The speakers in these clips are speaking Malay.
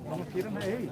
Vamos tirar aí.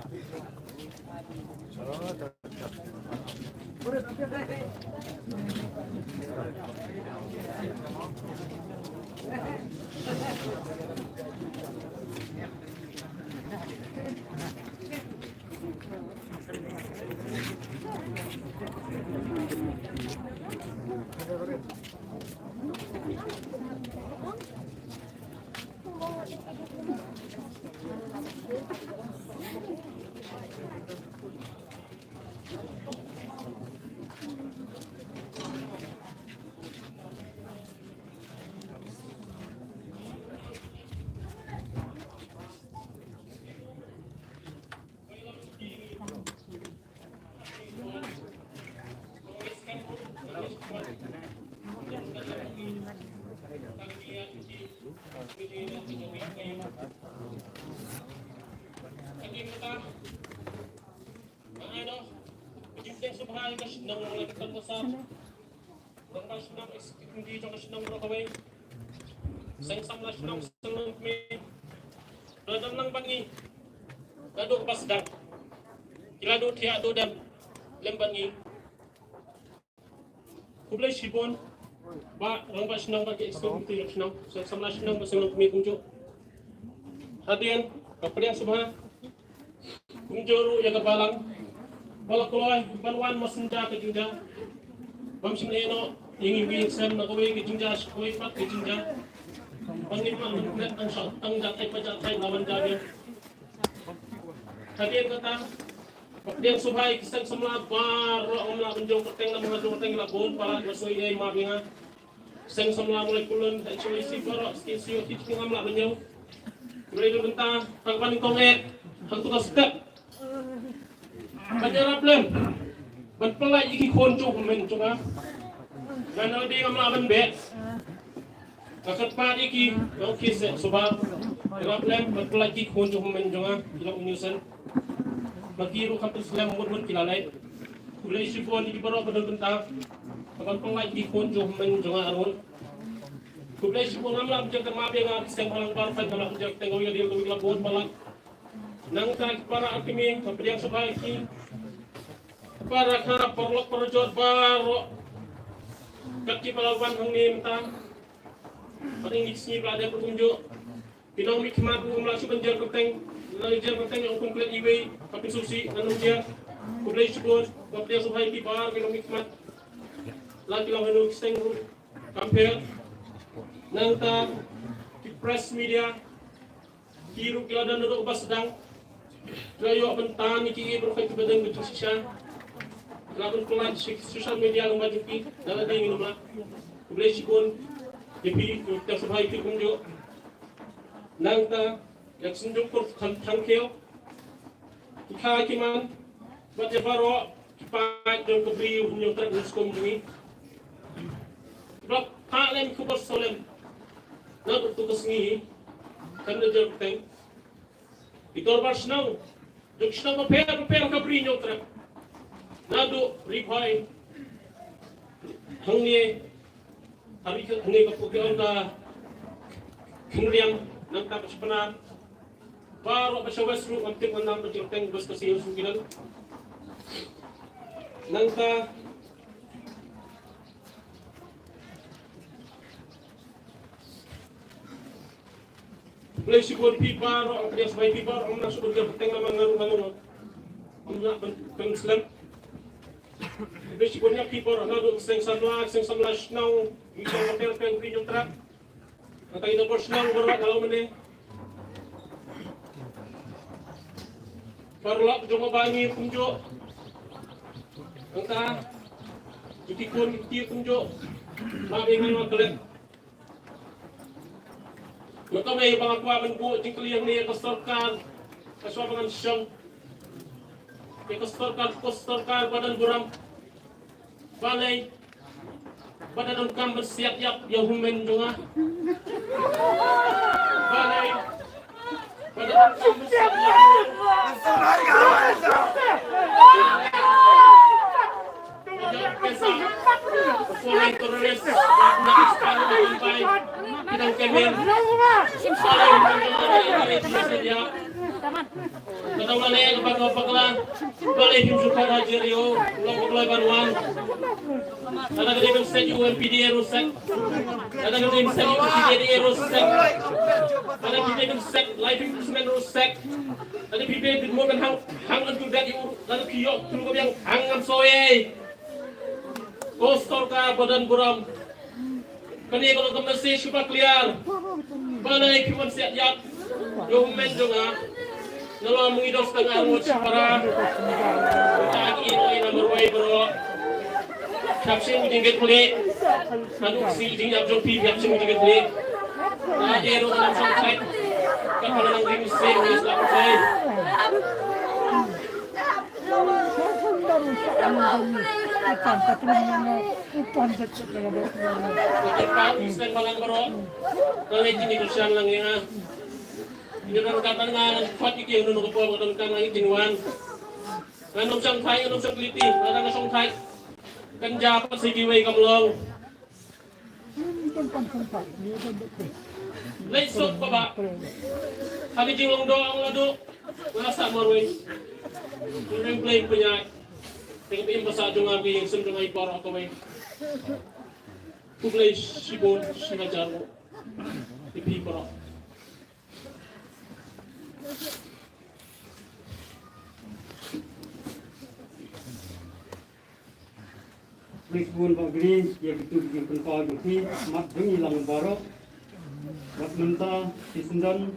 Kublai Shibon, Bah Rangba Shinang bagi eksklusif yang Shinang, sama Shinang masing kami kunjuk. Hadian kepada subhan, kunjuru yang kebalang, balak kolai banwan masenja ke jinja, bamsim leno ingin bingsam nak kawai ke jinja, kawai pat ke jinja, panggilan mengkret ang jatai pajatai lawan jaga. Hadian kata. Dia subhay kisang semla bar ang mga benjong perteng na mga dumateng labon para masoy ay mabinga. Kisang semla mulai kulon dan soy si baro skisiyo teaching ang mga benjong. Mulai benta pagpaning konge hang tugas step. Kanya problem. Ban pelai iki konco men cunga. Ganal di ang mga benbe. Kakat pa iki okay subha. Problem ban pelai iki konco men cunga ilang unyusan. Magiru kapal Islam murmur kilalay. Kulay sipon di baro pada bentang. Akan pengai di konjo menjonga arun. Kulay sipon amla bujang kemabe nga kisang halang parfait malah bujang tengok yang dia lebih labon malah. Nang tak para akimi kapal yang subhay ki. Para kara porlok perjot baro. Kaki palawan hangni mentang. Paling diksi berada bertunjuk. Pinang mikmat umlah subenjar keteng. Lajar keteng yang komplit iwe. Tapi susi anu dia kublai syukur kapal subhay ki bar pinang mikmat. Lagi lang anu kiseng kampel. Nang ta press media hirup kiladan duduk bas sedang. Layo bentang iki berkait badan betul sisa. Laban kelan social media ng majuki dala ding inumla. Kublai syukur jadi kapal subhay ki kunjo. Nang ta yak sunduk kur Thangkhiew Hakiman, baca baro, kipat dan kebri punya terus komuni. Blok Halem kubur solem, nak bertugas ni, kerana jauh teng. Itor barsnau, jauh senau repair kebri nyotra. Nado repair, hangni, hari hangni kepukian dah, kemudian nak tak sebenar. Baru pasal Westbrook ambil menang berjuruteng bos kasih sugilan. Nangka boleh sibuk di baru dia sebagai di baru orang sudah berjuruteng nama ngaru-ngaru. Ambil pengslam. Boleh sibuknya di baru nado seng samla senau bisa hotel pengpi nyentrak. Kata kita bos senau berat kalau mana. Parlok joma bangi kunjo. Angka Itikun iti kunjo. Mabingan maglet. Maka may pangakuaman ko jingkaliang niya kastorkan. Kaswabangan siyang. May kastorkan badan burom. Balay. Badan ang kambat siyak-yak yang humen junga. Balay. Badan ang kambat siyak-yak. Kesal men. Katawa na yung pagkakapagla, balik yung suka na Jerio, ulang paglay baruan. Nalagay yung set UMPD Erosek. Nalagay yung set UMPD Erosek. Nalagay yung set Life Improvement Erosek. Nalagay yung mo kan hang antudat yung nalagay yung tulog yang hang ang soye. Kostor ka badan burom. Kani kalau ke message kita clear. Balai kita siap yak. Yung mendo nga. Nalo mengidos tengah arut para. Tagi ini nomor way bro. Kapsin tinggal kulit. Aduk si tinggal jopi kapsin tinggal kulit. Ajar orang sampai. Kalau orang ring sen Islam saya. Ikan Islam balang bro. Kalau ini kusian lang ya. Ini kan kata nga kuat iki yung nunok po kadang kan ang tinwan. Anom sang thai anom sang kliti, kadang nga sang thai. Kanja pa sige way kamlong. Laysok pa ba? Hali jinglong do ang lado. Wala sa marway. Yung play punya. Tingnan pa yung pasado nga yung sundong ay para ako may. Kublay sibon, sinajaro. Ipi para. Meskipun Pak Green, ia betul yang penting bukti, mat dengi lang barok, mat mentah disendan,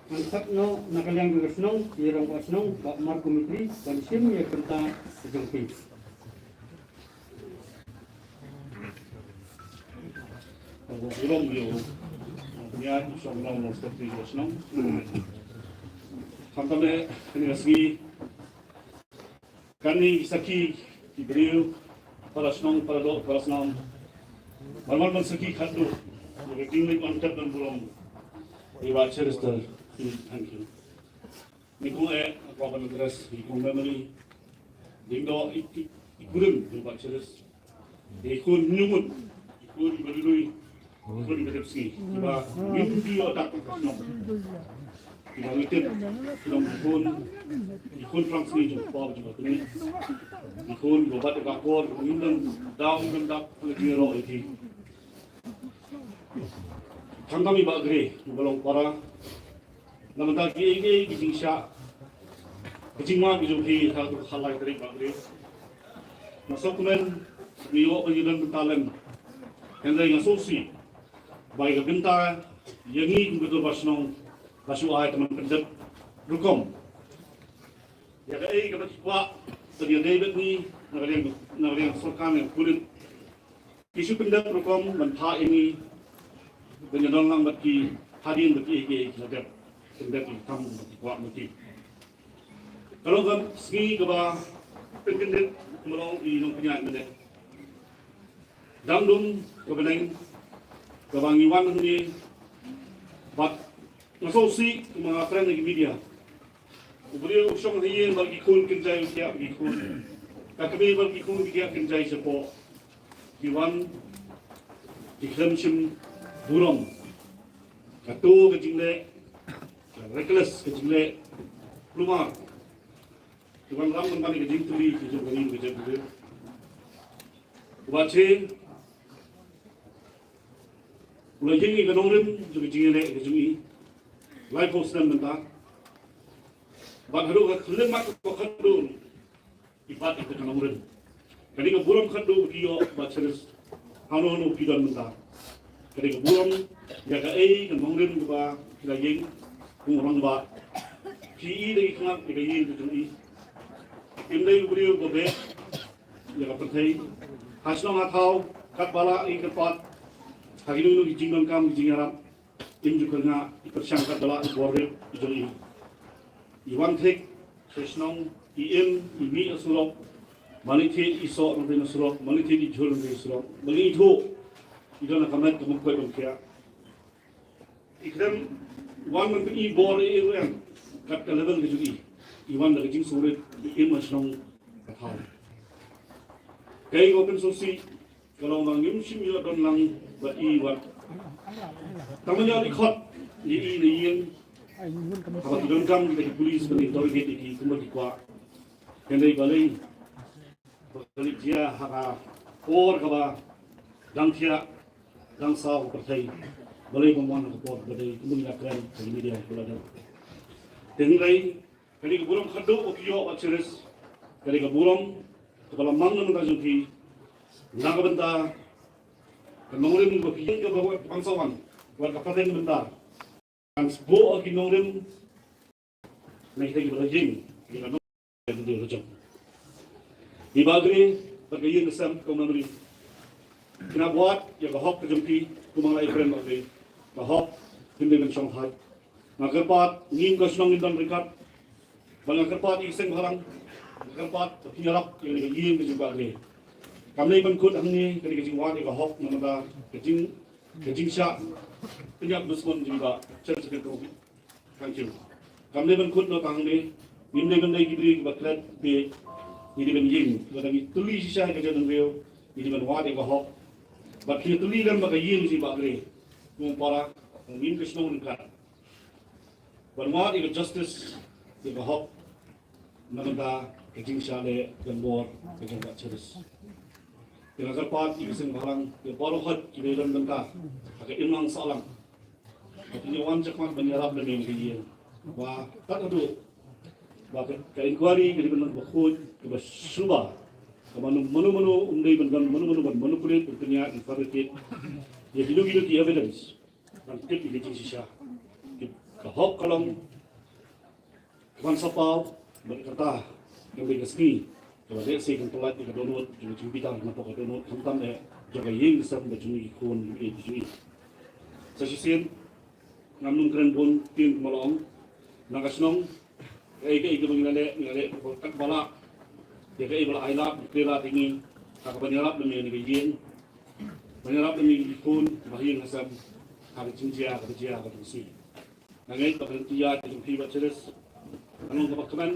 mantap no nakaliang bersnong, irang bersnong, Pak Markumitri, dan sim ia penting sejengpi. Burom dia, dia seorang orang seperti bersnong. Kami ini asli, kami saki diberi para senang, para dok, para senang. Malam saki khatduh, jadi jingleh mantap dan burom. Bah Cheristerfield Thangkhiew. Niku apa kan terus niku memory. Dingdo ikun Bah Cheristerfield. Ikun nyumut, ikun berdui, ikun berdepsi. Iba mimpi otak senang. Iba ngitip, ikun Fransni juga juga ini. Ikun gobat kapor, ngundang daun gendak legiro iki. Kami bagre, balong para. Namun tadi ini kijing sya, kijing mak kijung hi hal halai dari bagre. Masuk kemen niyo penjualan bentalan. Hendai ngasusi, baik benta, yangi betul basnong, basu ayat teman penjat, rukom. Ya kai kebat wa, tadi David ni nagaliang sorkan yang kulit. Isu penjat rukom mentah ini. Penyedang lang bagi hadirin bagi ege nadap pendat hitam bagi kuat bagi. Kalau kan segi keba pengendet melong inong penyak mendet. Damdum kebenang kebang iwan ni bat masosi mga friend ng media. Ubri usong hiyen bagi kun kinjay siya bagi kun. Kakabi bagi kun diya kinjay sa po. Iwan diklemsim burom, khatduh ke jingleh, reckless ke jingleh, lumar. Tuan ram kembali ke jing tuli ke jing bani ke jing bani. Baca, mulai jingi ke nongrim juga jingleh ke jingi, live post dan mentah. Bat haru ke kelemak ke khatduh, ibat itu ke nongrim. Kali ke burom khatduh dia baca res, hanu pidan mentah. Kali burom jaga kan mengrim juga kita yeng orang ba PE dari kenal kita yeng itu ni indai beliau bobe jaga pentai hasilnya ngatau kat bala ini kepat hari ini dijingan kam dijingaram tim juga na dipersangkat bala bobe itu ni Iwan tek sesnong IM ini asulok manite isok nanti asulok manite dijol nanti asulok beli itu Ito na kamat kumukwe kong kaya. Ikram, wan man i bor i iwan, kat ka level ka jugi. Iwan na kajing surit, i mas nong kataw. Kaya open source, kalau nang yung simyo don lang ba iwan, Tamanya record ini kalau tidak kami dari polis beritahu ini cuma di kuat. Kendai balai balik dia hara or kaba dangsia dangsau percaya balai pemuan kapor balai kemudian keren dari media pelajar. Tengai kali ke burom khatduh okio akseres kali ke burom kepala mangan kajuki naga benda kemudian berpikir ke bawah bangsawan buat kapten benda kan sebuah kinongrim naik lagi berjing kita nak dia rojak di bagri pergian kesam komandri kena buat ya bahok kejumpi kumangai keren bagri bahok tindakan songhat nakerpat ngin kasnong indan rekat bangakerpat iseng harang nakerpat penyerap yang digin ke bagri kami bangkut angni kali kejing wat ya bahok namada kejing syak penyap dusun juga cerita kopi Thangkhiew kami bangkut no tang ni nimde gandai gibri baklat be ini ben yin kadang tuli sisa ke jalan reo ini ben wat ya bahok bakhi tuli dan baka yin si bagre mung para min kesnong dekat banwat ya justice ya bahok namada kejing syale dan bor kejing Bah Cheristerfield dengan kerpat ikiseng barang ya parohat kibelan benta agak imang salam artinya wan cakman menyerap dengan kejien wa tak ada ba ka inquiry kali benar bakhud ke suba ke manu umdai ban manu kulit bertanya fabricated ya gilu ki evidence dan tip di sisa ke hok kalong kan sapau berkata yang berkesni kalau dia sih kontrolat di donut juga cumpitan kenapa ke donut hantam ya jaga yeng sam bajui kon jui sasisen ngamnung keren pun tin malong nagasnong ke mengale kat bala dia ke bala ailap kira tinggi tak penyerap demi negeri menyerap demi kon bahing asam hari cinja kerja si nangai pekerja di Bah Cheristerfield anong kapakaman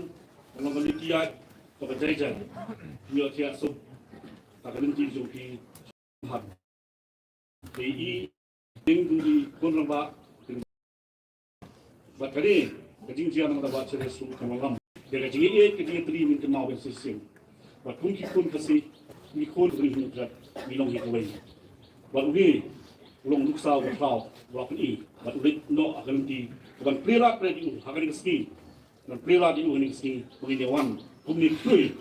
anong panitia kepercayaan dia tiap sub tak berhenti joki hak di tinggi kon lamba buat kali kejing dia nang Bah Cheristerfield kemalam dia kejing tri min kenal sistem buat kun kikun kasi ni kon tri min krat milong hikawai buat ugi long duksau berkau buat ni buat ulit no akan di bukan pelak predi akan di dan pelak di ini sini begini wan kumni kui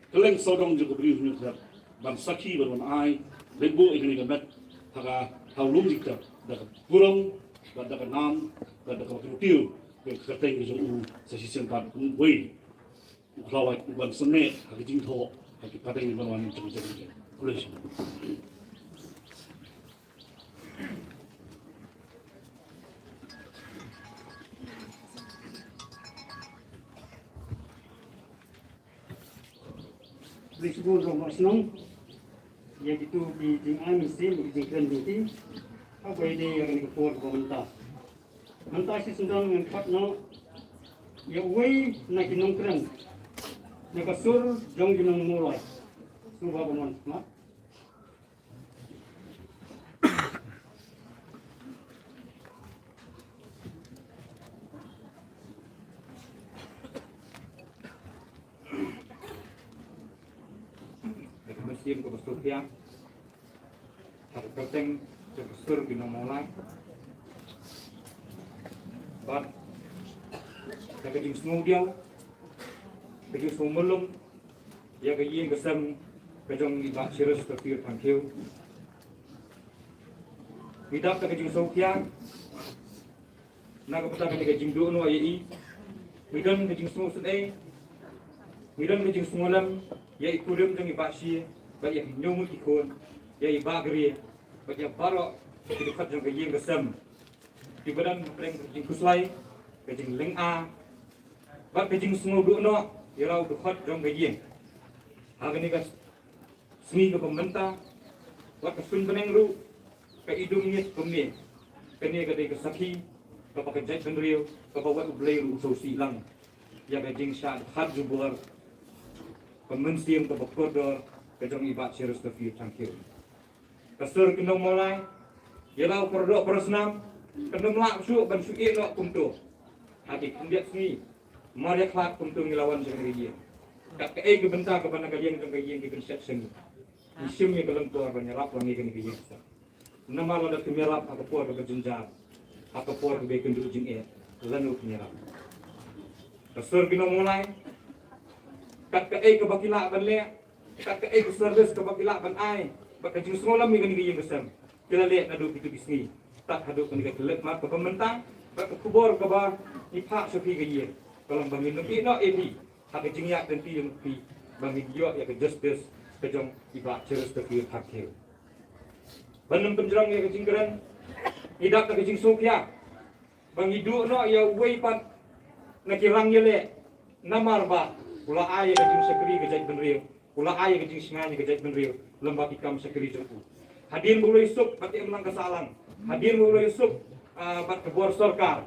keleng sodong juga beri hujan dan saki berwan ai lebo ini gamet haga haulum jika dak burom dak nam dak ketiu ke kerteng ju sesi sempat wei kalau wan sene haga jingtho haga pateng berwan jadi kulih Disebut rumah senang, yang itu di jingah mesti dijingkan binti, apa ini yang dikepur pemerintah. Mentah si sedang mengkat no, ya way nak nongkrong, nak kasur jong jinong mulai, subah pemerintah. Mesin ke besar tiang, satu kerteng sebesar di nomor bat, kejing semua dia, kejing semua melum, ya kejing kesam kejong Bah Cheristerfield Thangkhiew, midap kejing semua tiang, nak kepada kejing dua no ayai, midan kejing semua sedai, midan kejing semua lam, ya ikurim dengan Bah Cheristerfield bagi nyumut ikon ya ibagri bagi barok dekat jang kejing kesem di badan pereng kejing kuslai kejing lenga bak kejing semua duno ya rau dekat jang kejing agni kas semi ke pemerintah bak kesun peneng ru ke idung ni pemni kene ke de saki ke pakai jai pendrio ke bawa ublai ru so silang ya kejing sya hat jubur pemensiam ke bakodor kejong Bah Cheristerfield Thangkhiew. Kasur kendong mulai, Ialah produk persenam kena melak syuk ban syuk nak kumtu. Hati kendiat sini. Mari kelak kumtu ngelawan dengan dia. Kat ke ke bentar ke bana kalian dengan kalian ke konsep seni. Isimnya ke lempur banyak rap wangi ke kalian. Nama lo dah kemerap aku puar ke jenjang. Aku puar ke beken dulu jingleh. Lalu kemerap. Kesur kena mulai. Kat ke ke bakilak ban le. Kat ke ke service ke bakilak ban ai. Bak jing semalam ni kalian besam. Kita lihat nadu itu di sini. Tak haduk kena kelak mak ke pementang. Bak kubur ke bah ipak sepi kalian. Kalau bangin lebih nak ebi. Hak jingyak nanti yang pi bangin dia ya ke justice kejong Bah Cheristerfield Thangkhiew. Banam penjerang ya ke jingkeran. Idak ke jing sopia. Bang hidup no ya wei pat nak kirang ye le. Namar ba. Ula ai ke jing sekri ke jait benriu. Ula ai ke jing singai ke jait benriu. Lembak ikam sekri jengku. Hadir mulai sup bat emlang kesalang. Hadir mulai sup bat kebor sorkar.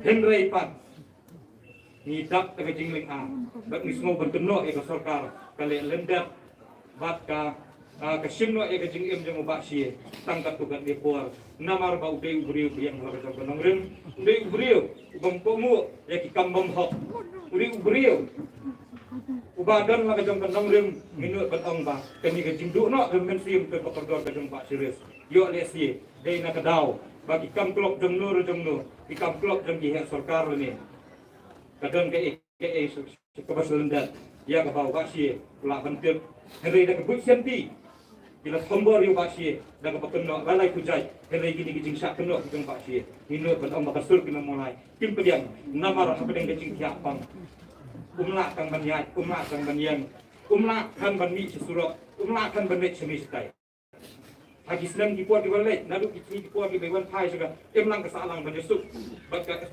Henry pat. Ni dak ke jingleh bat ni semua bentenok ke sorkar. Kali lendat bat ka kesimno ke jingim jeng Bah Cheristerfield Thangkhiew kat depor. Namar ba udai ubrio yang laga jong nongren. Udai ubrio bangpomu ya ki kambam hok. Udai ubrio ubadan laga jong nongren minut batong ba. Kani ke jingdu no dengan sim ke pekordor ke jong Bah Cheristerfield. Yo lesi dei nak dau bagi kam klok jong nur ki kam klok jong ki sorkar ni. Kadang ke kebaselendat ya ke Bah Cheristerfield pula bentuk hari dah kebut senti. Bila tombor yang Bah Cheristerfield dah kepakenok balai kujai hari gini gijing sak kenok jong Bah Cheristerfield. Minut batong bakasur kena mulai. Kim pediang namar habedeng kecing tiapang. Umlak kang banyai, umlak kang banyan, umlak kan banmi sesurok, umlak kan banmet semistai. Hagi senang dipuat di balik, lalu kita dipuat di bawah pai juga. Emlang kesalang menyesuk, baka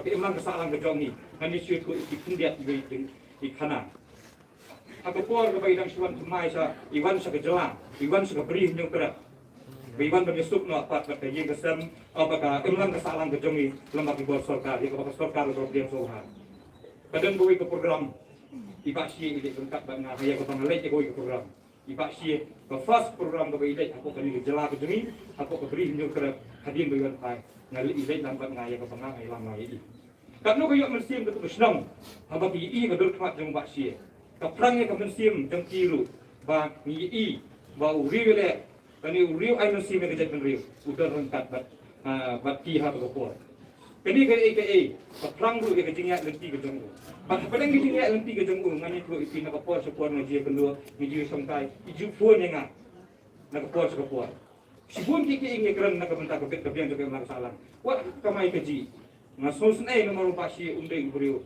emlang kesalang kejong ni. Kani syut ku ikindiat di kanan. Aku puar ke bayi dan suan kemai sa, iwan sa kejelang, iwan sa keberi yang kerak. Iwan menyesuk no apat baka yang kesem, baka emlang kesalang kejong ni lemah di bawah sorkar, dia baka sorkar untuk dia sohan. Kadang kau ikut program Bah Cheristerfield ini lengkap banget. Saya kau panggil kau ikut program Bah Cheristerfield. Kau first program kau ikut. Aku kini jelas ke jemi. Aku beri hinjau kerap hadir bagian pai. Ngali ikut lambat ngaya kau panggil ngaya lama ini. Kalau kau ikut mensim betul senang. Hamba pi i kedul kemat jeng Bah Cheristerfield. Kau perangnya kau mensim jeng kiru. Bah ni i bau riu le. Kani riu ai mensim yang kejadian riu. Udah lengkap bat kiha tu kau. Kini ke perang dulu ke jingyak lenti ke jenggu. Bak pedang ke jingyak lenti ke jenggu ngani tu isi nak kapor sepor ngaji kedua ngaji songkai iju phone yang nak kapor sepor. Sibun ki ingin keran nak bentak ke kebiang ke masalah. Wat kamai keji. Ngasos nei nomor Bah Cheristerfield undai beriu.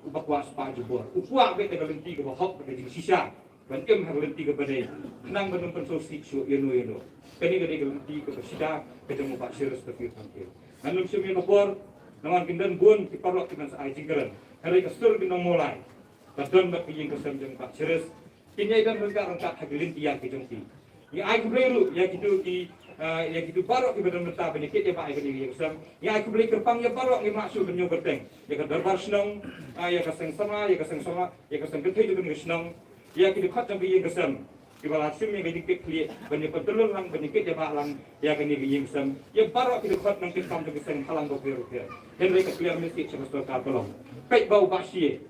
Ubak was pa jubor. Upwa ke lenti ke bahok ke jing sisa. Ban em ha lenti ke badai. Nang benung pensosi su yeno. Kini ke lenti ke sisa ke jeng Bah Cheristerfield Thangkhiew. Anum sumi nopor, nawan kindan bun kiparlok kinan sa jingkeran. Hari kestur kinang mulai. Kadon bak kiying kesem jeng Bah Cheristerfield. Kinyai dan rengkat hagilin tiang kijongki. Ya ai kubleru ya kitu barok ki badan menta penyakit ya pak ai kesem. Ya ai kuble kerpang ya barok ni maksud benyo berteng. Ya ke darbar senong, ya keseng sama, ya keseng kethe juga senong. Ya kitu khat jang kiying kesem. Kibala sim yang dikit kli banyak pentelur lang banyak ya balang ya kini yang sem ya barok kita kuat nang kita untuk keseng halang rupiah. Henry kekliar mesti sebesar kalong. Pek bau Bah Cheristerfield.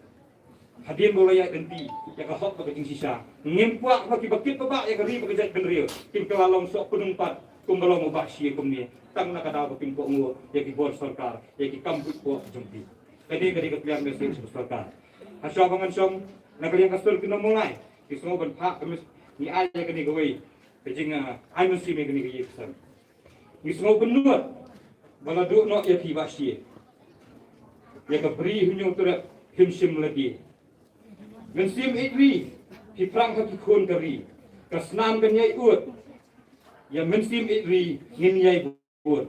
Hadir mulai ya ganti ya kahok bagi sisa. Ngimpuak bagi bakit babak ya kari bagi jat benriu. Kim kelalong sok penumpat kumbalong Bah Cheristerfield kumni. Tang nak ada bagi pok mu ya ki bor sarkar ya ki kamput pok jempi. Kini kekliar mesti sebesar kal. Hasya bangan som nak yang kasur kena mulai. Ki semua berhak ni ayah kini kawai, kecing ayah mesti mereka ni kaya kesan. Ni semua benar, bala duk nak ya Bah Cheristerfield. Ya keberi hunyung terak himsim lagi. Mensim itri, hiprang kaki khun kari, kasnam kenyai ut. Ya mensim itri nginyai buat.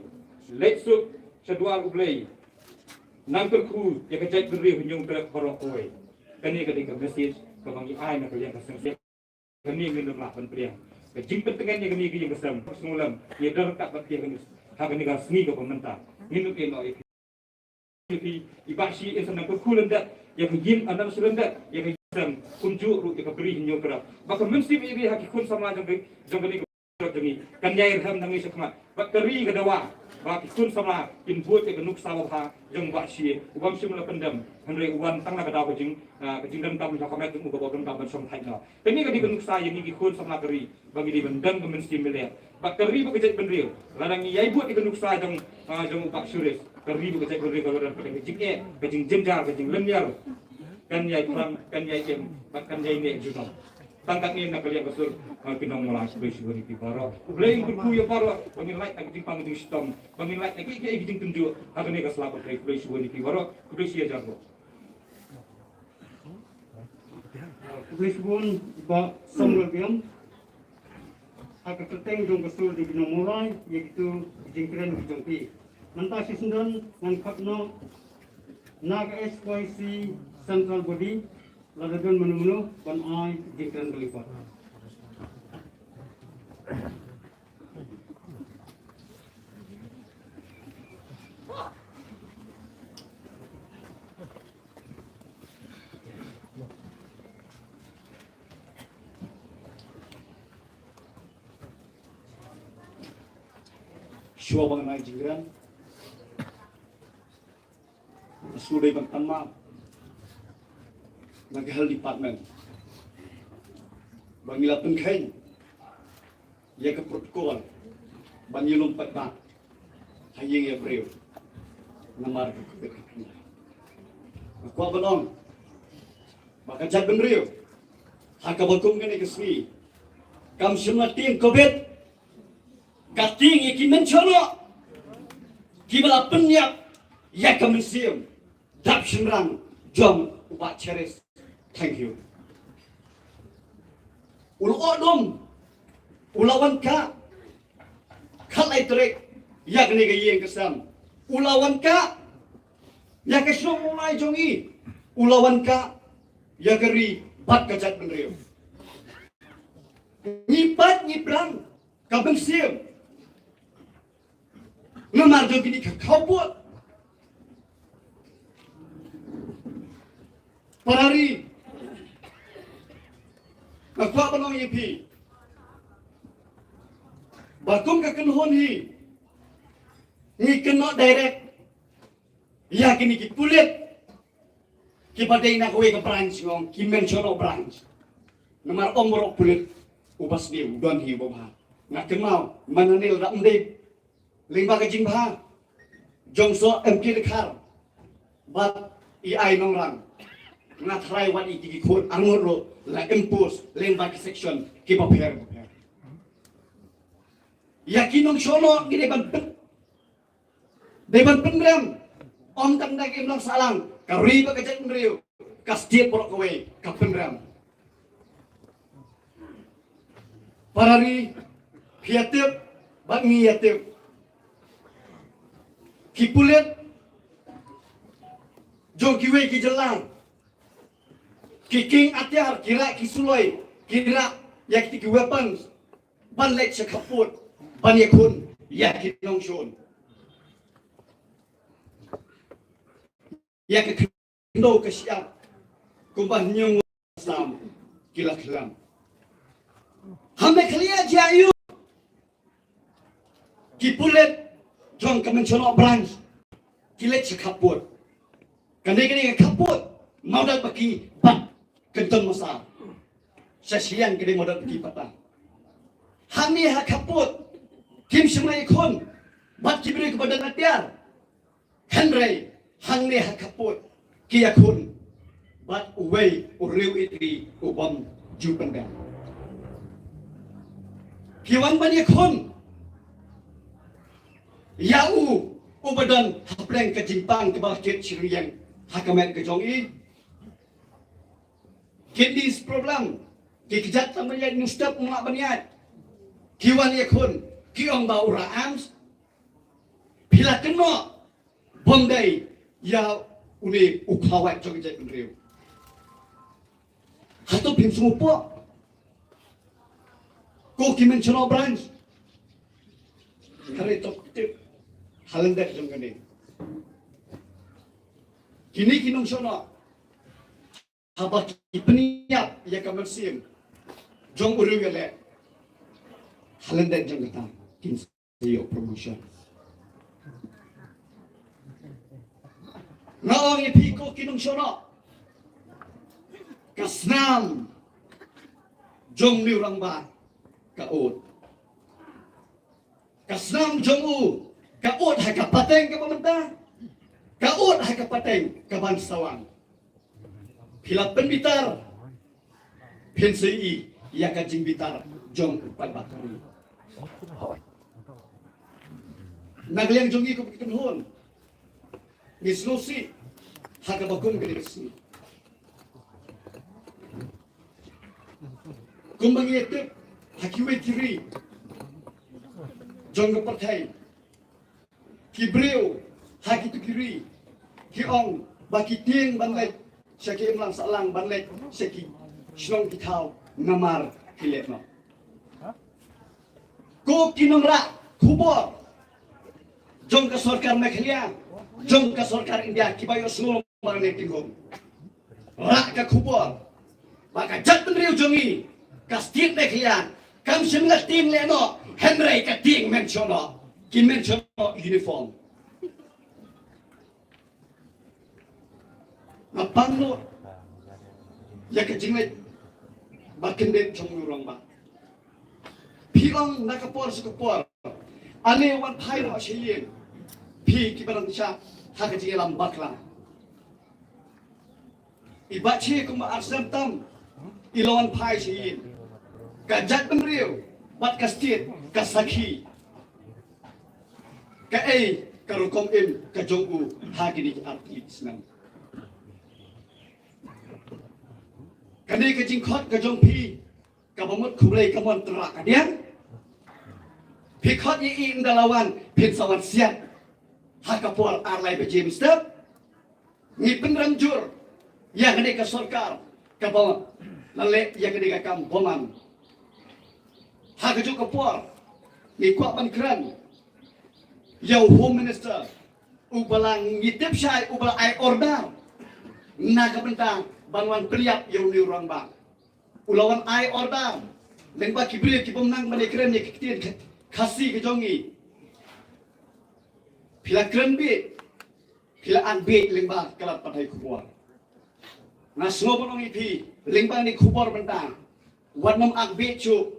Letsuk seduar ublay. Nang terku ya kejait beri hunyung terak barok kawai. Kini ketika message kebangi ayah nak kalian kesan. Kini minum lapan priang. Kejing pentengannya kini kejing kesam. Semulam, ia derkat bagi kini. Hak ini kan seni ke pemerintah. Minum eno itu. Bah Cheristerfield insan yang berkulendak, yang kejim andam selendak, yang kejam kunjuk ru yang keberi hinyo kerap. Bahkan mensim ini hakikun sama jangkini jadi kan jai ham nang isu kmat bakteri kedawa ba pikun sama in buat ke nuk sawa ha jong ba si ubam sim la pendam henry uban tang la kadaw kejing dam tam sa kamet mu ko dam tam som thai na kini ka di nuk sa yang ni kun sama keri bagi di bendam ke mesti milia bakteri ba kejai benril ladang yai buat ke nuk sa jong ba suris keri ba kejai benril kalau dan kejing kejing jemjar kejing lemyar kan yai kurang kan yai jem kan yai ne juga tangkap ni nak kalian betul pinong malas bersih beri pibaro. Boleh berku ya paro, bangin like nak jing panggung sistem, bangin like nak kiki jing tunjuk. Hari ni keselap bersih beri pibaro, bersih aja bro. Bersih pun ba sumber biam. Agak penting jong kesul di pinong mulai, iaitu jing keren jong pi. Mentah si sendan ngan khatduh nak SYC Central Body. Lalu dan menu-menu ban ai jingkran berlipat. Syua mengenai jingkran, sudah bertama. Nang hal department bangila pengkain ya ke protokol bangilum patna hayeng ya breu namar ke aku balong maka jag benreu haka bakum kene kesmi kam semua ting covid kating ikin mencono kibala penyap ya kemensium dap semrang jom Bah Cheristerfield Thangkhiew. Ulu odom, ulawan ka, kalai trek, yak ni gayeng kesam. Ulawan ka, yak kesong mulai jongi. Ulawan ka, yak keri bat kajat benriu. Nyipat nyiprang, kabeng siam. Ngemar jongi ni kau buat. Parari, aku apa nama ini? Bakum kekenhon hi, ni kena direct, ya kini ki pulit, ki badai nak kue ke branch ngong, ki mention branch, nomor omrok pulit, ubas dia udon hi bawah, nak kenal mana ni rak mendip, lima ke jingha, jongso MK dekar, bat ai nongrang. Ngat try what it ki khot angoro la impose len back section ki paper yakinong sono gi deban penrem om tang dak im salang ka ri ba ka jet riu ka setiap porok kowe ka penrem parari piatip bak ngiatip ki pulet jong kiwe ki jelang Kiking atiar kira kisuloi kira yak tiki weapons ban lek sekaput ban yakun yak kinong shon yak kindo kesiap kumban nyung sam kila kilam hame klia jayu kipulet jong kemencono branch kilet sekaput kane kaput mau dak bagi ban kenton masa sesian kede modal pergi patang hani ha kaput kim semai ikon bat kibri kepada natiar henry hangni ha kaput kia kun bat uwei uriu itri ubam jupenda kiwan bani ikon yau ubadan hapleng ke jimpang ke balkit siriang hakamet ke jongi kidneys problem, kejat sama yang nustap mulak baniat, kiwan yakun, kiong bau raams, bila kena bondai ya uni ukawat joget riu, hatu pim semua ko kimen chano branch, kare top tip halendak jongane, kini kinong sono. Habak peniap ya kamersim jong uru gele Halenden jang kata kin sayo promotion. Naong ipiko kinong syono. Kasnam jong liurang ba kaot. Kasnam jong u kaot hay kapateng ka pamenta. Kaot hay kapateng ka bansawang. Pilap penbitar pensei ia kajing bitar jong palbatari. Nagliang jongi ko pikenhon. Misnosi hagabagong gedesi. Kumbang yetep hakiwe kiri. Jong partai. Kibreu hakitu kiri. Kiong baki tieng banlek syaki imlang salang banlek syaki Shlong kitau ngamar kiletno. Ko kinongra kubor. Jong ka sarkar Meghalaya, jong ka sarkar India kibayo semua marane tingom. Rak ka kubor. Maka jat penriu jongi kastit Meghalaya. Kam semngat ting leno Henry ka ting mentiono. Ki mentiono uniform. Napangno ya ka jingleh Bakendet jong lurang ba. Piong nakapor sukapor. Ale wan pai ro shilin. Pi kibarang sya hakaji lam bakla. Ibachi kuma arsam tam. Ilawan pai shilin. Kajat penriu. Bat kastit kasaki. Ka karukom im kajong hagini atlet senang. Kani kajing khot kajong pi kabamut khulai kamon terak kadian pi khot yi indalawan pin sawan siat hakapor arlai bejem step ni penranjur yang kani ka sarkar kabam lale yang kani ka kam boman hakaju kapor ni kwa ban kran yau home minister ubalang ngitip syai ubal ai order naga bentang banwan priap yang liurang ba ulawan ai order lengba kibri kibom nang manekren ni kitien khasi kejongi pila kren bi pila an bi lengba kalat patai kubor na snobon ong ipi lengba ni kubor bentang wanam ak bi chu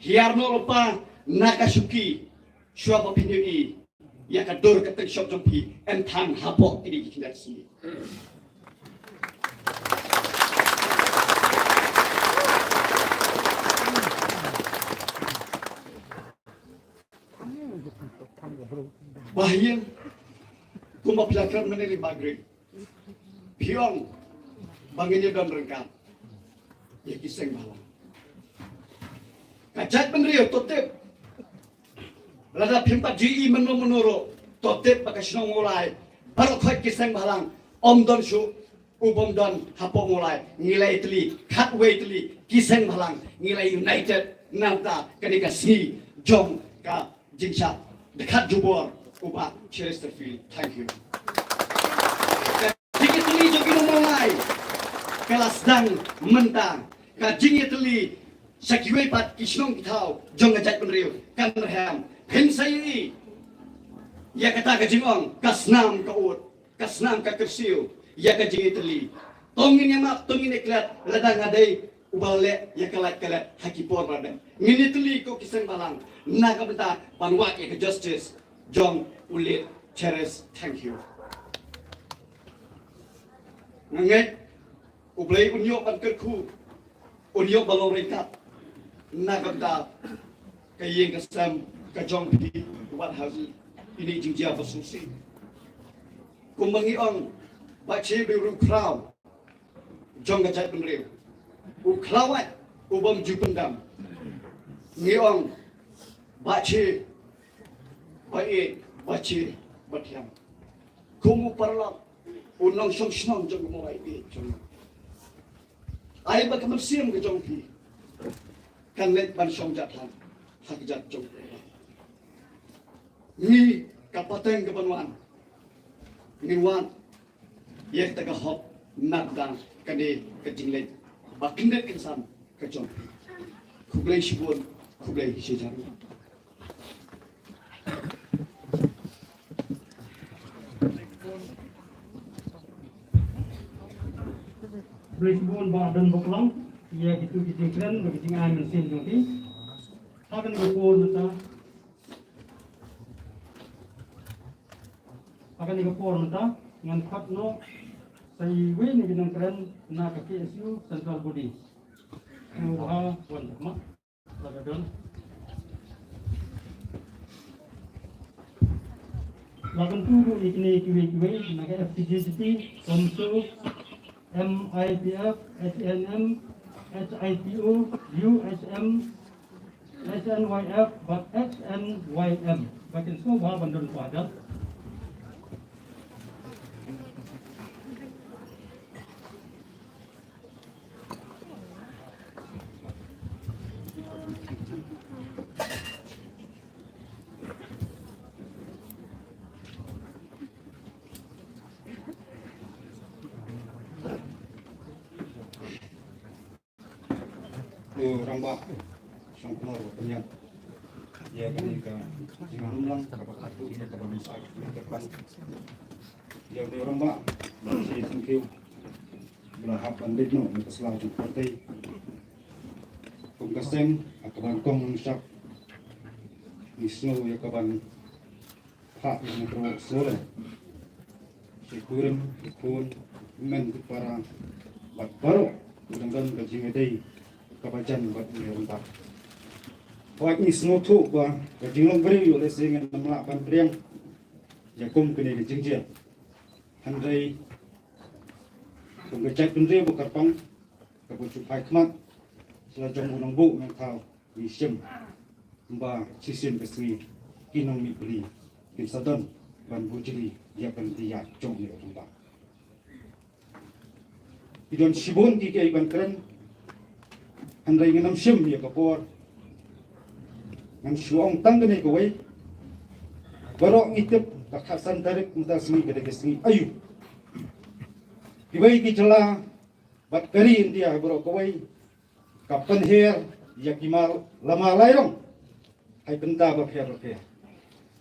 hiarno lupa nakasuki syaba pinui ya kador ketek shop jompi entan hapok ini kindak sini. Bahaya kumba pelakar meneri maghrib piong banginnya dan rengkap ya kiseng malam kajat penriu totep lada pimpat GE menurut totep pakai senong mulai baru kau kiseng malam om don shu ubom don hapok mulai nilai teli khatduh teli kiseng malam nilai United nafta ketika si jom ka jingsat dekat jubor Bah Cheristerfield Thangkhiew. Jika teli jogi mulai kelas dang mentang kajingnya teli sakiwe pat kisnong kitau jong ngajak penriu kan merham pensai ya kata kajingong kasnam kaut kasnam ka kersiu ya kajingnya teli tongin yang mak tongin eklat ladang adai ubale ya kalat hakipor pada ngini teli ko kiseng balang naga benta panwak ya ke justice John Bah Cheristerfield Thangkhiew. Nganget ublay unyok ban kerku unyok balong ringkat naganda kayeng kasam kajong pi wat hazi ini jingjia basusi kumbangi on bache biru kraw jong gajat penriu u klawat ubam jupendam ngiong bache baik baca batiam kumu perlak unang song jong mulai di jong ai ba kemersiam ke jong pi kan let ban song jathan hak jat jong ni kapateng ke banwan ni wan ye ta ka hop nak dan kade ke jingleh ba kindet insan ke jong kublai shibun kublai sejarah. Brisbane ba dan boklang ia gitu keren bagi jangan mesin nanti akan dikepul mata dengan khatduh saya win dengan keren na kaki isu central body murah wan mak lagadon lagan turu ikni kiwi naga FTGCT komsu MIPF, HNM, HIPO, UHM, SNYF, but XNYM. Bakin semua bandul padat. Rambak sang penor penyat ya kami ke jangan ulang kapal khatduh ini kapal misal depan ya di rambak si Thangkhiew berahap bandit no ke selaju partai pengkasem akaban kong syak nisno ya kaban hak yang terus sore si kurim pun men para bat baru dengan kejingedai kabajan buat merentah. Buat ni semua tu bah kejinglong beri oleh sehingga melakukan beriang jakum kini kejingjian. Handai pengecek pendiri bukarpang kebujuk hikmat selajang unang bu yang tahu isim mbak sisim kesri kinong mi beli kinsadon ban bujri dia pentia jom ni orang. Idon sibun kiki iban keren handai nganam sim ya kapor ngan suang tanggane kawai barok ngitip kakhasan tarik mutasmi kedekesmi ayu kibai ki jela bat kari india barok kawai kapan her ya kimal lama lairong hai benta ba pher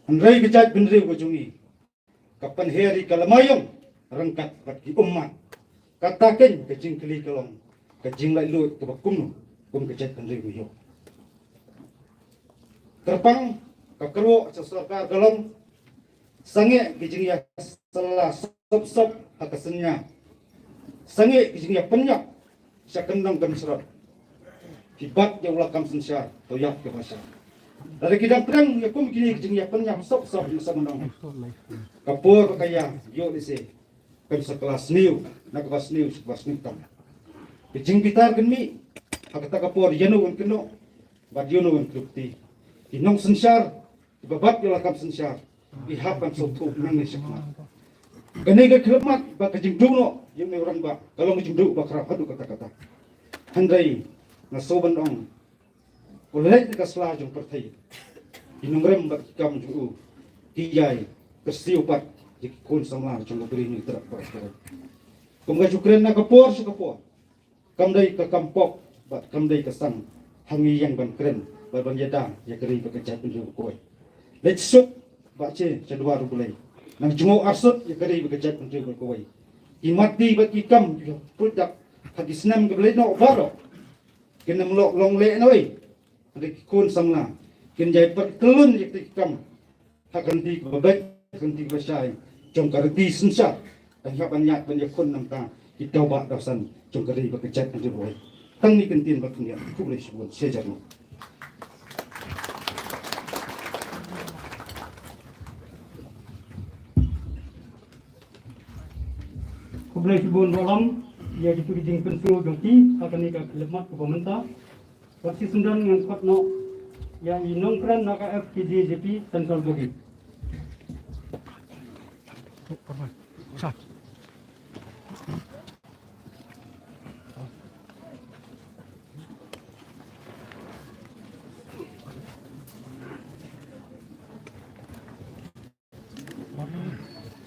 handai bijat bendri ko jungi kapan her i kalamayong rangkat bat ki ummat kataken kejing keli kalong kejing lai lut ke bakum kum kejat pendiri yo terpang kakerwo sesuaka dalam sange kejing ya salah sop hakasenya sange kejing ya penyak sakendang kan serat hibat ya ulah kam sensyar toyak ke bahasa dari kidang pedang ya kum kini kejing ya penyak sop masa menang kapur kaya yo dise kan sekelas niu nak kelas niu sekelas nitam kejing bitar geni agak kapor yano un keno bad yano un krupti inong sensyar babat yolakam sensyar ihapan sotu nang sekma gane ga kremat ba kejing duno yung orang ba kalau kejing du ba krap hadu kata-kata handai na soban ong oleh ka sla jong partai inong rem ba kam ju tiyai kersiupat jikun samar jong beri ni terak partai kumga jukren na kapor su kapor kamdai ka kampok bat kamdai kesang hangi yang ban keren ban yadang ya keri bekerja penju koi let's sup bace kedua rubulai nang jungo arsut ya keri bekerja penju koi imati bat ikam produk hadis nam keblai no baro kena melok long le noi rik kun samna kin jai per kelun ya ikam hakan di babek hakan di basai jong karti sensa dan ya banyak kun nam ta kita ba dasan jong keri bekerja penju koi tang ni kentin baknya kublai sebut sejarah kublai sebun dalam ia itu dijing pensu dongki akan nikah lemat ke pemerintah waktu sundan dengan khatduh yang inong keren naka FKJP Central Bogey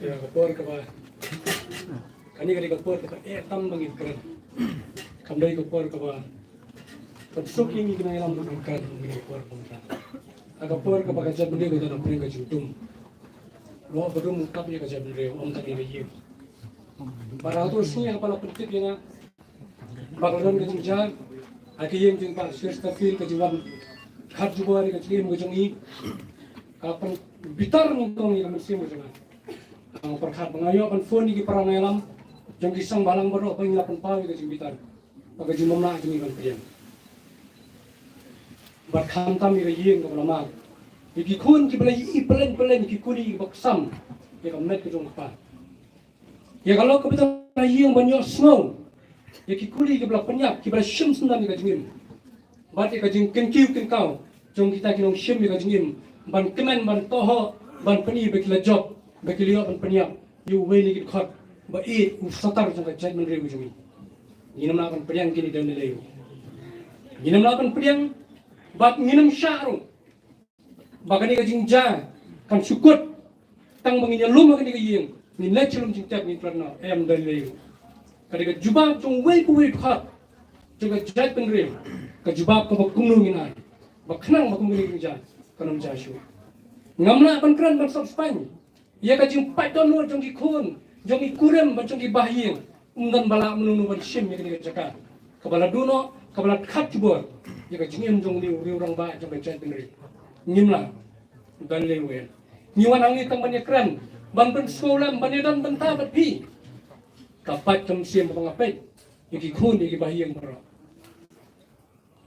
ya kapor kapal kani kapor kapal tam bagi keren kamdai kapor kapal Pagsok ini kena ilam bukan mengenai por pemerintah. Agak por ke bagajat benda kita nak beri ke jutum. Lo baru mungkap ya kerja benda om tadi lagi. Barang tu semua apa nak penting dia nak. Bagaimana kerja jalan. Akhirnya yang Bah Cheristerfield kejuan khatduh hari kerja mengenai kapan bitar mungkin yang mesti macam ang perkhat mengayo pan phone ni parang ngalam jang kisang balang baro pang ilapan pa ke jing bitar pag jing mamna jing ban pian bar kham tam ni yeng ko lama iki kun ki bela i pelen ki kuri baksam ya kam net ke jong pa ya kalau ke betul yeng banyo snow ya ki kuri ke bela penyap ki bela shim sendan ke jing bat ke jing kenkiu kenkau jong kita kinong shim ke jing ban kemen ban toho ban pani bekila job bekilio ban paniap you weli git khot ba e satar jang jai men rewu jumi nginam na ban padiang kini dan lelew nginam na ban padiang bat nginam syaru bagani ka jingja kan syukut tang banginya lum bagani ka yeng ni lechlum jingtap ni prana em dan lelew kadi ka jubab jong wei ku wei khot jang jai pen rew ka jubab ka bakungnu nginai ba khnang ba kungni jingja kanam jashu ngamna ban kran ban sop spany ia kajing paton nur jong ikun jong ikurem ban jong ibahing dan bala menunu ban sim ya kini jaka kabala duno kabala khatduh ia kajing em jong liu orang ba jong becet ngri ngimla dan lewe niwan angi tang ban kran ban ban solam ban dan ban ta bat pi kapat jong sim bang apet iki kun iki bahing bro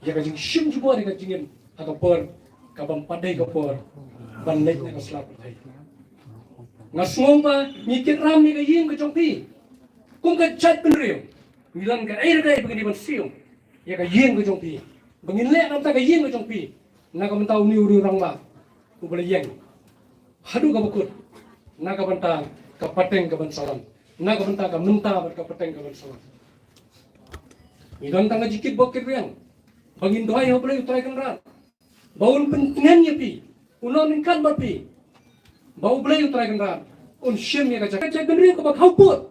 ia kajing sim jubor ia kajing em agapor kabam padai kapor ban lek na kaslap thai ngasong ba mikir ram ni kayeng ke jongpi kung ka chat pen riu milan ka air kai begini ban siu ya kayeng ke jongpi bengin lek nam ta kayeng ke jongpi na ka mentau ni uri rang ba ku bele yeng hadu ka bakut na ka banta ka pateng ka ban salam na ka banta ka menta ba ka pateng ka ban salam milan tanga jikit bokir riang bangin doai ho bele utrai kan rat baul pentingannya pi unon kan pi bau beli utrai kan un shim ya kaca kaca gendri ko bak hauput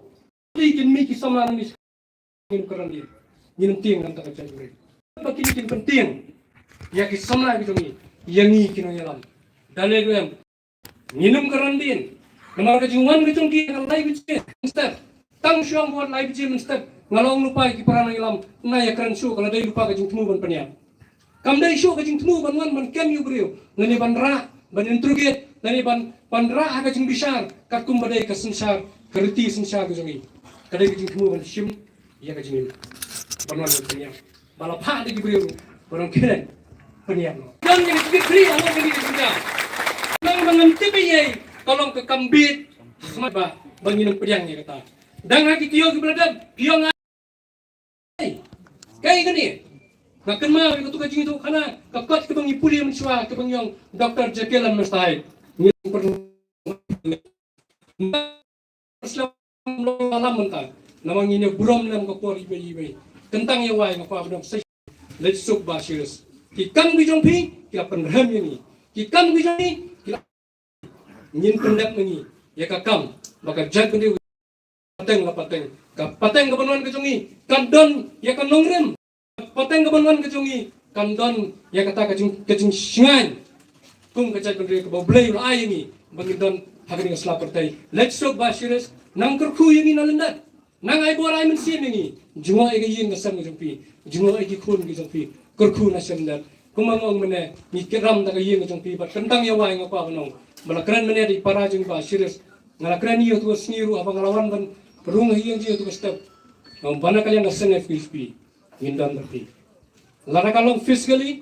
likin miki samlan ni ngin keran dia ngin ting kan kaca gendri baki ni penting ya ki samla ki jongi yangi kino yalam dale gem nginum keran din namar ka jungwan ka jongki kan lai bice step tang syong buat lai bice step ngalong lupa ki parana yalam na ya keran syu kalau dai lupa ka jung temu ban pania kam dai syu ka jung temu ban wan ban kem yu brio ngani ban ra ban intrugate dari ban ra ka jing bisar kat kum badai ka sensar kerti sensar ka jongi kadai ka jing temu ban shim ya ka jing ban wan pania bala pha di brio barang keren pania dan yang dikri awak ni juga nang mangam tibi ye tolong ke kambit semat ba bangin pediang ni kata dang haki tio ki beladam piong kai gani nak kenal itu tu kajing itu karena kakot ke bangi puli mensua ke bangyong Dr. Jekyll and Mr. Hyde ni perlu malam mentah namang ini burom dalam kapor ibe tentang yang wai ngapa bedong sai let's sok Bah Cheristerfield kikang bijong pi kila penrem ini kikang bijong ni kila ngin pendap ni ya kakam maka jat bendi pateng la pateng ka pateng ka banwan ka jongi kadon ya ka nongrem pateng ka banwan ka jongi kandon ya kata kajing singan kung kajat bendi ka boblay la ay ni bangidon hagani ka slap pertai let's sok Bah Cheristerfield nang kerku yang ini nalendat nang ay borai mensin ini jungo ay yin ka sam jongpi jungo ay kun ki jongpi kerku na sendat kumangong mene mikiram da yin ka jongpi ba tentang ya wai ngapa banong balakran mene di para jong Bah Cheristerfield ngalakran iyo tu sniru apa ngalawan ban perung hiang jiyo tu step ngom bana kalian ka sen FPP ngindan berti lara kalong physically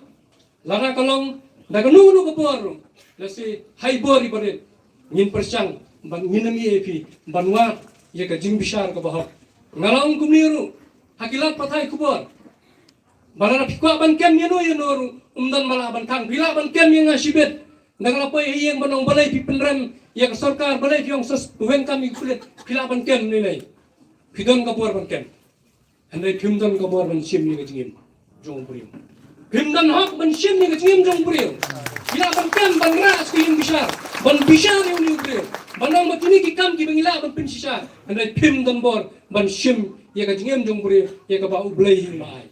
lara kalong daga nunu ko por lasi high body pare ngin persang ban nginami epi banwa ye ka jing bisar ka bahok ngalong kumniru hakilat patai kubor balana pikwa ban kem yeno yenoru umdan mala ban tang bila ban kem yang asibet nagala poy hiyang banong balay pi penrem ya ka sarkar balay yung sas tuwen kami kulit bila ban kem nilay pidon ka buar ban kem andai pimdan ka buar ban sim ni ka jingim jong purim pimdan hak ban sim ni ka jingim jong purim bila ban kem ban ras ki yung bisar ban bisar yung ni purim banong matuni ki kam ki bangila ban pin sisa andai pimdan bor ban sim ya ka jingim jong purim ya ka ba ublay yung maay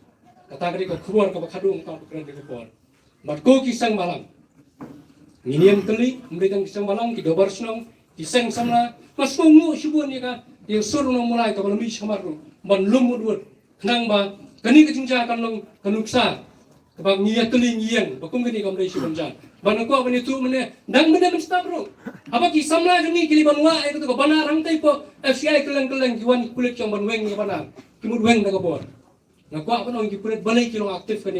kata kali ko keluar ke khatduh kau keren ke keluar mat ko kisang malang nginiam teli memberikan kisang malang ki dobar senang kisang samna mas ko ngu shubun ni ka yang suruh nang mulai ka balami samaru man lumud wud nang ba kani ke jingja kan long kanuksa kabang niat teli ngiang bakum kini kam dai shubun jan ban ko bani tu mene dang mene mesta bro apa ki samla jungi kili banwa ai ko bana rang tai po FCI keleng kiwan kulit yang ban weng ni bana kimud weng daga bor na ko apa nong ki kulit balai ki long aktif kani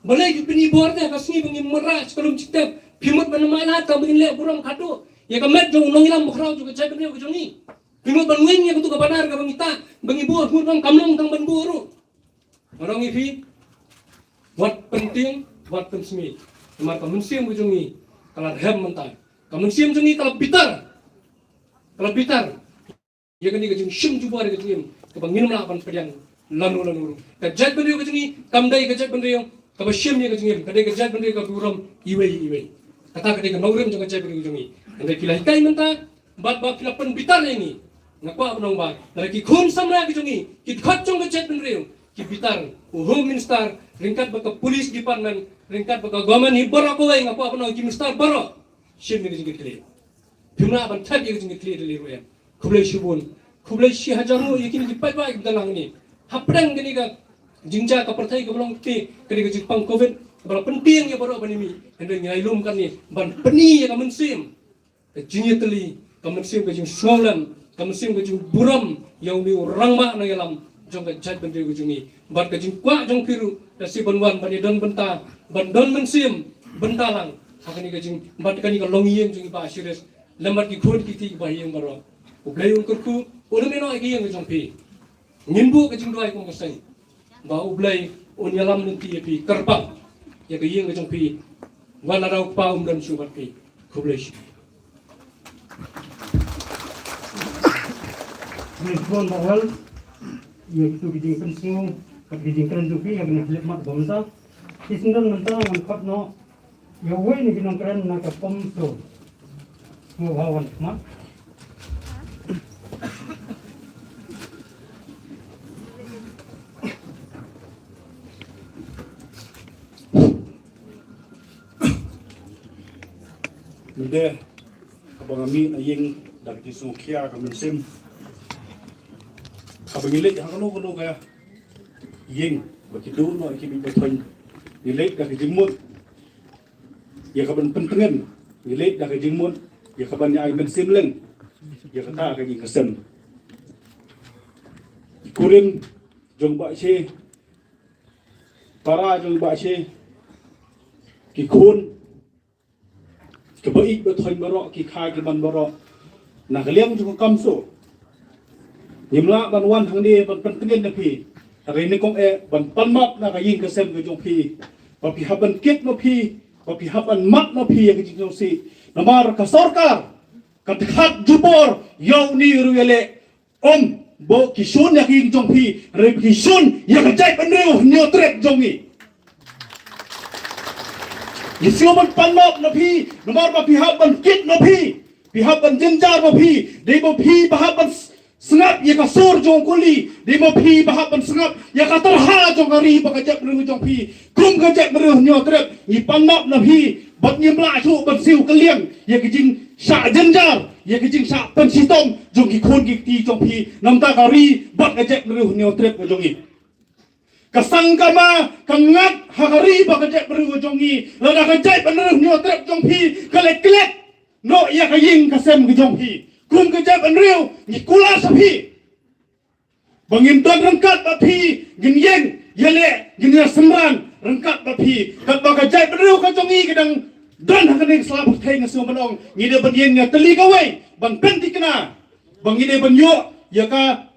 balai ki pini bor te kasni bangi meras kalum citep pimut ban mana ta bangi le burom khatduh ya kamet jong nong ilam mukhrau juga cai bani ko jongi pimut ban weng ya ko ka banar ka bangi ta bangi bor hur bang kamlong tang ban boru orang ifi buat penting buat pensmi Kemar kamunsiam ujungi kalau hem mentai kamunsiam jungi kalau bitar ya kan ni kejung shim cuba ada kejung kebang minum lah pan pedang lanu kejat benda kejungi kamdai kejat benda yang kebang shim ni kejungi kadai kejat benda ke burom iwei kata kadai ke naurim jangan kejat benda kejungi andai kilah ikai mentai bat kilah pen bitar ini ngakwa penong bat dari ki khun samra kejungi ki khat jong kejat benda yang ki bitar home minister ringkat baka police department ringkat baka government hi baro ko wai ngapa apa ki minister baro shim ni jingit kle pimna ban thak ye jingit kle le roya khublai shubun khublai shi hajaru yakin ki pai bai dalang ni hapdang gani ga jingja ka perthai ka bolong ti kani ga jipang covid baro penting ye baro bani mi ende ngai lum kan ni ban peni ye ka mensim ka jingit li ka mensim ka jing solan ka mensim ka jing buram yang ni orang mak na yalam jong jat bende ujungi ban ka jing kwa jong piru da si banwan ban don benta ban don mensim bentalang hakani ka jing ban kani ka longieng jing ba serius lembat ki khon ki ti ba yang baro ublai un kurku ulu meno ai yang jong pi ngimbu ka jing doi ko ngasai ba ublai un yalam nanti pi kerbang ya ka yang jong pi wala rau pa dan subat pi kublai Nisbon bahal ia itu gijing pensiun gijing keren juga yang kena mat bangsa kisendang mentang angkat no ya wei ni ginong keren nak pomso hawan mat Mende abang amin ayeng dak di Sukia ka mensim abang ilik hang kono kaya yeng baki do no iki bi thon ilik dak jimut ya ka ban pentengen ilik dak jimut ya ka ban ai mensim leng ya kata ka jing kesem kurin jong ba che para jong ba che ki khun kebaik betul barok ki khai ki ban barok nak liang juga kamso nimla ban wan hang ni ban pentengen na pi hari ni kong ban palmap na kayin kesem ke jong pi ba pi haban kit no pi ba pi haban mat no pi ke jong si namar ka sarkar ka khat jubor yaw ni ruele bo kisun ya ki jong pi re kisun ya ka jai ban reu nyo trek jong ni Yesiaman panmap na pi, nomor ma pihaban kit na pi, pihaban jenjar ma pi, de mo pi bahaban sengap ya ka sur jong kuli, de mo pi bahaban sengap ya ka terha jong kari ba ka jap ru jong pi, kum ka jap ru nyo trep, ni panmap na pi, bat ni mla chu bat siu kaliang, ya ki jing sa jenjar, ya ki jing sa pen sitom jong ki khon ki ti jong pi, nam ta kari bat ka jap ru nyo trep ka jong ni. Kasangkama kangat hakari ba kajek beru jongi lada kajek beru nyo trep jong pi kalek no ya kaying kasem ke jong pi kum kajek beru ni kula sapi bangin ton rengkat ba pi gin yeng yele gin ya semran rengkat ba pi kat ba kajek beru ka jongi kedang dan hakane selap thai ngasu manong ni de ban yeng ya teli ka wei bang penti kena bang ni de ban yo ya ka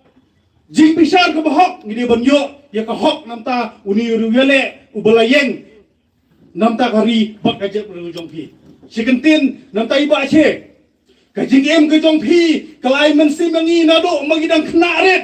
jing pisar ke bahok ni de ban yo ya ka hok namta uni ruwele ubalayeng namta kari bak kajek ru jong pi sikentin namta iba che kajing em ke jong pi kalai mensi mangi nado magidang kena ret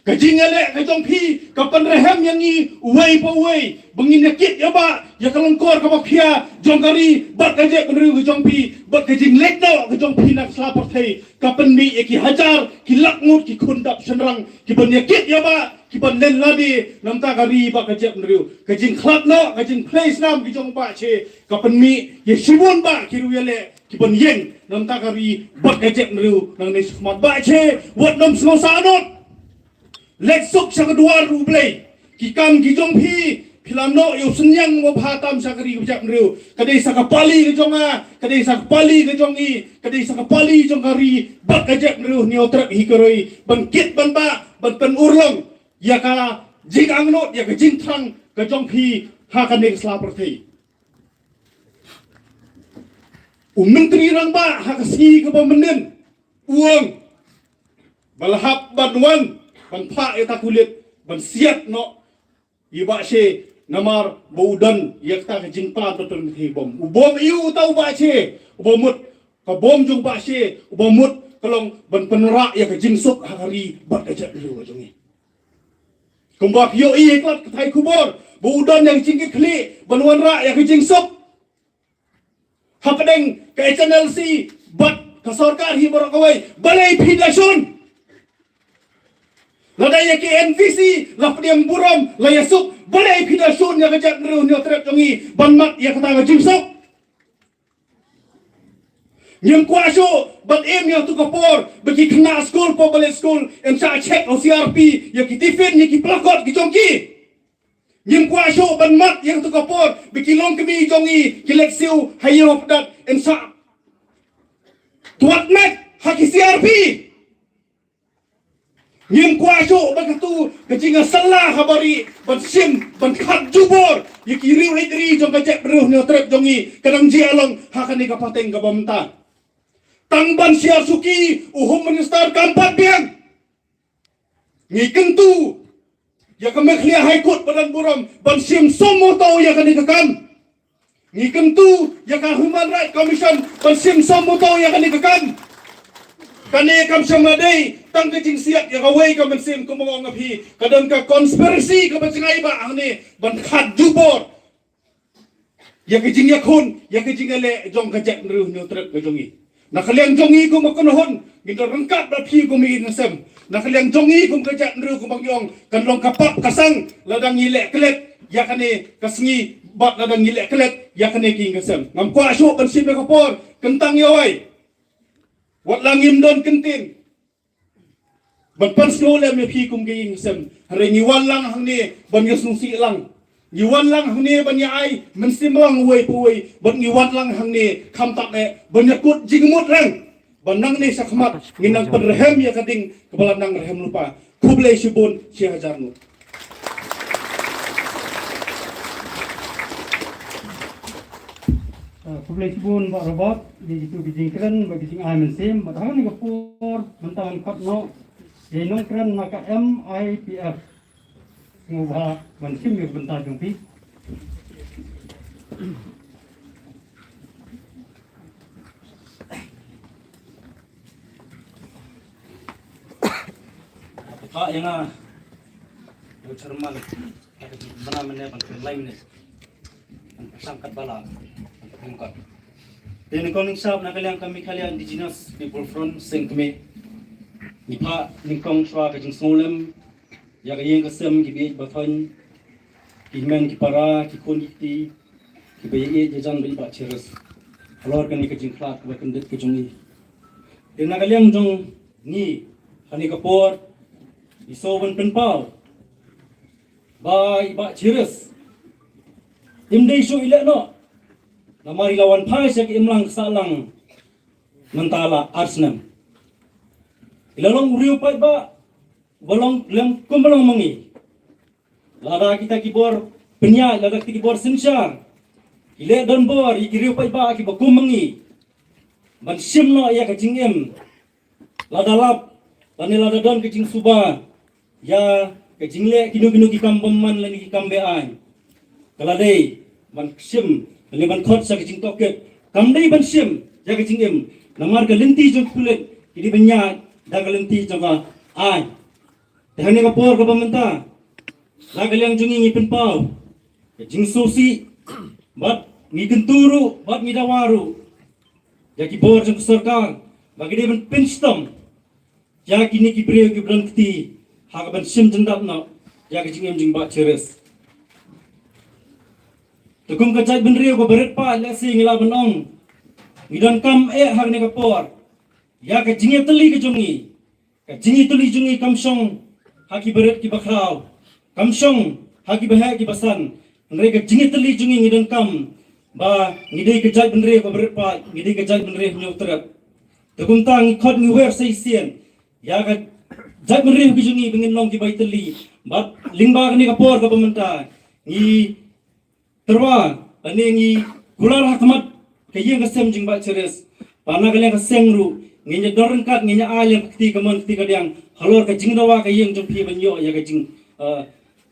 cái jingleh cái trong phi cái pan rehem yang ni way po way bengin yakit ya ba ya kalong kor ka pia jong kari bat ka je penru cái trong phi bat cái jingleh no cái trong phi nak selapor thei ka pan mi ki hajar ki lakngut ki khundap senrang ki ban yakit ya ba ki ban len ladi nam ta kari ba ka je penru cái jing khlak no cái jing place nam ki jong ba che ka pan mi ye sibun ba ki ruele ki ban yen nam ta kari bat ka je penru nang ne smat ba che wat nam slo sa not Lek sok sa kedua rublay kikam kijong pi pilano yo senyang mo phatam sa kari bijak mriu kadai sa kapali kijong a kadai sa kapali kijong i kadai sa kapali jong kari bak kajak mriu ni otrak hikoroi bangkit ban ba ban pen urlong ya ka jing angnot ya ka jing thang kijong pi ha ka nek sla perthei menteri rang ba ha ka si ka ba menen uang balhap banwan ban pha eta kulit ban siat no iba she namar baudan yakta ka jingpa to ton thi bom ubom iu tau ba she ubomut ka bom jung ba she ubomut kalong ban penra ya ka jingsuk hari bat aja lu jongi kumba pio i klat thai kubor baudan yang jingkit kli banwan ra ya ka jingsuk hapdeng ka HNLC bat ka sarkar hi borok awai balai phidasun Ladai ke NVC lapdiam burom layasuk balai pidasun ya kajak nru ni otrep jongi banmat ya kata ngajimsok nyem kuasyo bat em ya tu kapor bagi kena school po balai school em sa check OCRP ya ki tifin ya ki plakot ki jongki nyem kuasyo banmat ya tu kapor bagi long kemi jongi ki leksiu hayo dat em sa tuat met haki CRP Nyem kuasyo bagatu kajinga salah habari ban sim ban khatduh bor yiki riu hidri jong kajak beruh ni otrep jongi kadang ji along hakani ka pateng ka bamta tangban sia suki uhum minister kampat biang ngi kentu ya ka mekhlia high court badan burom ban sim somo tau ya kani ka kam ngi kentu ya ka human right commission ban sim somo tau ya kani ka kam kani kam samadai tang ke jing siat ya kawai ka mensim ko mong api kadang ka konspirasi ka bacengai ba ahni ban khatduh bor ya ke jing yakun ya ke jing le jong ka jak nru no trek ka jongi na kalian jongi ko makonohon ginto rengkat ba phi ko mi ngasem na kalian jongi ko ka jak nru ko mangyong kan long kapap kasang ladang ngilek klet ya kani kasngi bat ladang ngilek klet ya kani king ngasem ngam kwa syo ban sim ka por kentang yoi Wat langim don kentin. Ban pan skole me phi kum ge ing sem. Hare ngiwan lang hang ni ban yusung si lang. Ngiwan lang hang ni ban ya ai men sim lang wei puwei. Ban ngiwan lang hang ni kham tak ne ban yakut jingmut lang. Ban nang ni sakmat nginang perhem ya kading kepala nang rehem lupa. Kublai sibun si hajarnu. Kublai sibun Pak Robot di itu bijing keren bagi sing ai mensim batangan ni kapur mentangan khatno di nong keren maka MIPF ngubah mensim yo bentar jumpi Pak yang ah cerman mana mana ban lain ni sangkat bala Tengkot. Dan koning sab nakaliang kami kalian indigenous people from Sengkme. Nipa ningkong shwa ka jing solem ya ka yeng ka sem ki bi bathon ki men ki para ki koniti ki be ye jejan bi ba cheres. Halor kan ni ka jing khlak ba kandet ki jongi. Dan nakaliang jong ni hani ka por iso ban penpal. Ba cheres. Imdei sho ile no Namari lawan pais yak imlang salang mentala arsnam. Ilalong uriu pai ba bolong lem kumbalong mangi. Lada kita kibor penya lada kita kibor sensyar. Ile don bor ikiriu pai ba ki bakum mangi. Ban simno ya ka jingem. Lada lap tani lada don ke jing suba. Ya ke jingleh kinu-kinu ki kambeman lagi ki kambean. Kaladei ban sim Leban khot sa kicing toket kamdai ban sim ja kicing em namar ka lenti jong kulet kidi benya da ka lenti jonga ai Tehani kapor ke pemerintah. Lagal yang jungi ngipin pau. Jing sosi. Bat ngikenturu, bat ngidawaru. Jaki bor jeng keserkar. Bagi dia ben pinstom. Jaki ni ki brio ki berangkti. Hak ben sim jendap na. Jaki jing jing bat ceres. Tukum kacai ben rio ko beret pa lesi ngila ben ong. Ngidan kam hak ni kapor. Ya ka jingi teli ke jungi. Ka jingi teli jungi kamsong. Haki beret ki bakrau. Kamsong haki bahak ki basan. Mereka jingi teli jungi ngidan kam. Ba ngidai kejai ben rio ko beret pa. Ngidai kejai ben rio nyu terap. Tukum tang ikot ngiwer seisien. Ya ka jai ben rio ki jungi bengin long ki bai teli. Bat lingba ni kapor ka pemerintah. Ngi terwa ani ngi kular hakmat kayeng kasem jing ba ceres. Pana kalian kaseng ru. Nginya doren kat nginya alem kti kaman kti kadiang halor ka jing dawa kayeng jong pi banyo ya ka jing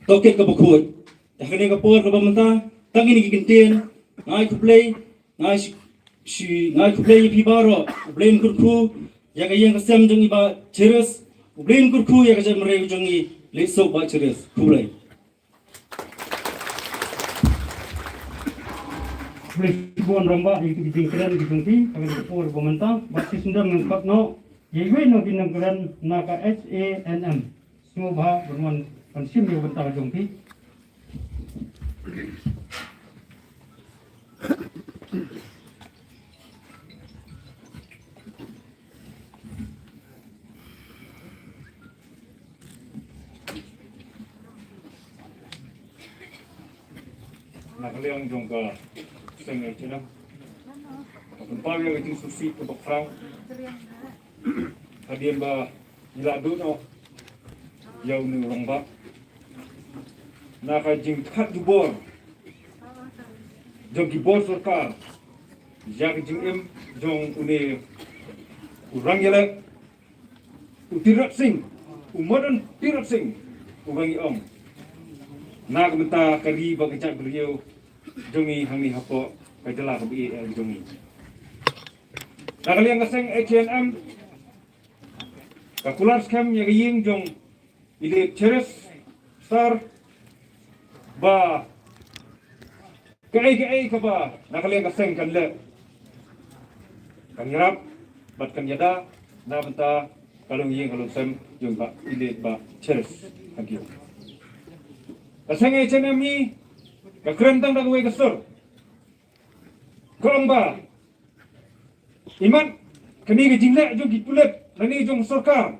toket ka bukut. Takani ka por ka pemerintah tangi ni kinten ngai ku play ngai ku play pi baro blame kurku ya kayeng kasem jong iba ceres blame kurku ya ka jam re jong i lesok ba ceres ku play. Buon romba itu dijingkran di bengki akan dipur pemerintah basi sundang ngangkat no yewe no binangkran naka SANM semua bah berman konsim yo bentar jongki nak liang jongka sengai cina. Tempat yang itu susi untuk frau. Hadian ba iladu no yau ni romba. Nak jing khatduh bor. Jong gibor sarkar. Jag jing em jong une urang yelek. Utirat sing. Umadan tirat sing. Ubangi om. Nak benta kari ba kecak beliau. Jongi hangi hapo kaitala kabi jongi. Nakali yang kaseng HNM kakular scam yang ying jong ile ceres star ba kai ka ba nakali yang kaseng kan le kan yarap bat kan yada na benta kalung ying kalung sem jong ba ile ba ceres thank you. Kaseng HNM ni kekerentang dah gue kesur. Korang ba, iman kini ke jingleh jo gipulet, nani jong sarkar.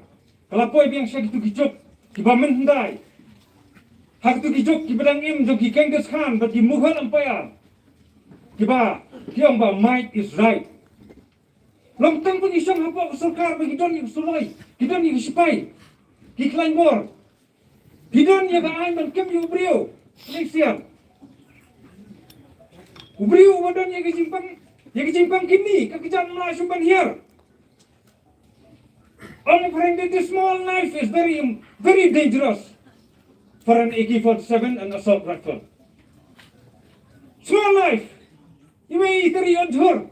Kelapoi biang syak itu gijuk, kibamen hendai. Hak itu gijuk kibadang im jo gikengdes khan, bat gimuhan empayar. Kiba, kiong ba might is right. Long tang pun isang hapok sarkar bagi don yang sulai, kidon yang sipai, kiklain bor. Kidon yang ai man kem yu brio, Malaysia. Ubriu wadan yang kejimpang kini kekejan lah sumban here. Only friend this small knife is very dangerous for an AK-47 and assault rifle. Small knife, iway teri odhur.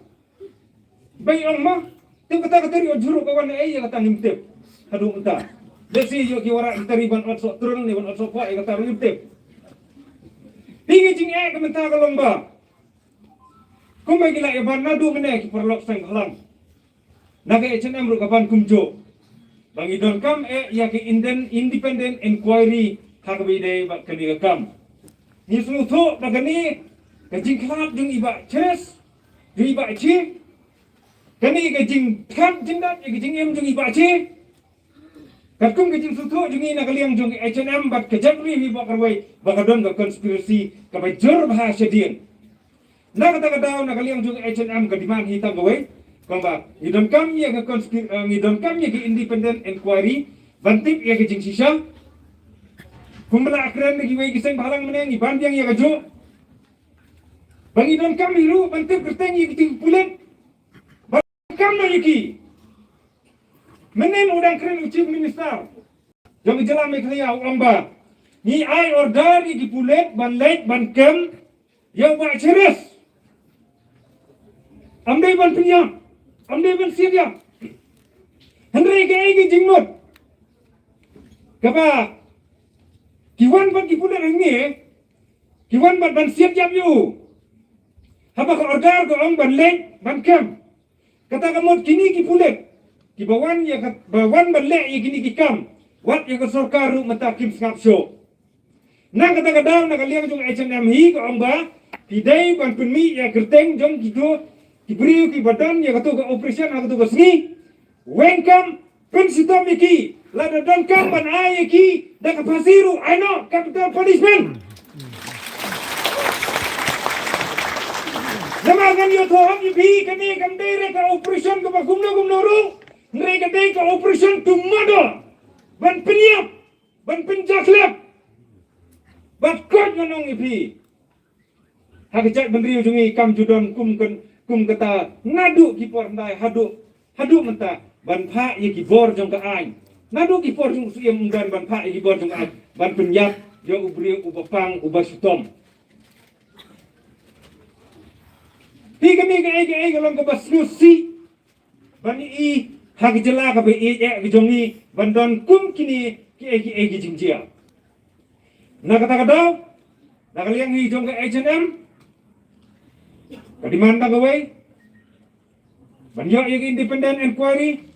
Bay amma, tim kata teri odhur kawan ay kata nimtip. Hadu unta. Desi yo kiwara teri ban otsok turun ni ban otsok wa kata nimtip. Pigi jing ay kamenta kalomba. Kung may gila iban na dumine ki perlok sang halang. Naga HNM ru kapan kumjo. Bangi don kam ya ki independent inquiry hakbide ba kani kam. Ni sumuto bagani kajing khat jung iba cheres. Jung iba chi. Kani kajing khat jindat kajing em jung iba chi. Katkum kajing suto jung ina kaliang jung HNM bat kajabri hi ba karwai bakadon ka konspirasi ka bajur bahasa din. Nak kata daw nakaliang jung HNM ka dimang hitang gawai kamba idon kam ya ka ngidon kam ya ki independent inquiry bantip ya ki jing sisa kumbala akran gi wei giseng balang meneng iban biang ya ka jo bang idon kam hiru bantip kerteng ya ki ting pulet bang kam no yiki menen udang kren chief minister jong jalan me khaya amba ni ai order ya ki pulet ban late ban kam ya ba ceres. Amdai ban pinya, amdai ban siap. Hendrai ke ai ke jingmot. kaba kiwan ban kipulet ini kiwan ban siap jam you haba ka order ko ong ban lek ban kem kata kamot kini kipulet kibawan ya bawan ban lek ya kini kikam wat ya ka sarkaru mata kim skap show nang kata kadaw nakaliang jong H&M hi ko ong ba pidai ban penmi ya kerteng jong kido kiberiu ki badan ya katu ka operation aku tu ka sengi wengkam pensitom iki lada dangkam ban ay iki da ka pasiru ano capital punishment Zamagan yo thoham ibi kami kamdere ka operation ka gumno ru mereka dei ka operation to murder ban peniap ban penjaklap ban kot ngonong ibi hakijat bendriu jungi kam judon kum kata ngadu kipor ndai hadu menta ban pha ye kibor jong ka ai ngadu kipor jong su yem dan ban pha ye kibor jong ai ban penyap yo ubri ubapang ubasutom hi kami ka ai long ka basnusi ban i hakijala ka be e jongi ban don kum kini ki ai jingjia na kata kadaw nakaliang hi jong ka H&M kadimanda gawai banyak yang independent inquiry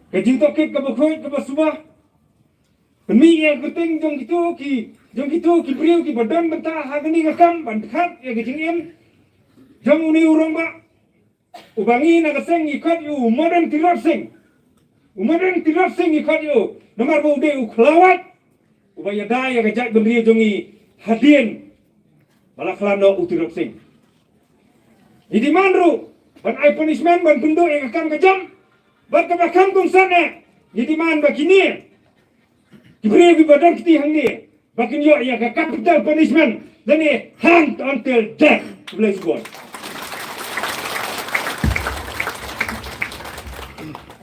kajing tokit ka bakhoy ka basubah pemi ya keting jong gitu ki priu ki badan benta hagani ka kam ban khat ya kajing em jong uni urong ba ubangi na kaseng ikat yu modern tirapsing ikat yu nomor bo de uklawat ubaya da ya kajak bendri jongi hadien bala klando utirok sing idi manru ban ai punishment ban bundo yang akan kejam ban kabakam kung sana idi man bakini diberi bi badan kiti hangni bakin yo ya ka capital punishment dani hanged until death bless God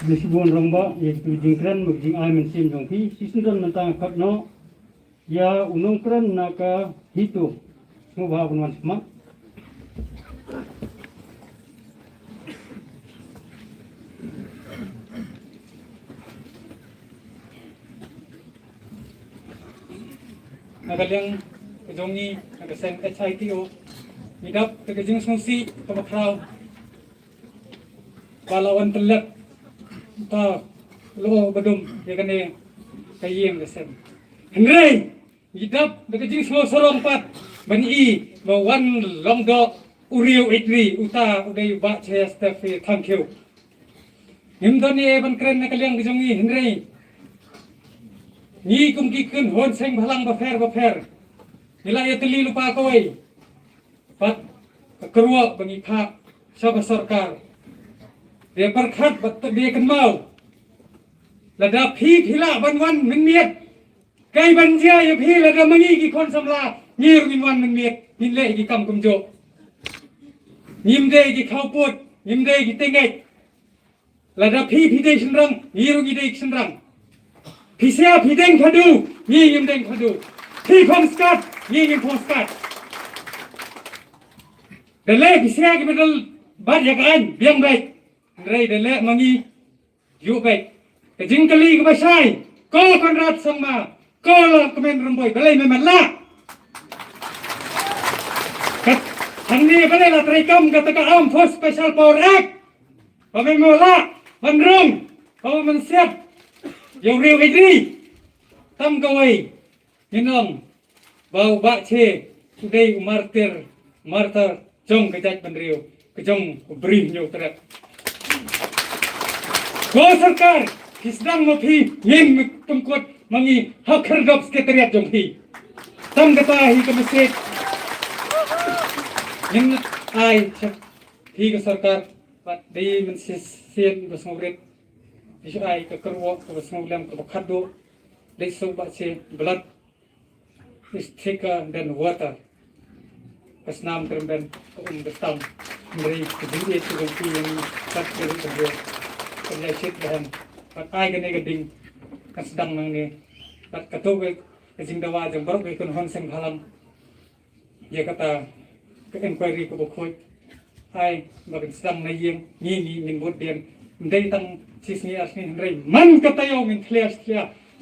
Lisbon romba ya tu jingkran mujing ai mensim jong pi sisundan mentang khatno ya unong kran naka hitu Mubah pun semak. Nakaliang kejongi nakasen HITO midap kejeng sungsi pemakrau balawan telak ta lo badum ya kane kayem kesen Henry midap kejeng sorong pat bani bawan longdo uriu itri uta udai Bah Cheristerfield Thangkhiew himdoni ban kren nakaliang kejongi Henry ni kum ki kun hon seng bhalang bafer nila ya teli lupa koi pat kerua bagi khak sab sarkar dia perkhat bat dia kan mau lada phi phila ban min miet kai ban jia ya phi lada mangi ki kon samla ngir min wan min miet min le ki kam kum jo nim de ki khau put nim de ki tengai lada phi de senrang ngir gi de senrang Pisia pideng khatduh, ngim deng khatduh. Pi phong skat, ngim phong skat. Dele pisia ki bedel bat yak an, biang baik. Rei dele mangi yu baik. Kejing kali ke basai, ko konrat sama, ko la kemen remboy, balai memen la. Kat hangni balai la traikam kata ka Armed Force Special Power Act. Pamen mola, bandrung, pamen mensiap. Yung riu idri tam kawai minong bau Bah Che today martyr jong kajat bandriu kejong beri nyu terat ko sarkar kisdang mapi yen tungkot mangi hakar dop sekretariat jong hi tam kata hi ke masjid yen ai hi ke sarkar pat di mensien basngobret isu ai ke kerwo ke basngolem ke khatduh they so Bah Che blood is thicker than water as nam terben the stam dari kedua itu ganti yang kat dari kedua penyakit bahan pat ai kene geding kan sedang nang ni pat katowe kajing dawa jang barok ikon hon seng halam ya kata ke inquiry ko bokoi ai bagen sedang na yeng ni ning bot den ndai tang sisni asni ring man katayo min clear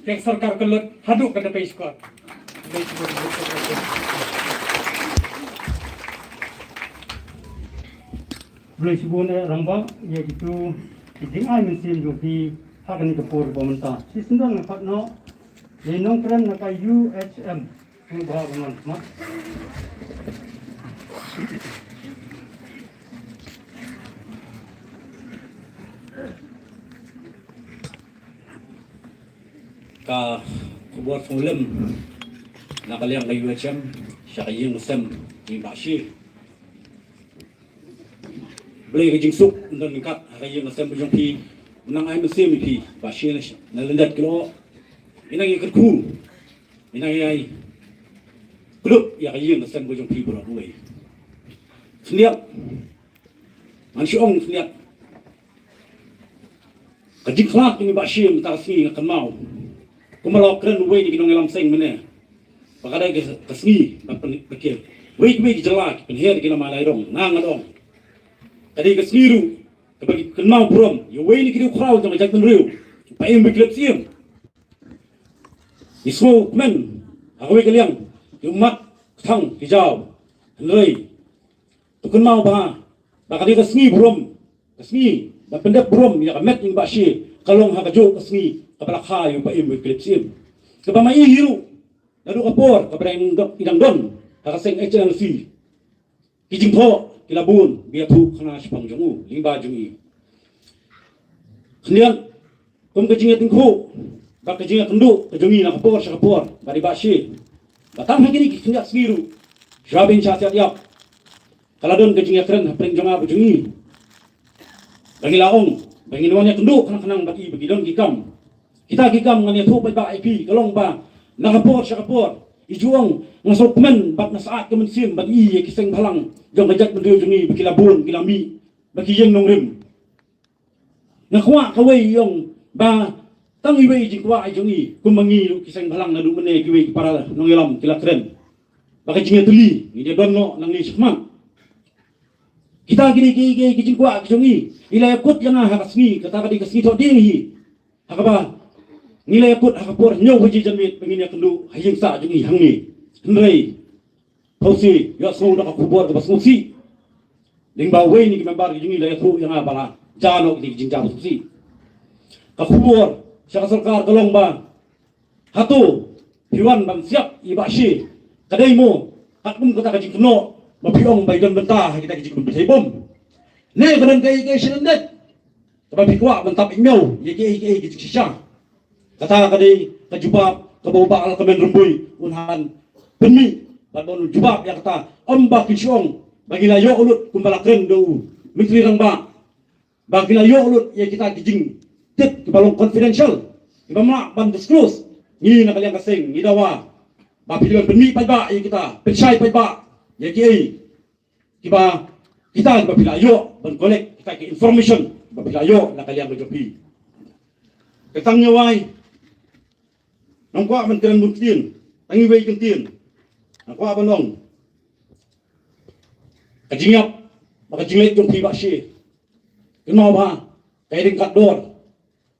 yang sarkar kelut haduk kada pay squad. Boleh sebut rambak iaitu jingai mesin joki hakan kepur pemerintah. Si sendang nak no lenong keren nak UHM mengubah dengan mak. Ka kubuat film nakaliang kay UHM siya kay Muslim ni Bashi beli ke jingsuk dan dekat kay Muslim bujung pi menang ai Muslim pi Bashi na lendat kilo inang ikut ku inang ai klub ya kay Muslim bujung pi Broadway seniap mansyong seniap kajing kelak ni Bashi mentasi akan mau kumalok keren way ni kinong ilam seng mana pakada kesni pakir way jelak penher kina malai dong nang dong tadi kesni ru kabagi kenau burom yo way ni kini crowd jang jak riu pa em biklep siem ismo men awe kaliang yo mat thang hijau lei tu kenau ba bakadi kesni burom kesni ba pendek burom ya kamet ing bashi kalong hakajo kesni kapala kayo pa imo klipsim kapama ihiru nado kapor kapara idang don hakaseng HLC kijing po kilabun biatu kana sipang jongu limba jongi kenian kum kejinga tingku bak kejinga kendu kejongi na kapor sa kapor bari bashi batang hagini kinyak smiru jabin chasiat yak kaladon kejinga keren hapring jonga jongi bangilaong banginwanya kendu kanang bagi begidon gikam kita gigam ngani thu ba IP kalong ba nakapor sa kapor ijuang ngasokmen bak na saat kemensim bagi kiseng balang jong gajat mendu jungi bikilabun kilami bagi yang nongrim nakwa kawai yong ba tang iwe jingwa jungi kumangi lu kiseng balang na du mene kiwe para nongilam kilakren baka jinga tuli ni dia donno nang ni sma kita gini jingwa jungi ila yakut yang hakasni kata kadi kasni to dingi hakaba nilai akut hakapor nyaw haji janmit pengin ya kendu hayeng sa jungi hangni hendrai pausi ya semua dak kubur ke basmusi lingba we ni membar jungi la yatru yang abala jano di jingjang susi ka kubur sya sarkar kalong ba hatu piwan bang siap ibashi kadai mo hakum kata kaji keno mapiong baidon bentah kita kaji kun bom ne kadan kai sinendet tapi kuat mentap imau ye ke sisha kata kadi kejubab kebau bakal kemen rembui unhan beni badon jubab yang kata ombak kisyong bagi layo ulut kumbala kren do mitri rangba bagi layo ulut ya kita kijing tip ke balong confidential ibama ban disclose ni nak kalian kasing ni dawa ba pilihan beni paiba ya kita pensai paiba ya kiai kiba kita ba pilayo ban collect kita ke information ba pilayo nak kalian berjopi ketang nyawai nang kwa man keren buntin tangi wei kentin nang kwa banong kajingap baka jinglet jong pi bashi kenau ba kay ding khatduh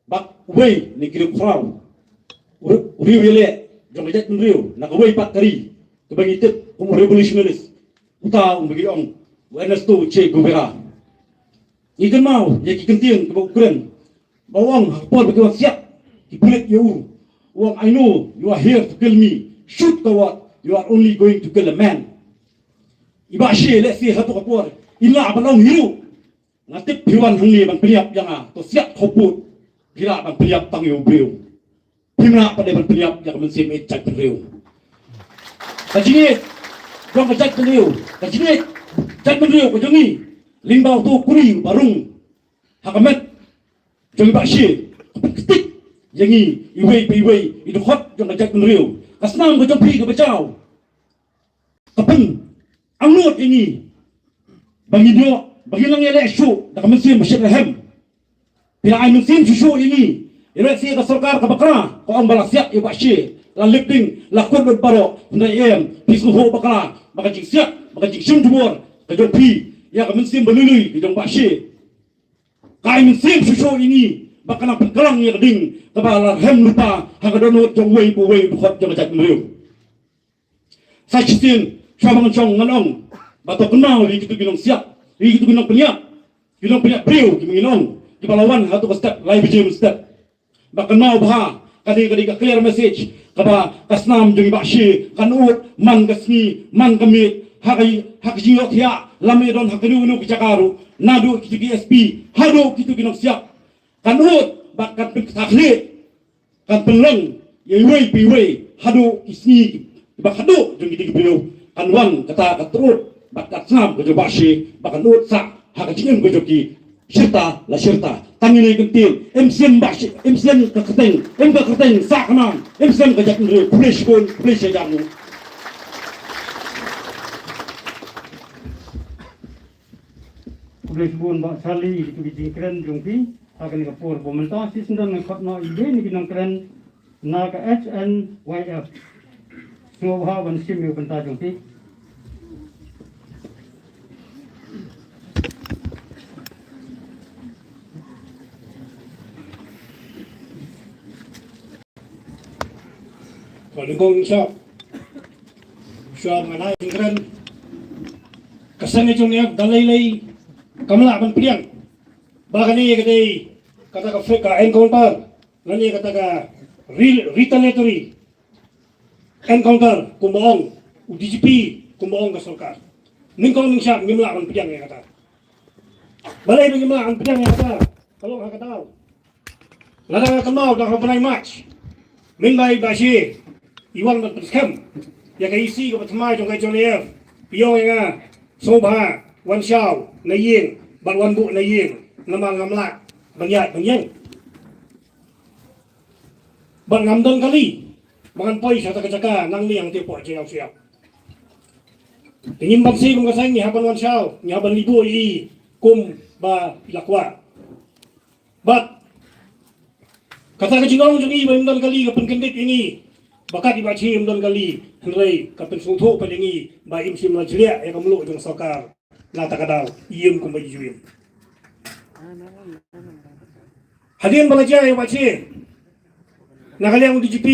bak wei ni kiruk frau uri wele jong jet riu nak wei pat kari kebangitet revolutionaries uta bagi ong wenas tu che gubera ni kenau ye kentin ke keren bawang por bagi siap dibulet you. Well, I know you are here to kill me. Shoot the what? You are only going to kill a man. Ibashi, let's see hatu kapur. Ila balong hiru. Ngatip piwan hangni bang peliap yang to siap koput. Kira bang peliap tang yo brio. Pimna pada bang peliap yang mensim ecak brio. Kajini, dong kajak brio. Kajini, jak brio kajongi. Limbau tu kuri barung. Hakamet. Jangan bashi. Ketik. Yangi iwe itu hot jong ajak menriu kasnam ko jong pi ko bacau kapen angut ini bagi dia bagi lang ele shu dak mesin mesin rahem bila ai mesin shu ini ire si ka sarkar ka bakra ko ang balasiat iba shi la lifting la kun baro ndai em pisu ho bakra maka jing siap maka jing shim jumur ka jong pi ya ka mesin belului jong ba shi kai mesin shu ini bakal nak kelang yang ding tabala hem lupa hakadono jong wei bu khot jong jat mriu sa chitin shabang chong nganong bato kenal ri kitu ginong siap ri kitu ginong penyak brio ginong di palawan hatu step live gym step bakal mau bah kadi clear message kaba kasnam jong bakshi kanut man kasni man kamit hak jingo thia lame don hakenu nu jakaru nadu kitu GSP hado kitu ginong siap kanut bakat takhlit kan peleng yewei piwei hado isni bakado jong kitu beliau kanwan kata katrut bakat snam ko jobashi bakanut sa hak jingem ko joki serta la serta tangini gentil MCM bashi MCM ka keteng sa kana MCM ka jak ngre police jamu Boleh sebut Bah Charlie itu bijing keren jongpi akan kapur pemerintah si sendan khotno ide ni binong keren na ka HNYF semua bahawan sim yo pentah jongpi Kalingkong siya mengenai keren kesan itu ni dalai kamla ban priang bagani kata ka fake encounter lani kata ka retaliatory encounter kumbaong DGP kumbaong ka sarkar ningkong ning siya ngimla ban priang ya kata balai ngimla ban priang ya kata kalau ha kata lada ka mau dah panai match minbai bashi iwan ban scam ya ka isi ko patmai jong kai jolier piong nga sobha wan xiao na ying ban wan bu na ying namang ngamla bangyat bangyang ban ngamdon kali mangan poi sa taka nang liang ti po jiao siap tingin ban si kum kasang ni haban wan xiao ni haban libu i kum ba ilakwa bat kata ka jingong jong i ban kali ka penkendit ini bakat ibachi imdon kali henrei ka pensungtho palingi ba imsim la jlia ya kamlu jong sarkar na takadaw iyem kum bajuim hadin balaja ya bachi nakaliang DGP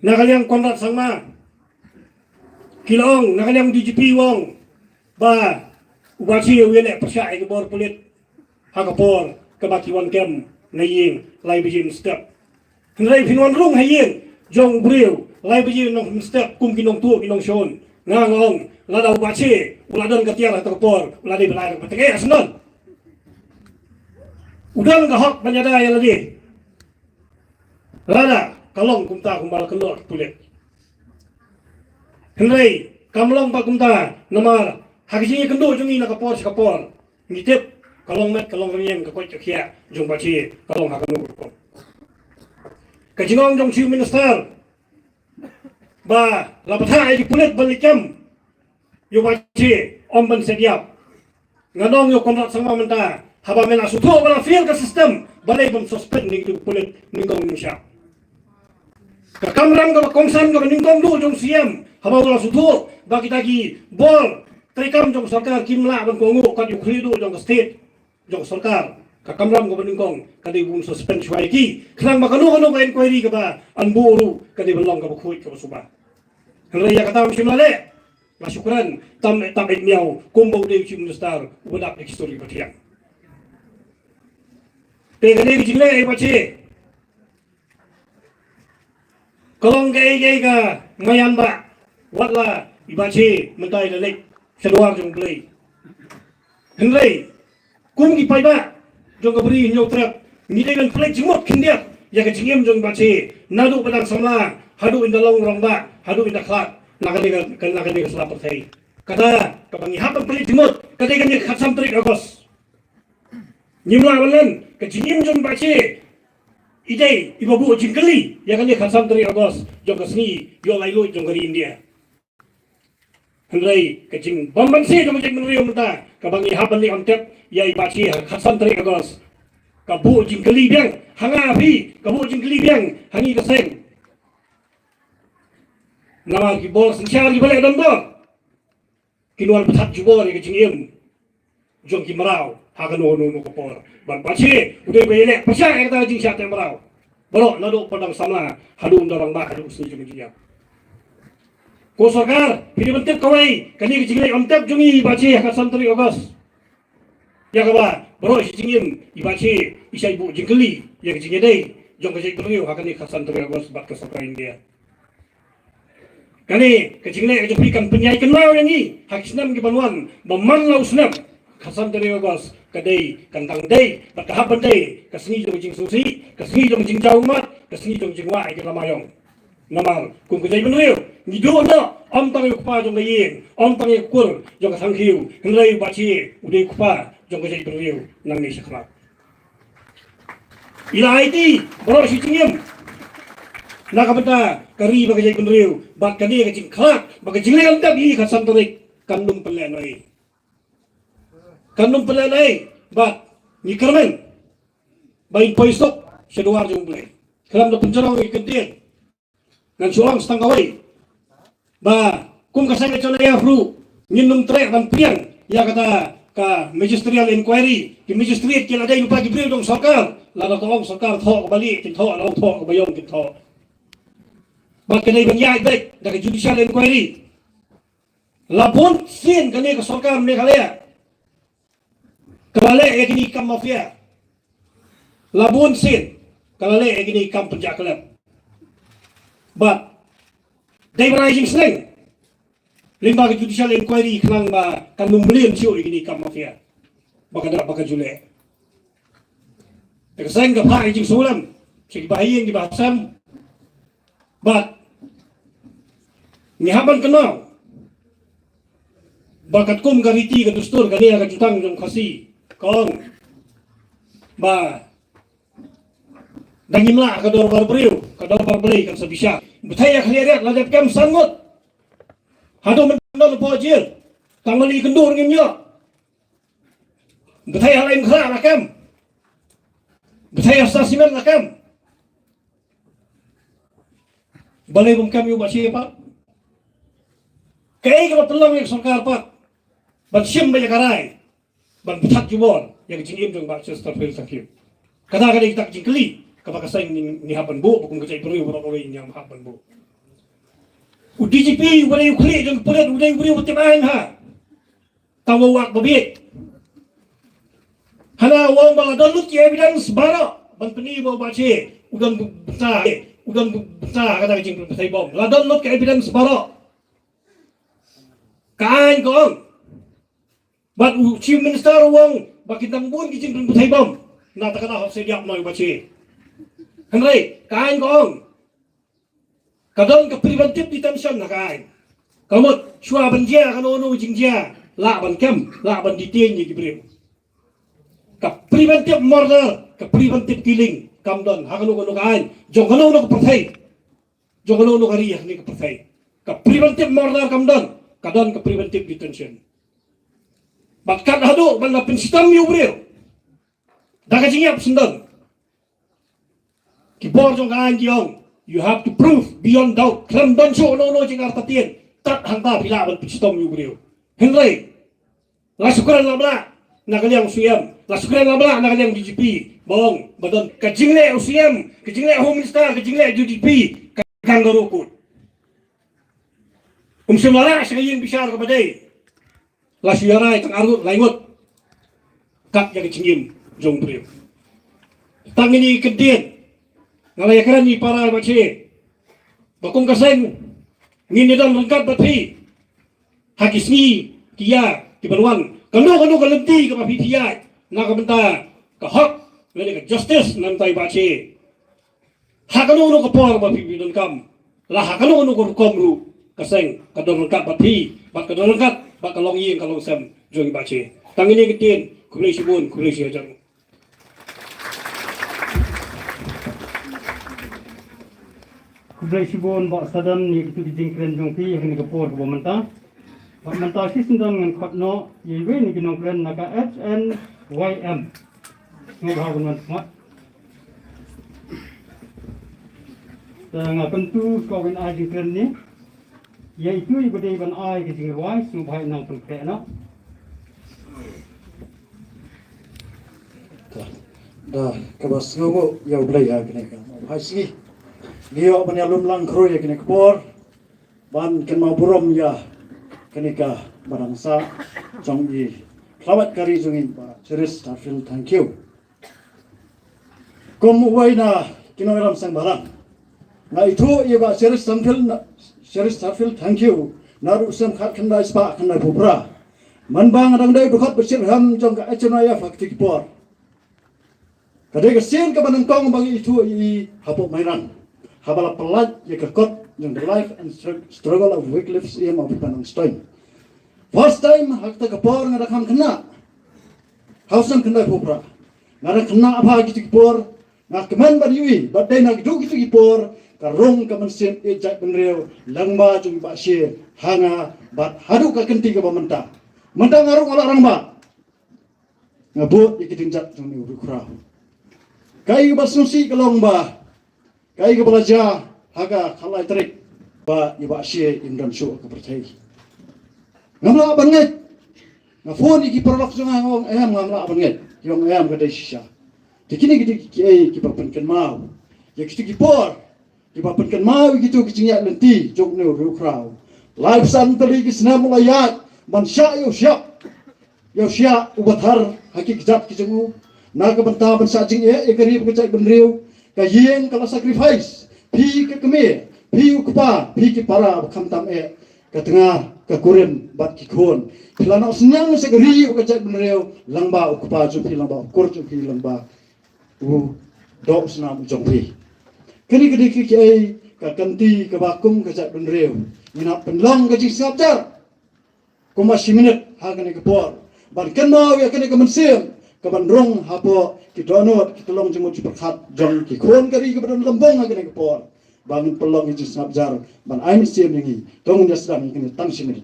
nakaliang kontrat sangma kilong nakaliang DGP wong ba ubachi wele persya ke bor pulit hakapor kebakiwan kem naying lai bijim step henrei pinwan rung hayin jong breu lai bijim nong step kum kinong tu kinong shon ngangong lada ubachi uladon katiar atau por uladi belai patake asnon udan ka hok banyada ya lagi lada kalong kumta kumbal kelor pulit henrei kamlong pa kumta namar hakiji kendo jungi na kapor ngitip kalong met kalong rieng ka koit kia jong bachi kalong hakanu ko kajingong jong chief minister ba lapatha di pulit balikam yo bachi om ban sediap nganong yo kontrak sama menta haba mena suto bala fail ka system balai bam suspend ni pulit ningong nisha ka kamram ka kongsan ka ningong du jong siam haba bala suto ba kita gi bol trikam jong sarkar kimla ban kongu ka yu khridu jong state jong sarkar ka kamram ka ningong ka di bum suspend shwai ki khlang makanu ka inquiry ka ba anburu ka di belong ka khuit ka suba raya kata msimale syukran tam miau kumbau de chief minister udak history patiang pegane jingleh bache kolong gay ka mayan ba watla ibache mentai lelek seduar jong play henrei kum ki pai ba jong ka bri nyok trap ni de kan play jimot kindia ya ka jingem jong bache nadu padang samla hadu indalong rong ba hadu indaklat nakaliga sa lapor tayo. Kada kapangihapang palit timot, kada kanya khatsam tarik agos. Nyimla walan, kajinim jong bache, idey ibabu jingkali, ya kanya khatsam tarik agos, jong kasni, yo laylo jong kari India. Henrei kajing bambansi jong kajing menriyo menta, kapangihapang li ontep, ya ibache khatsam tarik agos. Kabu jingkali biang, hanga api, kabu jingkali biang, hangi kaseng. Nama ki bol sensyar ki balik dan bol kinuan petat jubor ke jingim jong ki marau hakan no kapor ban pachi udah bele pasya kita jing syat marau bro nado padang samla hadu ndarang ba hadu sni jong jiya ko sarkar pidi mentep kawai kani jingleh ontep jungi bachi hakat santri ogas ya kawa bro si jingim ibachi isai bu jingkeli ya jinge dei jong ke jingkeli hakan ni hakat santri ogas bat ke sarkar India kani ke jingleh ke berikan penyai kenal yang ni hak senam ke banwan memanlau senam kasan dari ogos kadai kantang dai bertahapan dai kesini jong jing susi kesini jong jing jaumat kesini jong jing wai ke lamayong namal kung kejai benriu ni do no om tang kupa jong gayin om tang kur jong Thangkhiew henrai bachi udai kupa jong kejai benriu nang ni sakra ila IT bro si tingim nak benda kari bagi kejai benriu bak kani ke jing khak bagi jingleh om tabi kasan tarik kandum pelen ai kanum pelanai bat ni kermen bain poisok seduar jong play kelam do pencerang ni kedien ngan suang setang kawai ba kum kasai ke chole ya fru nginum trek ban piang ya kata ka magisterial inquiry ki magistrate ki ladai lupa ki dong sarkar la tolong sarkar thok balik kin thok la thok bayong kin thok ba kedai ban yai baik dari judicial inquiry lapun sin kani ke sarkar me khalaya kalale egini kam mafia labun sin kalale egini kam penjakelap but they rising sling limba ke judicial inquiry klang ba kan numbelin sio egini kam mafia baka jule te seng ka pai jing sulam si bahayeng di bahasam but ni haban kenal bakat kum gariti ke dustur kani aga jutang jong khasi kong ba dangimla kador barbriu kador barbri kan sabisha betaya khliaret la kam sangot hado mendol pojil tangoli kendur ngimyo betaya lain khla rakam betaya stasimen rakam balai bum kam yu bashi pa kai ka pelong yang sarkar pa ban sim ba yakarai ban butat jubon yang jingim jong Bah Cheristerfield Thangkhiew kada kita jingkeli kapag kasay ni haban bu kung kacay pero yung orang yang haban bu DGP wala yung kli jong pulit wala yung timahan ha tawawak babit hala wong bala dolut ki evidence bara ban penibo bache udan benta kada jing say bom la dolut ki evidence bara kain kong but chief minister wong bakit nang bun kijing pun butai bom na takana hop sediap noi bachi henry kain kong kadon ke preventive detention na kain kamut shua banjia kanono jingjia la ban kem la ban detain ni gibrim ka preventive murder ka preventive killing kamdon hakano kono kain jongano no perthai jongano no kari ni ka perthai ka preventive murder kamdon kadon ka preventive detention Bakat hadu banda pensistam yu brio. Daga jingyap sendang. Kibor jong kain jiong. You have to prove beyond doubt. Klam don so no jingar tatien. Tat hangta pila ban pensistam yu brio. Henry. Lasukuran labla nakaliang suyam. Lasukuran labla nakaliang DGP. Bong badon ka jingleh usiyam, ka jingleh home minister, ka jingleh DGP, ka kangarukut. Semara sayang bisyar kepada la siarai tang arut laingut kak yang cingim jong brio tang ini kedien ngalai keran ni para bace bakung kaseng ngini dan lengkap batri hakisni kia kibanuan kanu kalenti ke PPI na kabenta ka hak lele ka justice nantai bace hakanu ka por ba pipidon kam la hakanu ko komru kaseng kadon lengkap batri bak kadon lengkap bak kalong yin kalong sam jong bace tang ini kedien kulai sibun kulai siajang Kublai sibon bak sadan ni itu dijingkren jongpi yang ni kapor ko menta. Bak menta si sendang ngan khatno yewe ni ginong kren naka HNYM. Ngobah kun mat. Tang pentu ko wen a jingkren ni. Yaitu ibu dei ban ai ke jingwai su bhai nang pun kre no. dah kebas ngogo ya ublay ya kene kan hasi dia menyalum lang kroy kene kepor ban ken mau burom ya kene ka barangsa jong i klawat kari jongin Bah Cheristerfield Thangkhiew kom waina kinogram sang balang na itu ia Bah Cheristerfield Thangkhiew naru sam khat khandai spa khandai pupra manbang adang dai bukhat bersir ham jong ka echnaya fakti kepor kadai kesian ke banengkong bagi itu i hapok mainan habala pelat ya kekot yang the life and struggle of Wycliffe's aim of Panang Stein. First time hakta kepor ngarakam kena hausan kena pupra ngarak kena apa gitu kepor ngak keman bariwi badai nak du gitu kepor karong kemensian ejak benreu langba jung ba she hanga bat hadu ka kenti ke pementa mentang ngarung ala rangba ngabut ikitinjat jung ni urukrau kai basnusi kelong ba kai ke belajar haga khalai trik ba iba she indon shu ke percaya ngamla banget ngafon iki perlok sunga ngong ayam ngamla banget yong ayam ke desha dikini ki papenken mau ya kitu ki por ki papenken mau gitu kicinya lenti jok ne ru krau live san tali ki snam layat man sha yo sha ubathar hakik jat ki jengu na ka banta ban sa jing e kari bu chai ban riu ka yeng kala sacrifice phi ke keme phi ukpa phi ki para kham tam e ka tengah ka kuren bat ki khon pilana senyang se kari ka chai ban riu langba ukpa ju phi langba kur ju phi langba u dok snam jong phi kini ki ai ka kanti ka bakum ka chai ban riu ina penlong ka ji sabjar kuma minute ha kani ka por ban kenau ya kani ka mensim kaban rong hapo kitonot kitolong jemut perkhat jong ki khon kari ke badan lembong agane ke por bangun pelong iji snapjar ban aim siem yangi tong jasdan kini tang simiri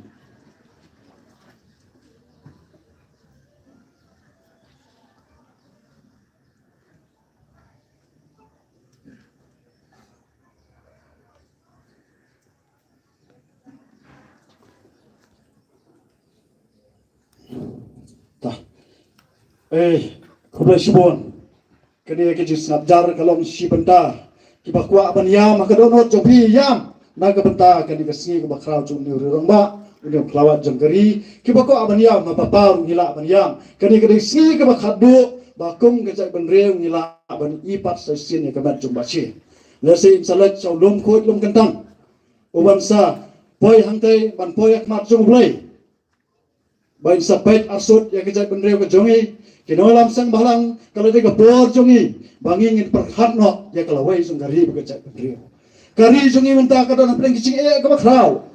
Kublai sibon kene ke jis nabjar kalom si benta ki bakwa ban yam ka donot jopi yam na ka benta kene ke singi ke bakrau jum ni rongba uni klawat jangkari ki bakwa ban yam ma papa ngila ban yam kene ke singi ke khatduh bakum ke jai ban reu ngila ban ipat sai sin ke mat jum bachi lese insalat sau lom khot lom kentang uban sa poi hangtai ban poi akmat jum blai bain sapet asut ya ke jai ban reu ke jongi kinolam sang balang kalau dia kebor jongi bangingin perkhat no ya kalau wei sung gari bekerja beriu gari jongi minta kada nak peleng kicing ke bakrau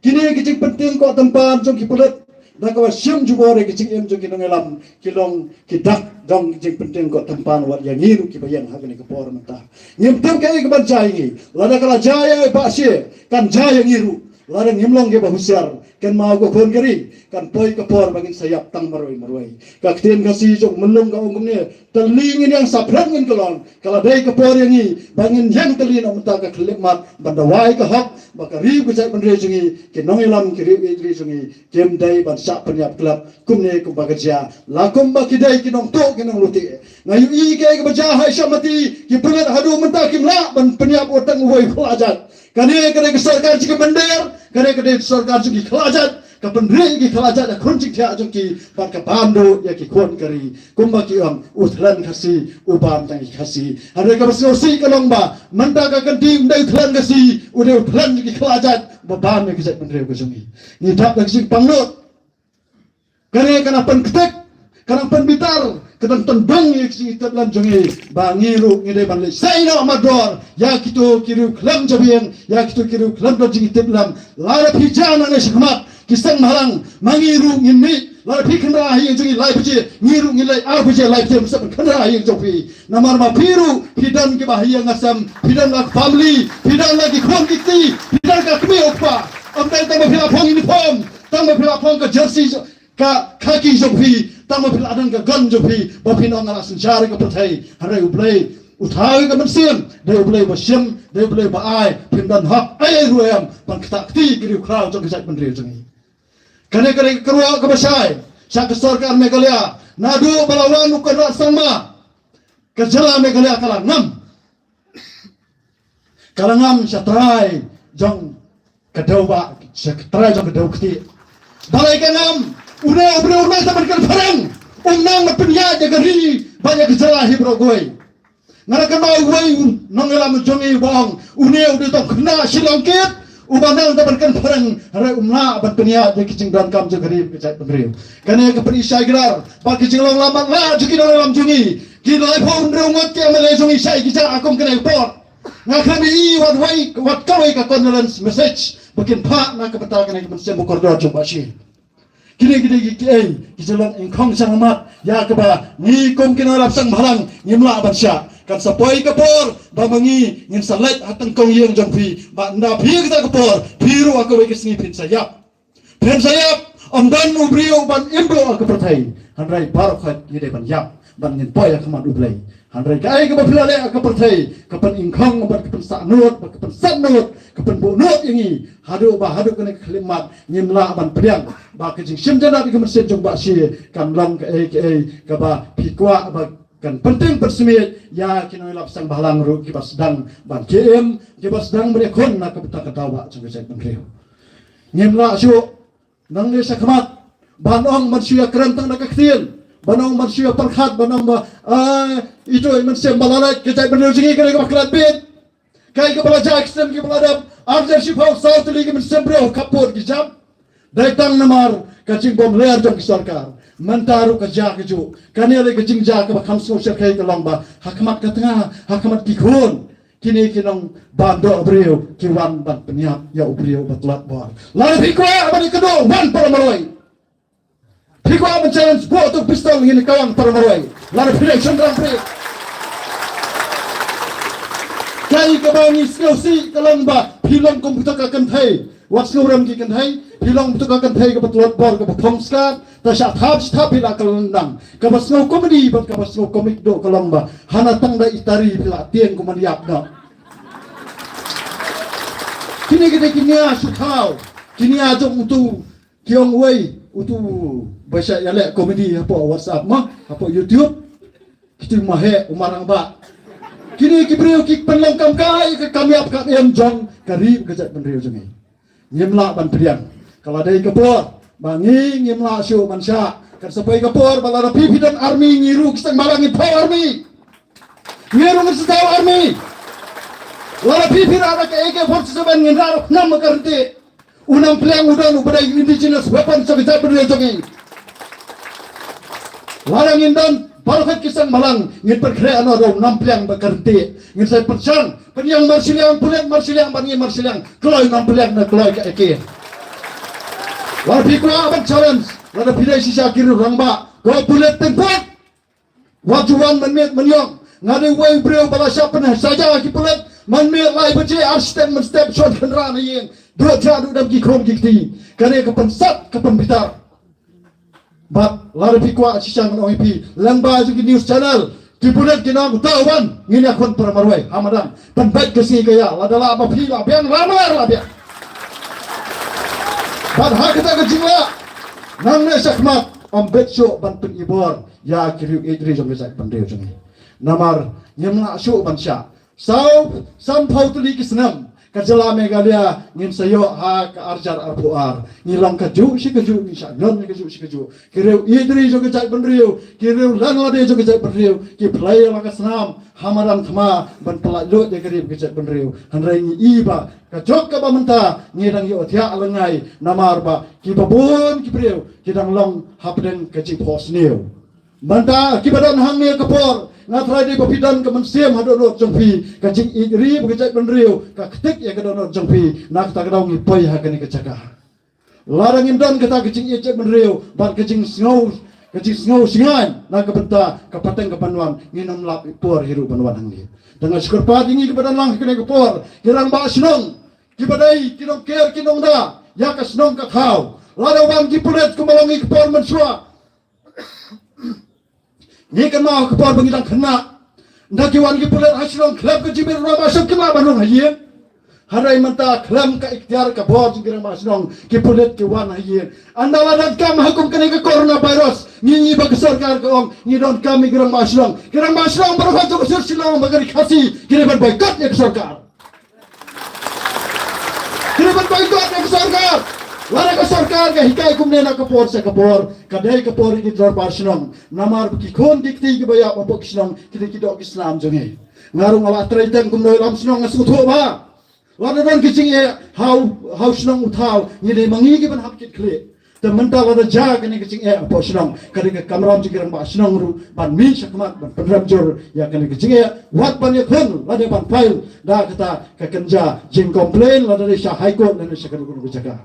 kini kicing penting ko tempat jongi pulut na ko siam jubore kicing jongi ngelam kilong kidak dong kicing penting ko tempat wat yang ngiru ki bayang hagani kebor minta ngimtem ke banjai ngi lada kala jaya ba sie kan jaya ngiru lada ngimlong ke bahusiar kan mau ko kon gari kan poi kepor bangin sayap tang maroi kakten kasi jok melong ka ongom ne telingin yang sabrangin kelon kala dai kepor yang ni bangin yang telin om ta ka klemat bandawai ka hak bakari ku jai bandre jungi ke nongilam kiri idri jungi kem dai ban sa penyap klap kumne ku bagaja lakum bakidai ki nong to ki nong luti ngayu i ke baja hai samati ki pengat hadu menta kimla ban penyap otang woi pelajat kane kane sarkar jiki bender kane sarkar jiki kelajat kapan regi kelajat da kunjik dia jiki bat ka bando ya ki kon kari kumba ki uthlan khasi ubam tang khasi hare ka basosi kalongba manda ka kanti undai uthlan khasi ude uthlan jiki kelajat babam ki jat bendre ko jumi ni dak dak sik pangnot kane kana pan ketek kana pan bitar kadang tendang yang si tetlam jongi bangiru ngide banle saina amador ya kitu kiru klam jabian ya kitu kiru klam jingi tetlam lara pijana ne shikmat kisang malang mangiru ngini lara pikandra hi jongi lai pije ngiru ngilai arpije lai pije musab kandra hi jopi namar ma piru hidan ke bahaya ngasam hidan lak family hidan lagi khon kiti hidan ka kmi opa amdai tama phila phong uniform tama phila phong ka jersey ka kaki jopi tama phila adan ka gun jopi bapin ngala senjari ka pertai hare ublai uthai ka mensiam de ublai basim de ublai ba ai pindan hak ai ruam pan kta kti kiri krau jong sajak menteri jengi kane kerua ka basai sak sarkar Meghalaya nadu balawan ukara sangma Kejala Meghalaya kalangam syatrai jong kedau try jong kedau keti balai kanam unai taman parang nang mapenya jaga ri banyak kejala hibro goi ngarakan mau goi nongelam jongi bong unai udah tong kena silangkit ubanang taman parang hara umna mapenya jaga kicing dan kam jaga ri kecai penriu kane kepeni syaigar ba kicing long lamat la juki dalam jongi kilai pon rungot ke mele jongi syai kita akum kena por nga kami wat kawai ka condolence message bakin pa na kapata kana ki sem kordo jumpa shi kini ki jalan engkong sangamat ya kaba ni kom kina lapsang bhalang ngimla bansya kan sapoi kapor ba mangi ngin salet hatang kong yeng jongpi ba nda phi kita kapor phiru akawai kisni phin sayap amdan ubrio ban imbro akapathai hanrai barokhat yede ban yap ban ngin poya khaman ublai Handrai kai ke bapilale ke perthai kapan ingkhang bat kapan sanut kapan sanut kapan bunut ingi hadu kena khlimat nyimla ban priang ba ke jing simjana ke mersen jong ba si kan long ke ba pikwa ba kan penting persmit ya kinoi lapsang bahlang ru ki basdang ban KM ki basdang merekon na ke beta ketawa jong jai penreu nyimla syu nang le sakmat banong mansuya kerantang na kaktil banong manusia perkhat banong itu manusia balalat kecai benar sini kena kemaklat bid kai kepala Jackson kepala dam arjer sipau south lagi manusia bro kapur kijam datang namar kacing bom lear jong sarkar mentaru kerja keju kani ada kacing ja ke bakam sosial kai ke lomba hakmat ke tengah hakmat kikun kini kinong bando brio kiwan ban penyiap ya brio batlat bor lalu hikwa abani kedua wan paramaroi Pikuan men-challenge buat tu pistol ini kawang paramaroi. Lalu pilih cendera pilih. Kai kebangi skausi kalamba pilong komputer kakan thai. Wat snoram ki kan thai. Pilong komputer kakan thai ke betul bor ke betul skat. Tasya thap pilak kalendang. Ke basno komedi bat ke basno komik do kalamba. Hana tang da itari pilak tiang kumaniap na. Kini asukau. Kini ajong utu kiong wei utu baca yale komedi apa WhatsApp mah apa YouTube kita mahe umarang ba kini kibriu kik penlongkam kai ke kami apkat em jong karib kejat penriu jengi nyemla ban priang kalau ada kepor bangi nyemla syu mansya kan sampai kepor balara pipi dan army ngiru kisang malangi power army ngiru ngesetaw army lara pipi ada ke AK-47 nginrar nam makarti unang piliang udang ubadai indigenous weapon sa kejat penriu jengi Larang indan barukat kisang malang ngin perkrean ro nampliang bakarti ngin sai percang penyang marsiliang bangi marsiliang keloi nampliang na keloi ka eke war pikwa abang challenge lada pidai sisa kiru rangba go pulet tempat wajuan menmet menyong ngade wei breu balasa penah saja ki pulet menmet lai bace arstep menstep shot kenran yeng dua jadu dam ki krom kiti kane kapensat kapembitar Bat lari pikwa sisa menongipi langba juga news channel kipulet kinang tawan ngini akon paramarwai hamadan penbaik kesi kaya ladala apa pila biang ramar lah biang bat hak kita kejingla nang ne sakmat ombet syuk ban pen ibor ya kiriu idri jong besak pandeu jong namar nyemla syuk ban sya sau sampau tuli kisnam kajala Meghalaya ngin sayo ha ka arjar arpuar ngilang kaju si kaju ni sya non kaju si kaju kireu idri jo kejai penriu kireu lanode jo kejai penriu ki play la kasnam hamaran thma ban pelajut je kirib kejai penriu hanrai ni iba kajok ka bamenta ngidang yo thia alangai namar ba ki babun ki priu kidang long hapden kaji pos new banta ki badan hang ne kapor ngatrai di papidan ke mensiam hadonot jongpi kajing idri bekejat penriu ka ketik ya kadonot jongpi nak ta kadau ngi poi ha kani kecaka larang indan kata kajing icet penriu ban kajing sngau singan na kabenta kapateng kapanwan nginam lap por hiru panwan hangi dengan syukur pat ingi kepada lang kene kapor kirang ba snong kibadai kinong ker kinong da ya ka snong ka thau larawan ki pulet kumalongi kapor mensua ni kan mau kepor bangidang kena nak kiwan ki pulet hasilong klub ke jibir rama sok kena banung haye Harai menta kelam ka ikhtiar ka bor jingirang masnong ki pulit ki wan hayin. Anda wadan kam hukum kini ke coronavirus. Nyi bagi sarkar ka ong nyi don kami girang masnong. Girang masnong berapa tu kesur silong bagari khasi kini ban boykot ya ke sarkar. Kini ban boykot ya ke sarkar. Lara ke sarkar ka hikai kumne na kapor sa kapor. Kadai kapor ini dor masnong. Namar ki khon dikti ki baya mapok snong kini kidok Islam jongi. Ngarung awak teraitan kumno lam snong ngasutho ba. Wada dan kicing ya how senang uthau ni mangi ke ban hapkit kle te menta wada jag ni kicing ya apa senang kali ke kamram jikirang ba senang ru ban min sakmat ban penram jor ya kali kicing ya wat ban ya khun lade ban file da kata ke kenja jing komplain lade sha high court dan sha kadu ku jaga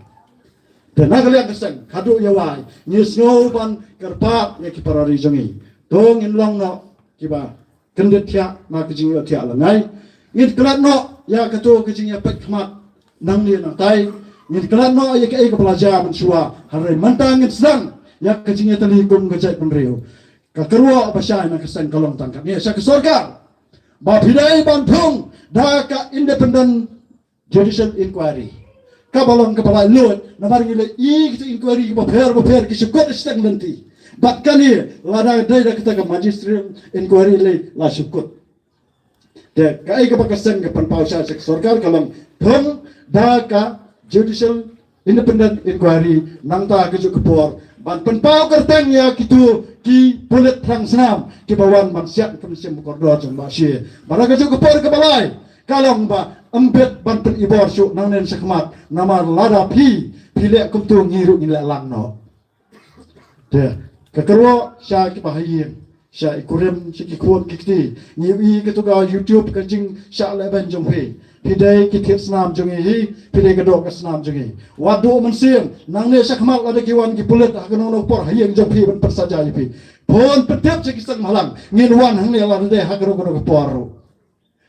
te nagali keseng kadu ya wai ni snow ban kerpa ya ki parari jongi dong in long no kiba kendet thia ma kicing ya thia langai ngit kelat no ya ketua kecingnya pek khmat nang ni nang tai ngit kelat no ya ke pelajar mensua hari mentang ngit sedang ya kecingnya telikum kecai penriu ka kerua pasai na kesan kolong tangkap ni sa kesorga ba bidai bantung da ka independent judicial inquiry ka balong kepala lut na mari le I kita inquiry ba per ki sukot sedang nanti bat kali lada dai da kita ka magistrate inquiry le la sukot de kai ka pakasan ka panpausa sa sarkar kalam thong da ka judicial independent inquiry nang ta ka jukpor ban panpau kertang ya kitu ki pulit thang snam ki bawan man siat kam sim kordo jong ba sie bara ka jukpor ka balai kalam ba ambet ban pen ibor su nang nen sakmat namar lada phile kum tu ngiru ni lang no de ka kerwo sya ki bahayin sya ikurem siki kuat kikti nyiwi ketuga YouTube kajing sya leben jonghe pidai kitip snam jongi hi pidai kedok snam jongi wadu mensim nang ne sakmal ada kiwan ki pulet akan no por hayeng jonghi ban persaja ipi pon petep siki sang malang nginwan hang ne la de hakro ko por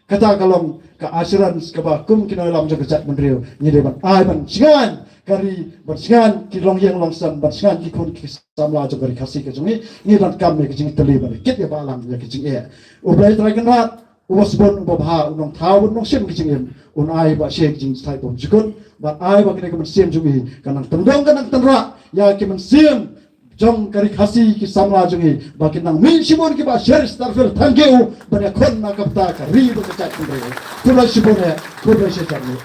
kata kalong ka assurance ka ba kum kinoy lam jong kat menriu nyide ban ai ban singan kari bersingan ki long yang long sam bersingan ki kun ki samla jo kari khasi ke jongi ni dan kam ne ki teli ban kit ya balang ya ki jing e ublai trakan rat ubasbon ubabha unong thau unong sim ki jing un ai ba shek jing type of jikun ba ai ba ki ne sim jongi kanang tendong kanang tenra ya ki men sim jong kari khasi ki samla jongi ba ki nang min simon ki Bah Cheristerfield Thangkhiew ban ya khon na kapta ka ri ba ka chat ki pula sibone pula shekani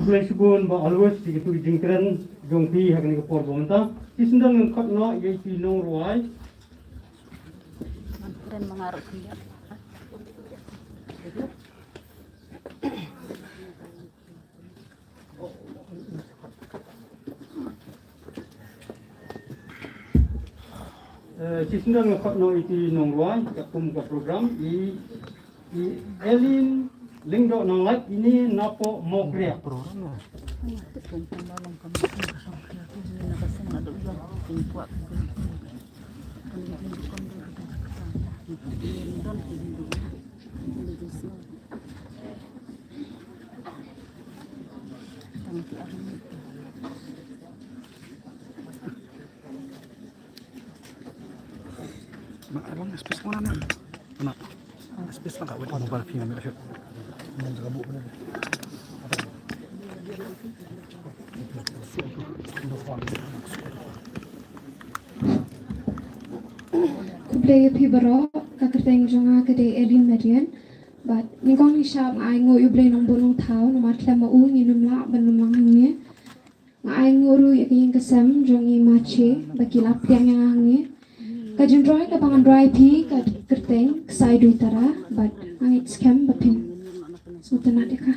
Kulesibun ba always di tu jingkran jongpi hakni ko por bonta isndang ng khatno ye ti nong ruai dan mengaruk dia. Isndang ng khatno iti nong ruai katum ka program I Elin Lingdo nang live ini napo mokria. Mak, abang space mana ni? Mak, space tak boleh mobile film ni. Kublai pi baro kakerteng jonga kede Edin Median but ningkong hisab ngai ngo yublai nong bonong thau no matla ma u ni numla benumang hangye ngai nguru yakin kesam jongi mache bakilap yang hangye kajin dry ka pangan dry pi ka kerteng sai dui tara but angit scam bapin sutana deka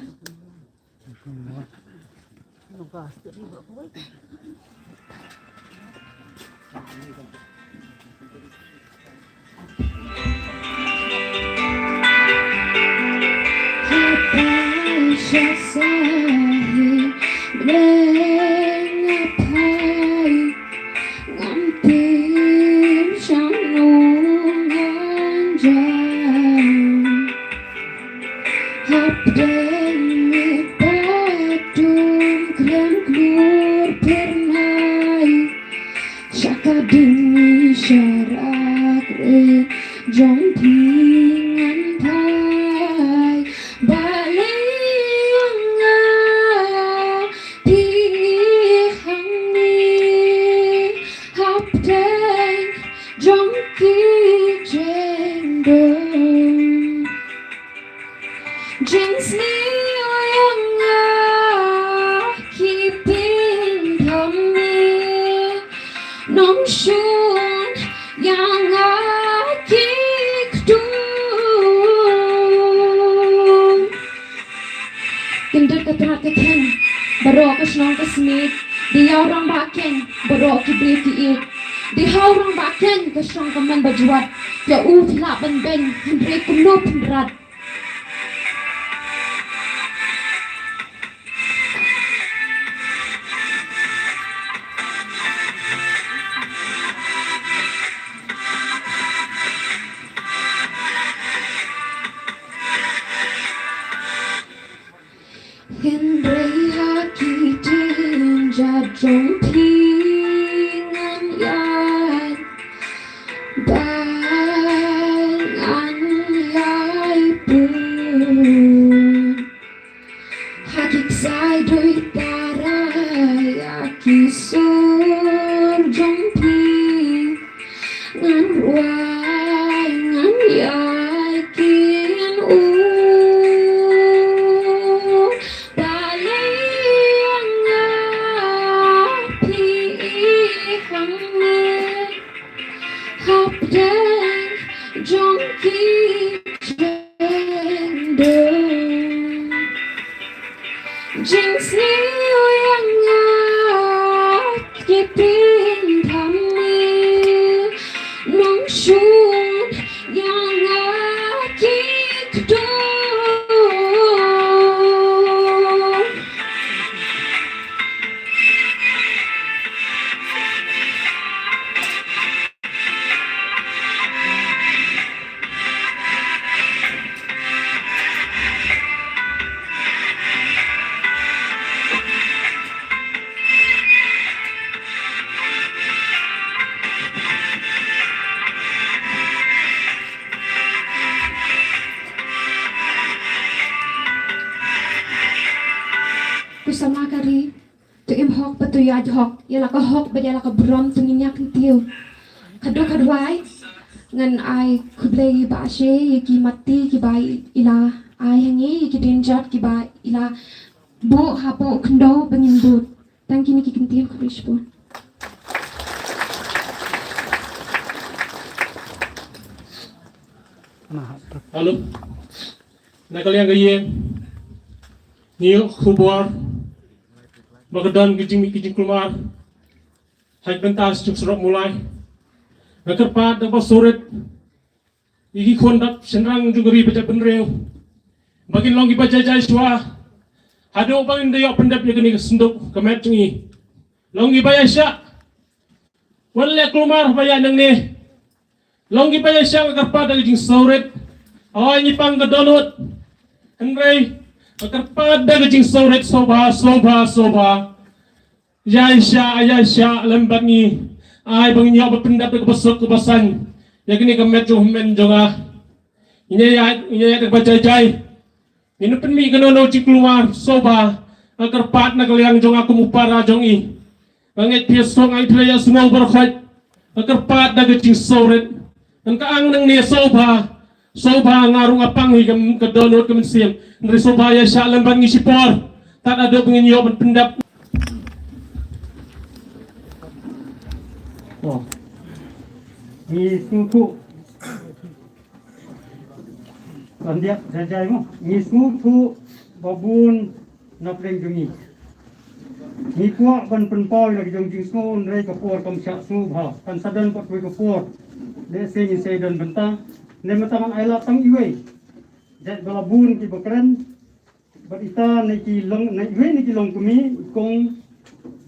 jong pingan thai baling pingi hang ni hấp đen jong ki trên đường Jinx niêu yang khi pin thầm mi nong shun yang khi khdhu Kindut katrat kathen barok asnong kasmit diyaw rang baken barok ki bri ki ik dihaw rang baken kasong kaman bajuat ya u thila ban ben hendre kumno pindrat Hindray haki tin ja jong pingan yan bang an yai pun hakik sai doi tarai aki sur jong pingan ruai ngan yai kin hấp đen trong khi trên đường Jinx niêu yang khi pin thầm mi nong shun yang khi khdhu Kusama kari tu im hok patu yaj hok yala ka hok ba yala ka burom tu nginyak tiu khatduh khatwai ngan ai khublei ba she ki mati ki bai ila ai hangi ki dinjat ki bai ila bu hapo khndo bangin but tangki ni ki kintiam khrishpon Halo, nak kalian gayeng, niyo khubor, magadan kijing keluar, hai pentas cuk serok mulai, nakerpat dapat surat, iki kondak senrang juga ri baca penreu, bagin longi baca jai swa, hado bagin dayo pendap ya kini senduk kemet cengi, longi bayar syak, wala keluar bayar nang ni, longi bayar syak nakerpat dari jing surat. Oh ini pang kedonut, Andre, agar pada kecing sore soba, ya sya lembat ni, ay bang niya berpendat ke besok ke besan, ya kini kemet men juga, ini ya terbaca jai, ini penmi kenono cik keluar soba, agar pat nak liang jong aku mupara jong i, banget piesong ay playa semua berkhot, agar pat dah kecing sore, dan kaang nang ni soba ngarung apang higam kedonot kemensiam dari soba ya syalam ban ngisipor tak ada penginyo pendap oh ni suku landia jajai mo ni suku babun napreng jungi ni kuak ban penpoi lagi jong jing skon rei kapor kam syak subha kan sadan pot we kapor de se ni se dan bentang Nema taman ayla tang iwe, jat balabun ki bakran, berita neki long iwe neki long kumi kong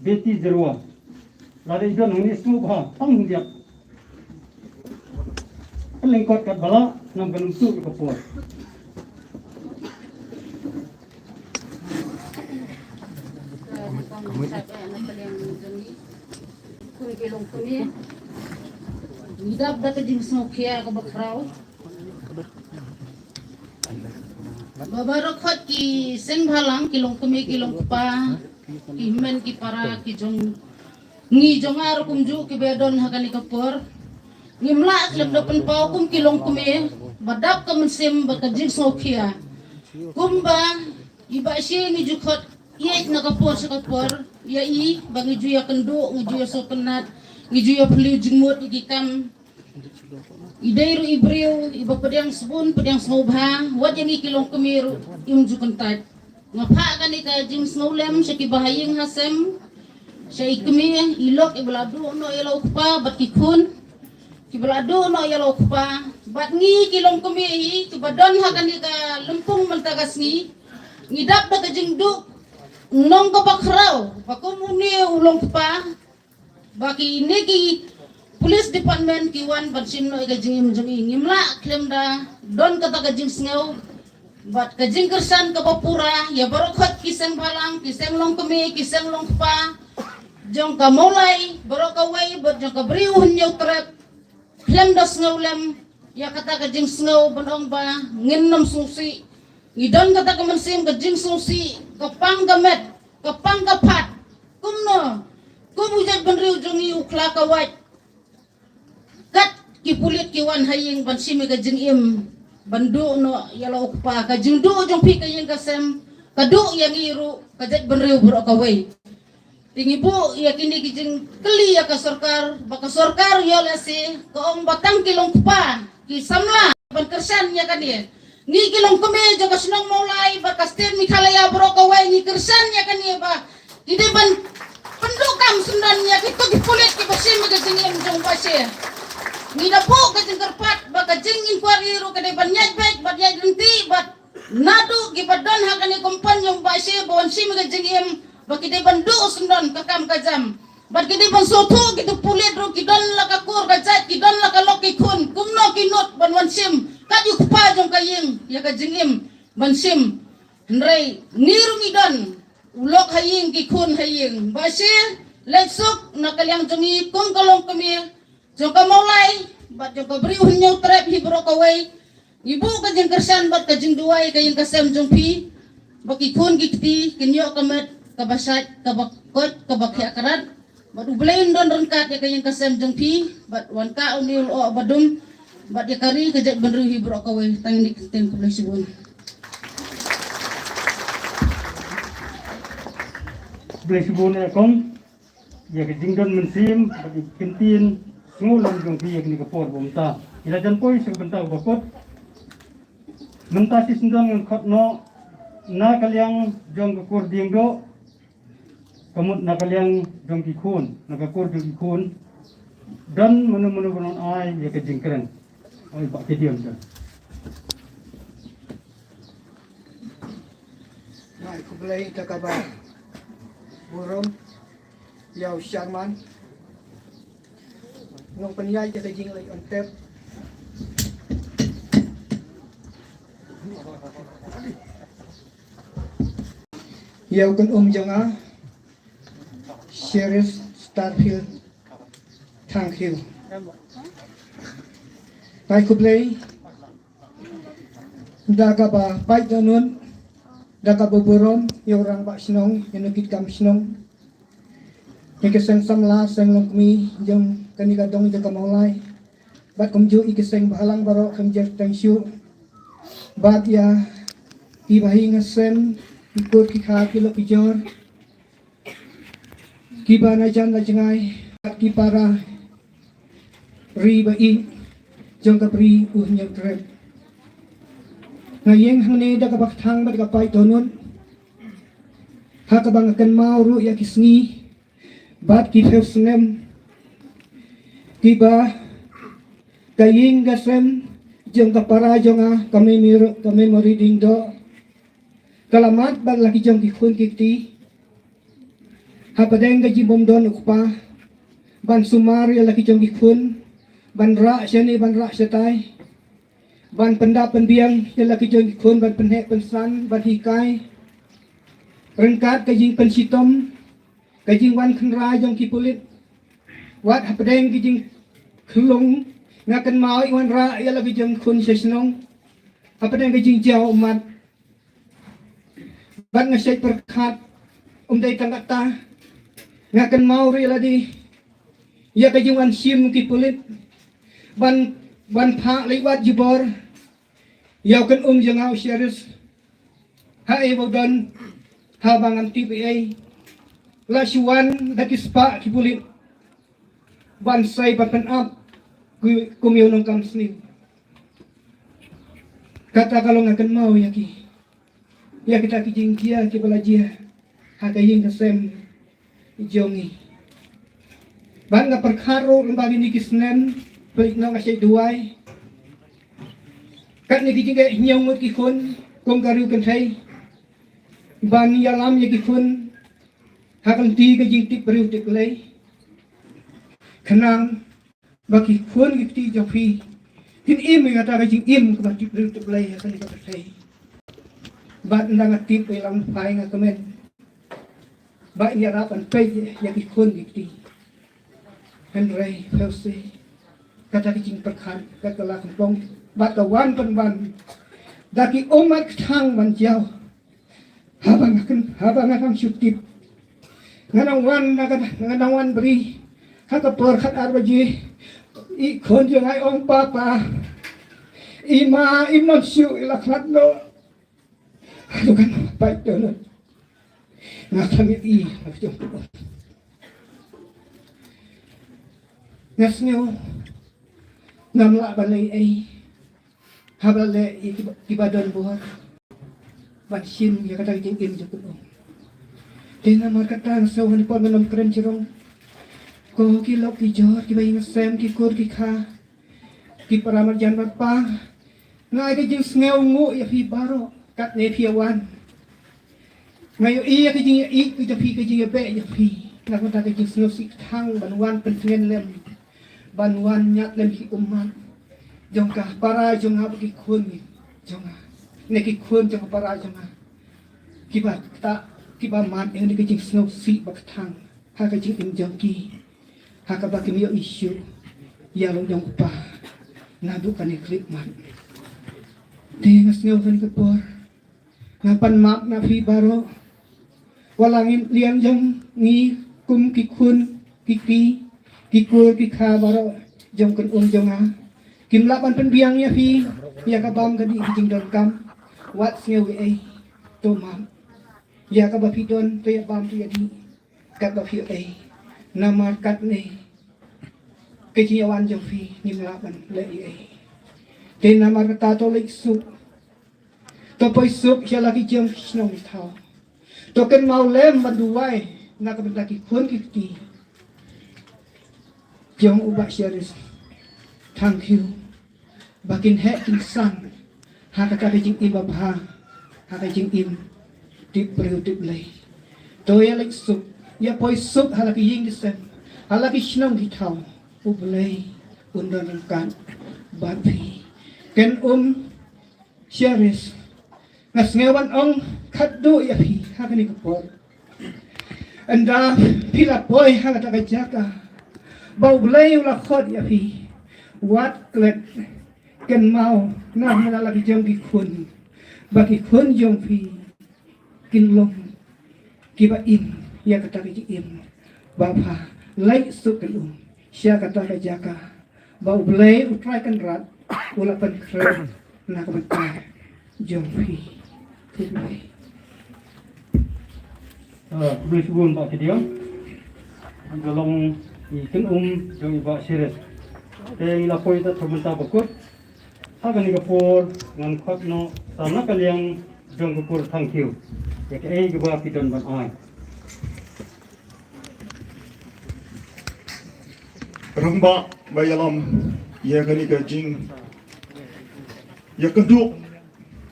beti jerwa, lada ikan huni subha tang dia, kelengkot kat bala nam belum su ke kapur. Ngidap da ka jing snokia ka bakraw. Babarokot ki seng bhalang kilong kumi kilong pa ki men ki para ki jong ngi jong aro kumju ki bedon hakani kapor ngimla klem dopen pau kum kilong kumi badap ka mensim ba ka jing snokia kumba iba shi ngi jukot ye na kapor sa kapor ya I bangi juya kendo ngi juya so penat ngi juya pli jingmut ki kam idairu ibriu iba pedang sebun pedang smobha wat yang ikilong kemiru yung jukentat ngapa kan ika jing snolem syaki bahayeng hasem syai kemi ilok ibaladu no yalo kupa bat kikun kibaladu no yalo kupa bat ngi kilong kemi kibadon hakan ika lempung mentagas ngi dap da jing du nong ka bakraw pakumuni ulong kupa baki niki Police Department kiwan bansim no ikajing jing ngimla klem da don kata kajing sngew bat kajing kersan ka papura ya barokot kiseng balang kiseng long kemi kiseng long pa jong ka molai barokawai bat jong ka briu hunyo trep klem da sngew ya kata kajing sngew banong ba nginnom susi idon kata kamansim kajing susi kapang gamet kapang kapat kumno kumujat benriu jongi ukla kawat kat ki pulit ki wan haying bansimi ka jing im bandu no yalo pa ka jing du jong pi ka yang kasem kadu yang iru ka jat benriu bro ka wei tingi bu ya kini ki jing keli ya ka sarkar ya lesi ka ong batang kilong pa ki samla ban kersan ya kan dia ni kilong kome jo ka senong mulai ba kasten mi khalaya bro ka wei ni kersan ya kan dia ba ide ban pendukam sundan ya ki to ki pulit ki basim ka jing im jong base Nida po kajing karpat baka jing inquiry ro kadai banyaj baik banyaj renti bat nadu gibadon hakani kompanyong baise bawan sim kajing im baki de bandu sundan kakam kajam bat kidi ban soto gitu pulit ro kidon la kakur kajat kidon la kalok kun kumno kinot banwan sim kaju kupa jong kaying ya kajing im ban sim nrei niru ngidon ulok haying kikun haying baise lesuk nakalyang jongi kum kalong kemir Joko mulai, bat joko beri unyau trap hibro kawai, ibu kajeng kersan bat kajeng duai kajeng kasem jongpi, baki kun gikti kinyo kamet kabasat kabakot kabakya karat, bat ublain don rengkat ya kajeng kasem jongpi, bat wanka uniul o badum, bat ya kari kajeng beru hibro kawai tang di ten kulai sibun. Kulai sibun ya kong, ya kajeng don mensim bagi kentin ngulang jong piyak ni kapor bumta ila jan poi sing benta bakot menta si sendang yang khatno na kalyang jong kakur diengdo kamut na kalyang jong kikun na kakur jong kikun dan menu-menu bonon ai ya ke jingkren ai bak ke diam dan nai ku belai takaba burom yau syangman nong penyai kita jing lagi on tap yau kan jonga Cheristerfield Thangkhiew pai ku play daga ba pai danun daga burom yau orang bak senong yang kam senong ikiseng samla seng longmi jong kanika dong jaga maulai bat kumju ikiseng bahalang baro kemjer tangsyu bat ya ibahi ngasem ikut kikha kilo kijor kibana jan la jengai bat kipara riba I jong kapri nyok trep ngayeng hangne daga baktang bat kapai tonun hakabang akan mau ru ya kisngi bat kifeu snem tiba kaying gasem jong kapara jonga kami meriding do kalamat bat laki jong kikun kikti hapadeng gaji bomdon ukpa ban sumar ya laki jong kikun ban ra syani ban ra setai ban pendap penbiang ya laki jong kikun ban penhek pensan ban hikai rengkat kajing pensitom kajing wan khenra jong kipulit wat hapadeng kajing kelong ngakan mau iwan ra ia lagi jeng kun sesnong apa yang kejing jauh umat ban ngasai perkat dai tangata ngakan mau ri lagi ia kejing wan sim ki pulit ban phak lewat jibor yau kan jengau syaris hai bodan ha bangan TPA la syuan daki spa ki pulit ban sai ban up kumiyunong kam sni kata kalau ngakan mau ya kita kijing kia ki balajia ha kaying kasem jongi ban nga perkaro lembagi ni kisnen pelik nang asai duai kat ni kijing ke nyong ki kun kum karu kan thai ban yalam ye ki kun ha kan ti kijing tip beriu tip lei kenang bagi kun kita jofi tin im kata kajing im ke bagi beri tu belai akan kita percaya bat ndang tip elang pai nga kemen ba ni rapan pe ya ki kun kita Henry Fauci kata kajing perkhan kata la kampong bat kawan penban daki umat thang ban jauh habang akan syutip nganang wan beri haka perkhat arbaji I kon jeng ai ong papa ima imon siu ila khatduh aduh kan baik dono ngakamit I afjong ngasnyo namla balai ai habale ibadon buhat bansin ya kata jeng im jukut dina mar kata so ni pon menom keren jirong ko ki lok ki jor ki bayi ngasem ki kur ki kha ki paramar jan pa ngai ke jing sneu ngu ya fi baro kat ne fi wan ngai I ya ke jing I ki ta fi ke jing be ya fi na ko ta ke jing sneu si thang ban wan pen tuen lem ban wan nyat lem ki umman jong ka para jong ha ki kun ni jong ne ki kun jong para jong ki ba ta ki ba man eng ne ke jing sneu si bak thang ha ke jing im jong ki hakaba kimio isu ya lo jong pa nadu kan klip man tingas ngeu kan kepor ngapan map na fi baro walangin lian jong ngi kum ki kun ki kur ki kha baro jong kan jonga kim lapan pen biang ya fi ya ka bam gadi jing don kam wat ngeu ai to mam ya ka ba fi don to ya bam to ya di ka ba fi ai nama kat ni kejiawan jofi ni melaban lei ten nama kata to lek sup to poi sup ya lagi jam snong thau to ken mau lem banduai na ka bendaki kun kiti jong Bah Cheristerfield Thangkhiew bakin he kin san ha kata jing ibabha ha ka jing im tip priu tip lei to ya lek sup ya poi sup halaki ying disen halaki snong ki thau ublei undan kan bapi ken Cheristerfield ngas ngewan ong khatduh ya pi hakani kapor anda pila poi halata ka jaka bau blei ula khot ya pi wat klet ken mau na mala ki jong ki kun baki kun jong pi kin long ki ba in ya kata ki im bapa lai sukelum sia kata ka jaka bau blei utrai kan rat ula pen kre na ka bata jong pi kublei Kublai subun Pak Kedio Galong ikan jong Bah Cheristerfield Teng lapoi ta terbentak bakut Hagan ni kapur ngan khot no sana kaliang jong kapur Thangkhiew ya ke ai gaba pidon ban ai Ramba bayalam ya kani ka jing ya kanduk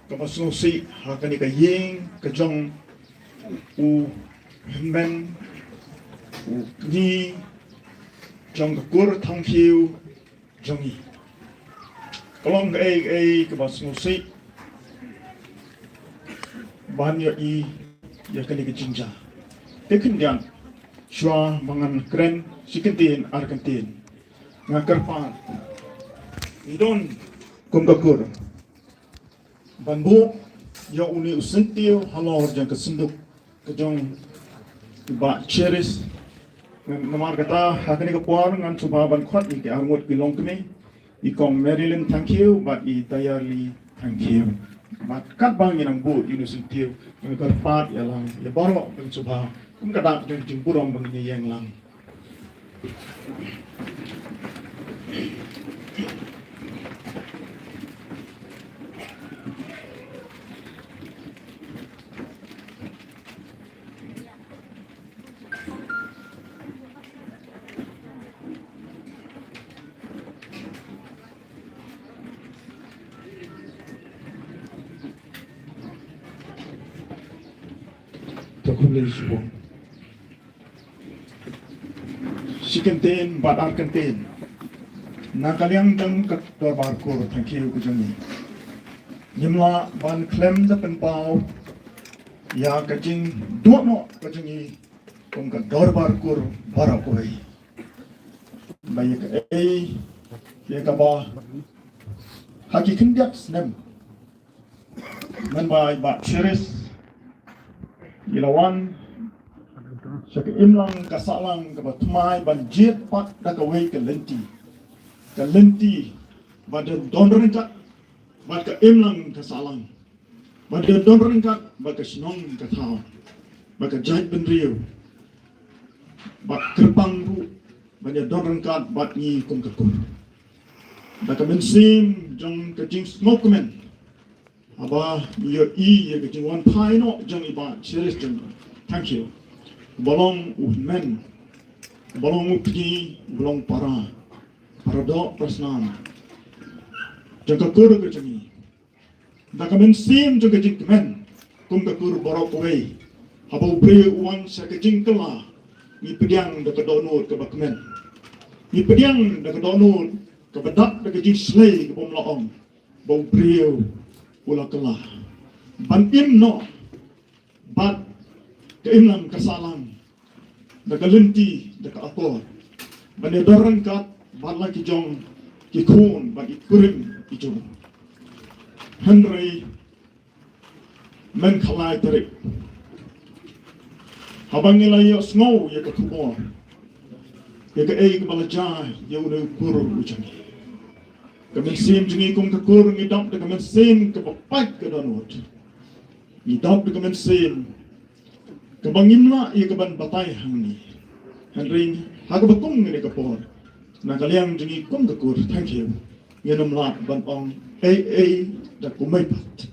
ka masnusi ha kani ka ying ka jong u men u ni jong ka kur Thangkhiew jongi kalong ka ai ka masnusi ban ya ya kani ka jingja tekin yang shwa mangan kren sikentin arkentin ngakarpan idon kumgakur banbu ya uni usentiu halor jang kesenduk kejong Bah Cheristerfield nomor kata hakni kepuar ngan coba ban khot i ke angut kilong kini i kong Maryland Thangkhiew bat i tayarli Thangkhiew bat kat bang inang bu university ngan karpat ya lang ya baro ban coba kum kada jeng burom bang ni yang lang Takulation. Si kenten bat ar kenten. Nakaliang dang kat darbar ko Thangkhiew ko jani. Nimla ban klem da pen pau. Ya kajing dono kajangi kong ka darbar ko bara ko ai. Baik ai ya ka ba. Haki kendiak snem. Man ba Bah Cheristerfield Ilawan syak imlang kasalang kabatmai banjit pat dakawai ke lenti bada donrenkat bad ka imlang kasalang bada donrenkat bad snong kathau bad jait benriu bad kerpang ru bada donrenkat bad ni kum kakur bada mensim jong kajing smokemen aba yo i ye ke wan pai no jang i Bah Cheristerfield Thangkhiew bolong men bolong upki bolong para do prasnan jang ka kur ke jangi da ka men sim jang ke jing men kum ka kur borok wei habo bre uang sa ke jing kala ni pediang da ka donor ke bakmen ni pediang da ka donor ke badak da ka jing slay ke bom laong bo bre ula kelah ban im no bat keimlam kasalang daga lenti daga akor ban dorang kat ban la ki jong ki khun ban ikurim ijung Henry men khalai tarik habang nila yo snow ya ka kubor ya ka ei ka balajai ya una kuru ujangi kami sim jengi kum ka kur ngi dok de kami sim ka papak ka donut ngi dok de kami sim ka bangimla ye ka ban batai hamni Henry ha ka batung ngi ka por na kaliang jengi kum ka kur Thangkhiew yenum la ban ong ai da kumai pat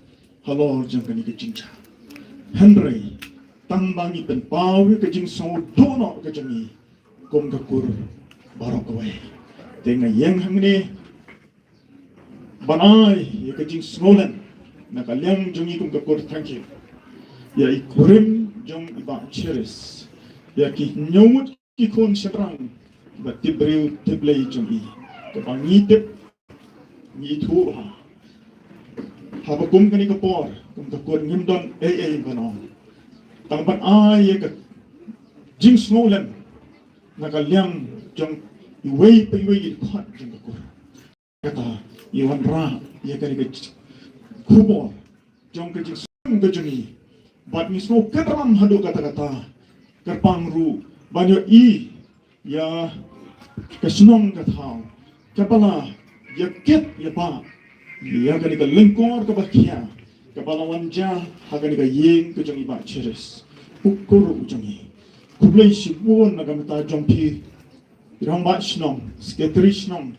halor jang kani ka jingcha Henry tambangi pen pau ka jing so dono ka jengi kum ka kur barok wai tenga yang hamni banai ya kajing smolen na kaliang jongi kum kakur Thangkhiew ya ikurim jong Bah Cheristerfield ya ki nyomut ki kon sebrang ba tibriu tiblei jongi ka bangi tip ni thu ha ba kum kani kapor kum kakur ngimdon ai banon tang ban ai ya ka jing smolen na kaliang jong iwei pe iwei khot jong kakur kata iwan ra ya kari ke kubor jong ke jing sung ke jengi bat ni snow ketram hadu kata-kata kerpang ru banyo i ya kesnong kathau kapala ya ket ya ba ya kari ke lengkor ke bakia kapala wanja hagani ke yeng ke jengi Bah Cheristerfield ukuru jengi kublai sibun nagamata jongpi rambak snong sekretari snong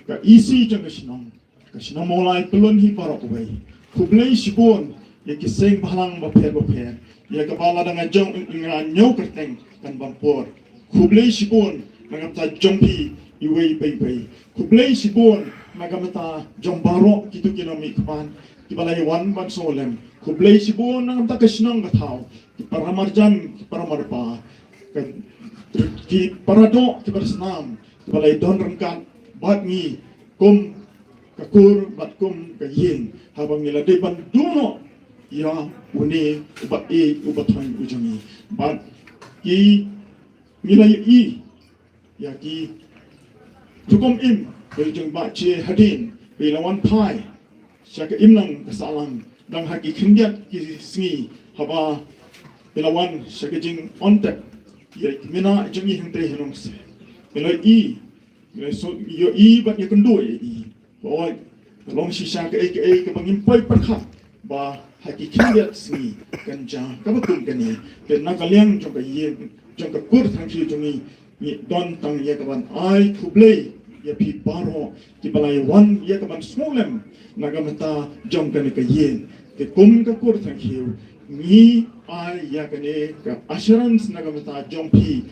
ka isi jeng snong kasih mulai pelun hi parok wei kublai sibun ya kiseng balang baper ya kepala dengan jong dengan nyau kerteng kan bampor kublai sibun mengamta jongpi iwei pei kublai sibun mengamta jong barok kitu kinomi kapan kibalai wan ban solem kublai sibun mengamta kesnong kathau para marjan para marpa ki paradok ki bersenam kibalai don rengkat bat ni kum kakur batkum kaying habang nila de ban duno ya uni ubat ubat han ujami bat ki nila i ya ki Tukum im berjung baci hadin bilawan pai syaka imnang kesalang dang haki kindiat ki singi haba bilawan syaka jing ontek ya mina jengi hente hinong se bila i bila so yo i bat ya kendo i oi long si syaka ke bangin poi perkha ba haki kindiat singi kanja kabatung kani ben nakaliang jong ka yen jong ka kur thangkhiu jongi ni don tang ya kaban ai kublei ya pi paro ki balai wan ya kaban smolem nagamata jong kani ka yen ke kum ka kur thangkhiu ni ai ya kani ka assurance nagamata jong pi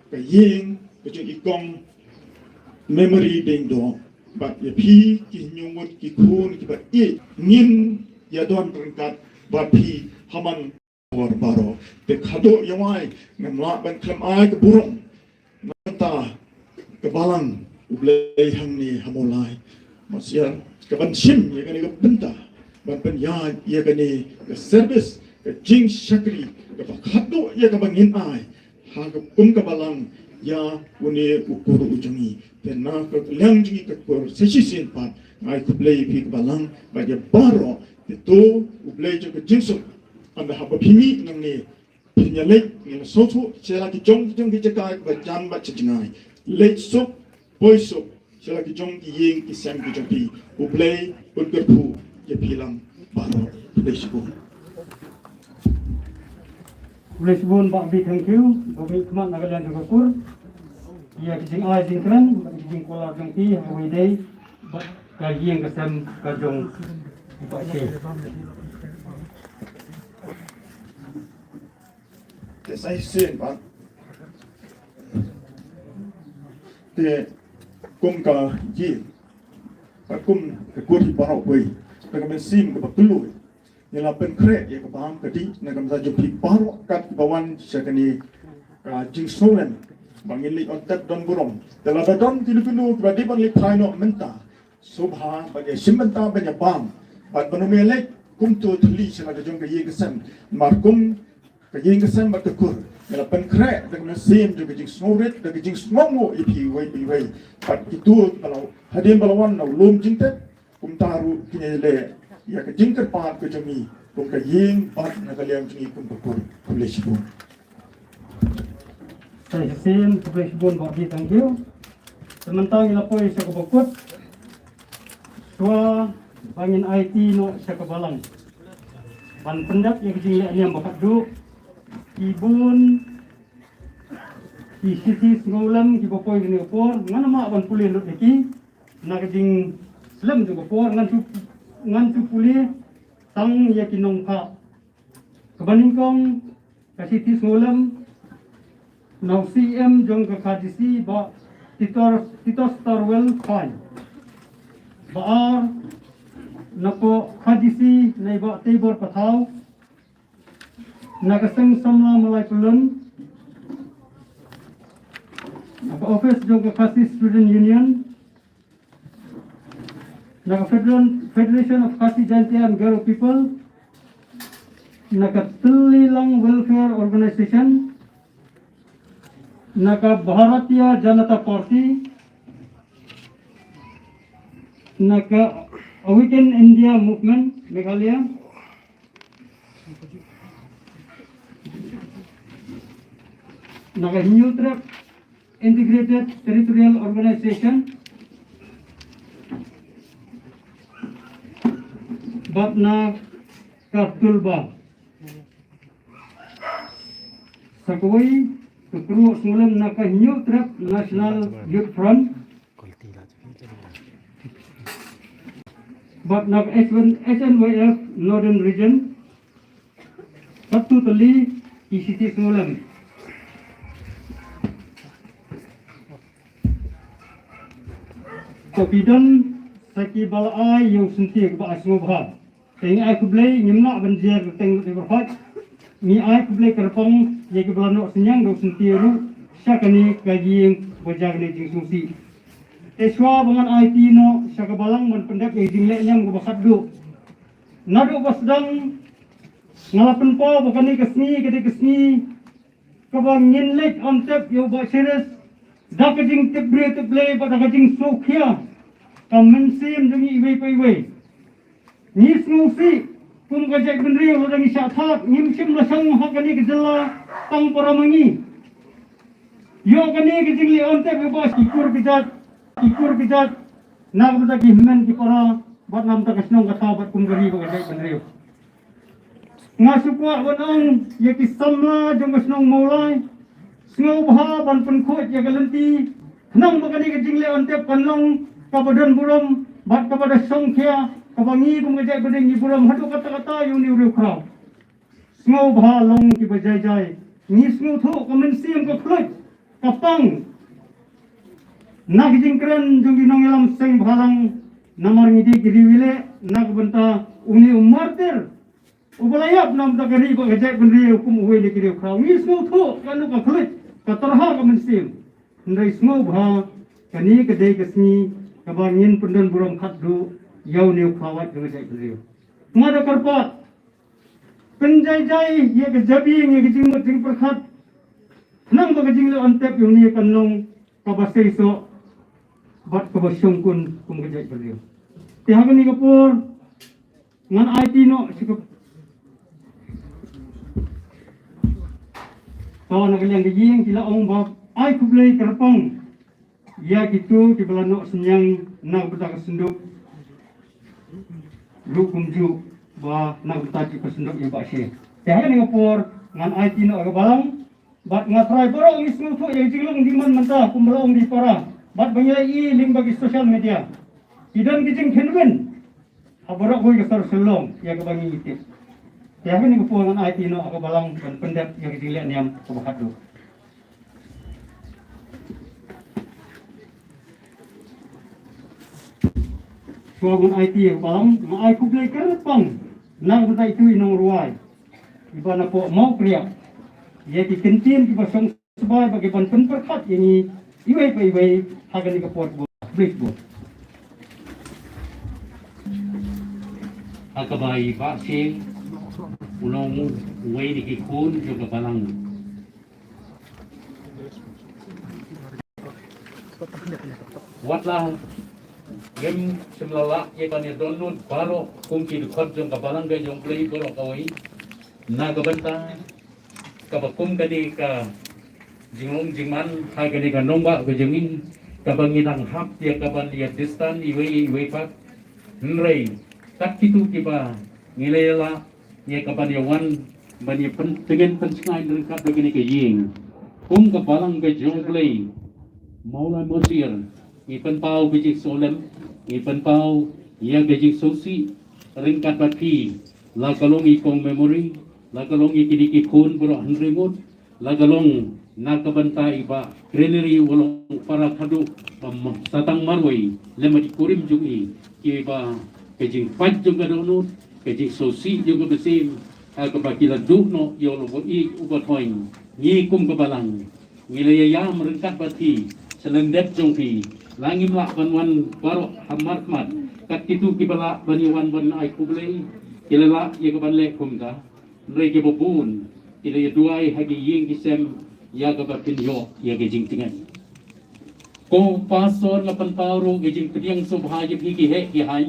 ka yen ka jong ikong memory ding do but ya pi ki nyungut ki kun ki ba e ngin ya don rengkat ba pi haman war baro te khatduh yawai ngamla ban klam ai ka burom nanta kebalang ublei hang ni hamolai masia keban sim ya kani ke benta ban pen ya kani ke service ke jing shakri ke khatduh ya ke bangin ai ha ke kebalang ya uni ukur ujangi pena ke lang jingi ke kur sesi sin pat ai kublei pi kebalang ba ya baro itu ublei je ke jingsuk anda haba pimi nang ni pinya lek ni sotu sela ki jong ki jakai ba jam ba chingai lek sok boy sok sela ki jong ki yeng ki sam ki jong pi ublei burger pu ye pilang baro ublei sibu Boleh sebut Pak B thank you. Bagi kemat nagalian juga kur. Ia kijing ai jing keren, kijing kolar jong pi hawi day. Gaji yang kesem kajong Pak C. Saya sen pak. Te kum ka ji. Pak kum ke kuri parau boy. Pak mesim ke patulu. Nila pen kre ya ke paham kedi nagam sajo pi parau kat bawan sakani ka jing solen. Bangin li ontek don burom. Dalam don tilu ke badi bang li paino menta. Subha bagi simbenta banyak bam. Pat menumelek kum tu tuli sila jong ke ye kesem. Markum kajing kesem bat kur mela pen krek dengan sim juga jing snoret dengan jing smongo ipi wai pat itu kalau hadin balawan na lum jingtet kum taru kinele ya ke jingker pat ke jami kum kajing pat na kaliang jingi kum kur boleh sibun Saya sim boleh sebut Pak B thank you. Sementara ila poi sa kubukut. Tua bangin IT no sa kabalang. Ban pendak yang kijing lek ni am khatduh ibun siti ngolam ki bopoi ni opor ngana ma ban pulih lut iki na keding slam tu opor ngan tu pulih tang ya kinong ka kebaningkong ka siti ngolam now CM jong ka kadisi ba titor starwell fine ba nako kadisi nei ba tebor pathau nagaseng samla malai pulun naga office jong Khasi Student Union naga Federation of Khasi Jantia and Garo People naga Tulilang Welfare Organization naga Bharatiya Janata Party naga Awaken India Movement Meghalaya naga New Trap Integrated Territorial Organization Batna Kartulba Sakui Kekru Sulam Naka New Trap National Youth Front Batna SNYF Northern Region Khatduh Tali ECT Sulam Kopidon saki balai yang sentir ke bawah semua bahag. Tengok aku beli nyemnak banjir tengok di berfat. Ni aku beli kerpong yang ke belanok senyang dok sentir ru. Syakani gaji yang berjaga ni jing susi. Eswa bangan IT no syaka balang man pendak yang jingleh yang ke khatduh. Nado basdang ngalapen po bukan ni kesni kede kesni. Kabang nyinlek ontep yo Bah Cheristerfield dak jing teble pada jing sokhia kamen sim jing iwe pe iwe ni smusi kum gajak benri lo dang isya thak nim sim la sang ha kani ke jela tang paramangi yo kani ke jing li onte ke bos ikur kijat nak bata ki himen ki para bat nam ta kasnong kata bat kum gari ko gajak benri ngasukwa wanang ye ki samla jong kasnong maulai Sengau bah ban penkut ya galenti nang bagani ke jingle onte panlong kabadan burom bat kepada songkhia kabangi kumejai bedeng ni burom hadu kata-kata yuni uriu krau sengau bah long ki bajai-jai ni sengau thu kemensiam ke klut kapang nak jingkren jong ginong elam seng bhalang namar ngidi giriwile nak benta uni umartir ubalayap nam ta gari ko gajai benri hukum uwe ni kiriu krau ni sengau thu kanu ka klut katarha kemensim ndai sengau bah kani kedai kesni kabangin pendon burom khatduh yau niu khawat dengan jai beliau ngada karpat penjai-jai ye ke jabi ye ke jingmut jing perkhat nang ba ke jingle ontep yung ni kanong kabasai so bat kabasong kun kum ke jai beliau tihagan ni kapur ngan IT no sikap tawa nak liang ke jing kila ong bab ai kublai kerpong ya gitu di belanok senyang nang betak senduk lu kumju ba nang betak senduk ya bakse tihagan ni kapur ngan IT no ke balang bat ngatrai borong ismu tu ye jinglong di man mentah kumrong di para bat banyai lim bagi sosial media idan kijing kenwen aborok boy kesar selong ya ke bangi itip tihagan ni kapur ngan IT no ke balang dan pendat ya kijing niam ke khatduh suagun IT yang balang ai kublai kerpang nang benda itu inong ruai iba na po mau kriya ye ki kentin ki basong sebai bagi ban penperkat ini iwei pa iwei hagan ni kaport bo please bo akabai ba si ulong uwei ni ki kun juga balang watlah game semlala ye kani download baro kungki khot jong kabalang ga jong play baro kawai na gabanta kabakum kadi ka jinglong jingman hai kadi ka nomba ga jengin kabangidang hap dia kaban dia distan iwe pat nrei tak kitu kiba ngilela ye kaban ya wan bani pengen pencengai dekat begini ke ying kum kabalang ga jong play maulai mosir ipan pau bijik solem ipan pau ia bijik sosi ringkat bati la kalong ikong memory la kalong ikidiki kun bro handrimut la kalong nakabanta iba granary walong para khatduh satang marwai lemati kurim jugi iba kejing pat juga donut kejing sosi juga besim akabakila duhno yolo i ubathoing ni kum kabalang ngilaya ringkat bati selendep jongpi langim lak banwan barok hamarmat kat kitu kibala baniwan ban ai kublei kilala ye kaban le kumda rei ke bobun ila ye duai hagi ying kisem ya ka bapin yo ye ge jing tingan ko pasor la pan pauru ge jing pediang subha ye phi ki he ki hai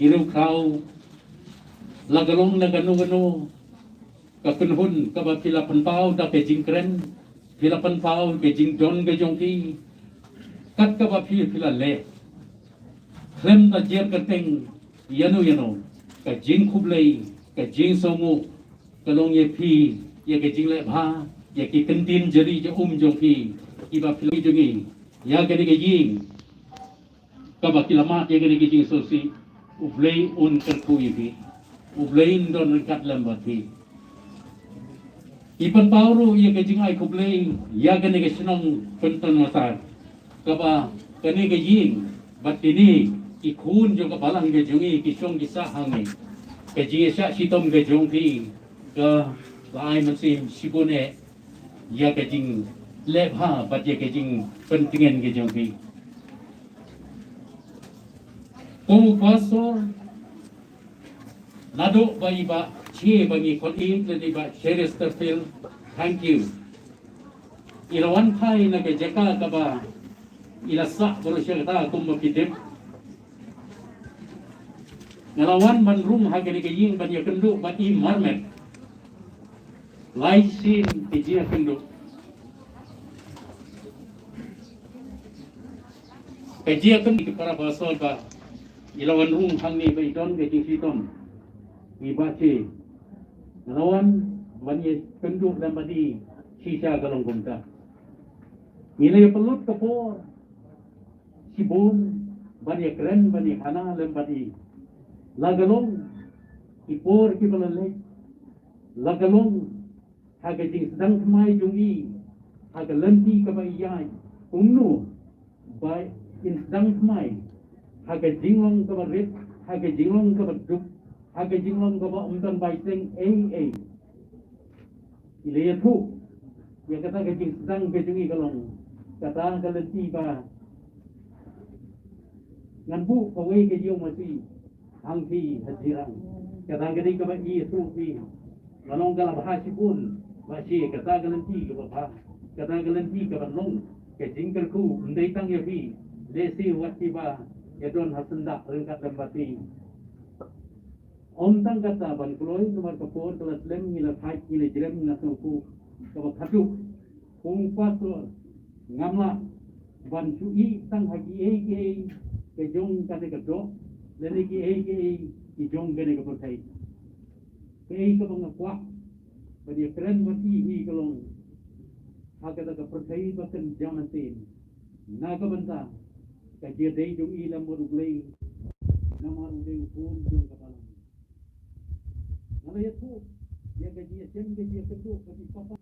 iru khau la galong na ganu ganu ka penhun ka ba pila pan pau da ke jing kren pila pan pau ge jing don ge jongki kat ka ba pila le klem da jer ka teng yano ka jing khublei ka jing somu kalong ye phi ye ke jing le bha ye ki kentin jeri je jong phi ki ba phi jongi ya ke ge jing ka ba kilama ye ke jing sosi ublei un kan ku ye phi ublei don kat lem ba phi ipan pauru ye ke jing ai khublei ya ke ge snong penton masar kaba kani ke jing bat ini ikun jo ka balang ge jongi ki song ki sa hangi ke ji sa sitom ge jong phi ka lai masim sibune ya ke jing le bha bat ye ke jing pentingen ge jong phi ko pasor nado bai ba che bangi khol in le ba Cheristerfield Thangkhiew ilawan pai na ke jeka kaba ilasa borosya kata kumba kidip ngelawan ban rum hagani ke ying ban yakendu ban I marmet laisin tijia kendu kejia kendu para basol ba ilawan rum hangni bai don ke jingsiton ibace ngelawan ban yakendu dan badi sisa galong kumta Nilai pelut kapor, sibun, bani keren, bani hana, lem bani lagalong, ipor kibalale, lagalong, haga jing sedang kemai jungi, haga lenti kabayai, umnu, bai in sedang kemai, haga jinglong kabarit, haga jinglong kabaduk, haga jinglong kabak bai seng, ilai tu, yang kata jing sedang kejungi kalong. Kata kalenti ba nganbu kawai ke diong masih hangti hajirang kata gadi ka ba I sufi manong kala bahasi pun masih kata kalenti ka ba kata kalenti ka ba nong ke jingkal ku ndai tang ya bi lesi wati ba edon hasenda rengkat lembati om tang kata ban kloi nomor kapor kelas lem ngila phai ngila jirem nasungku ka ba khatduh kung pasor ngamla ban chui tang hagi ke jong kate ke do leni ki jong gene ke pertai ke ke bang kwa badi keren mati hi kalong hakata ke pertai bakan jaman tin na ka banta ka je dei jong I lam bodu glei namar dei pun jong kapala nala ya tu ya ke je sem ke je ke do badi papa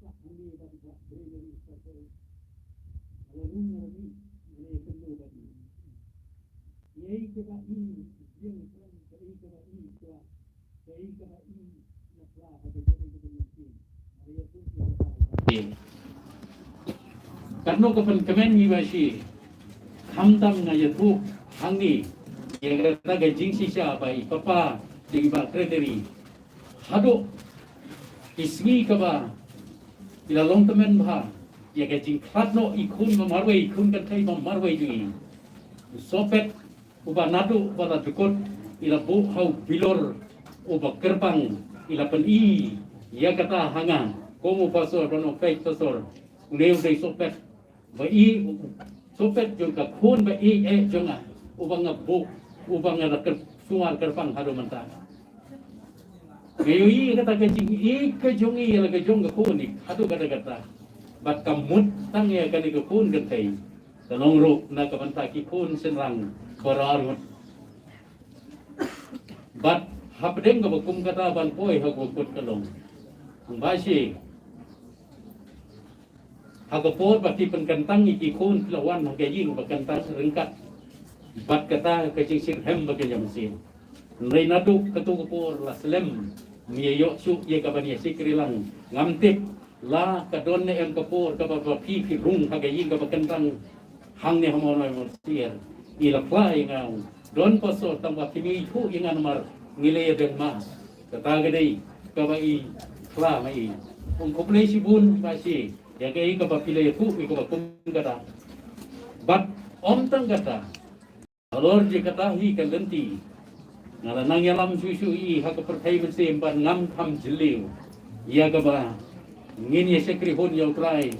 sa ni badi ba dei sa Lalu nabi ini kedua bagi. Yai keba ini yang terang kei keba ini kuat kei keba ini naklah ada jadi kebencian. Hari itu kita. Karena kemen ni basi hamdam ngaya tu hangi yang kata gajing sisa bai papa jadi bakrederi. Hado ismi keba ilalong temen bah. Ya kecing khatno ikun memarwai ikun katai memarwai jungi sopet uba nadu pada dukut ila bu hau bilor uba gerbang ila pen I ya kata hanga komo pasor dono pek pasor neu dei sopet ba I sopet juga kun ba I jonga uba ngabu uba ngada suar gerbang hado mentah Gayo I kata kecing I ke jongi ila ke jong ke kun ni hado kata bat kamut tang ya kani ke pun ketai tanong ro na kabantaki pun senrang bararut bat hapdeng ka bakum kata ban poi hagukut kalong ang basi hagapor bati penkantang iki kun lawan hagaying bakantang rengkat bat kata kecing sirhem bagayam sin reinadu ketukupor laslem miyo su ye kabani sikrilang ngamtip la kadon ne em kapor kababa pi rung hagaying kabakantang hang ne hamono mosir ila plai ngau don pasor tamba kimi hu ingan mar ngile den mas kataga dei kabai kla mai koplei sibun basi ya kai kabapile hu ikabakum kata bat om tang kata alor je kata hi kalenti ngala nang yalam susu I hak pertai mensim ban ngam tham jeliu ya kaba ngin ye sekri hon yo trai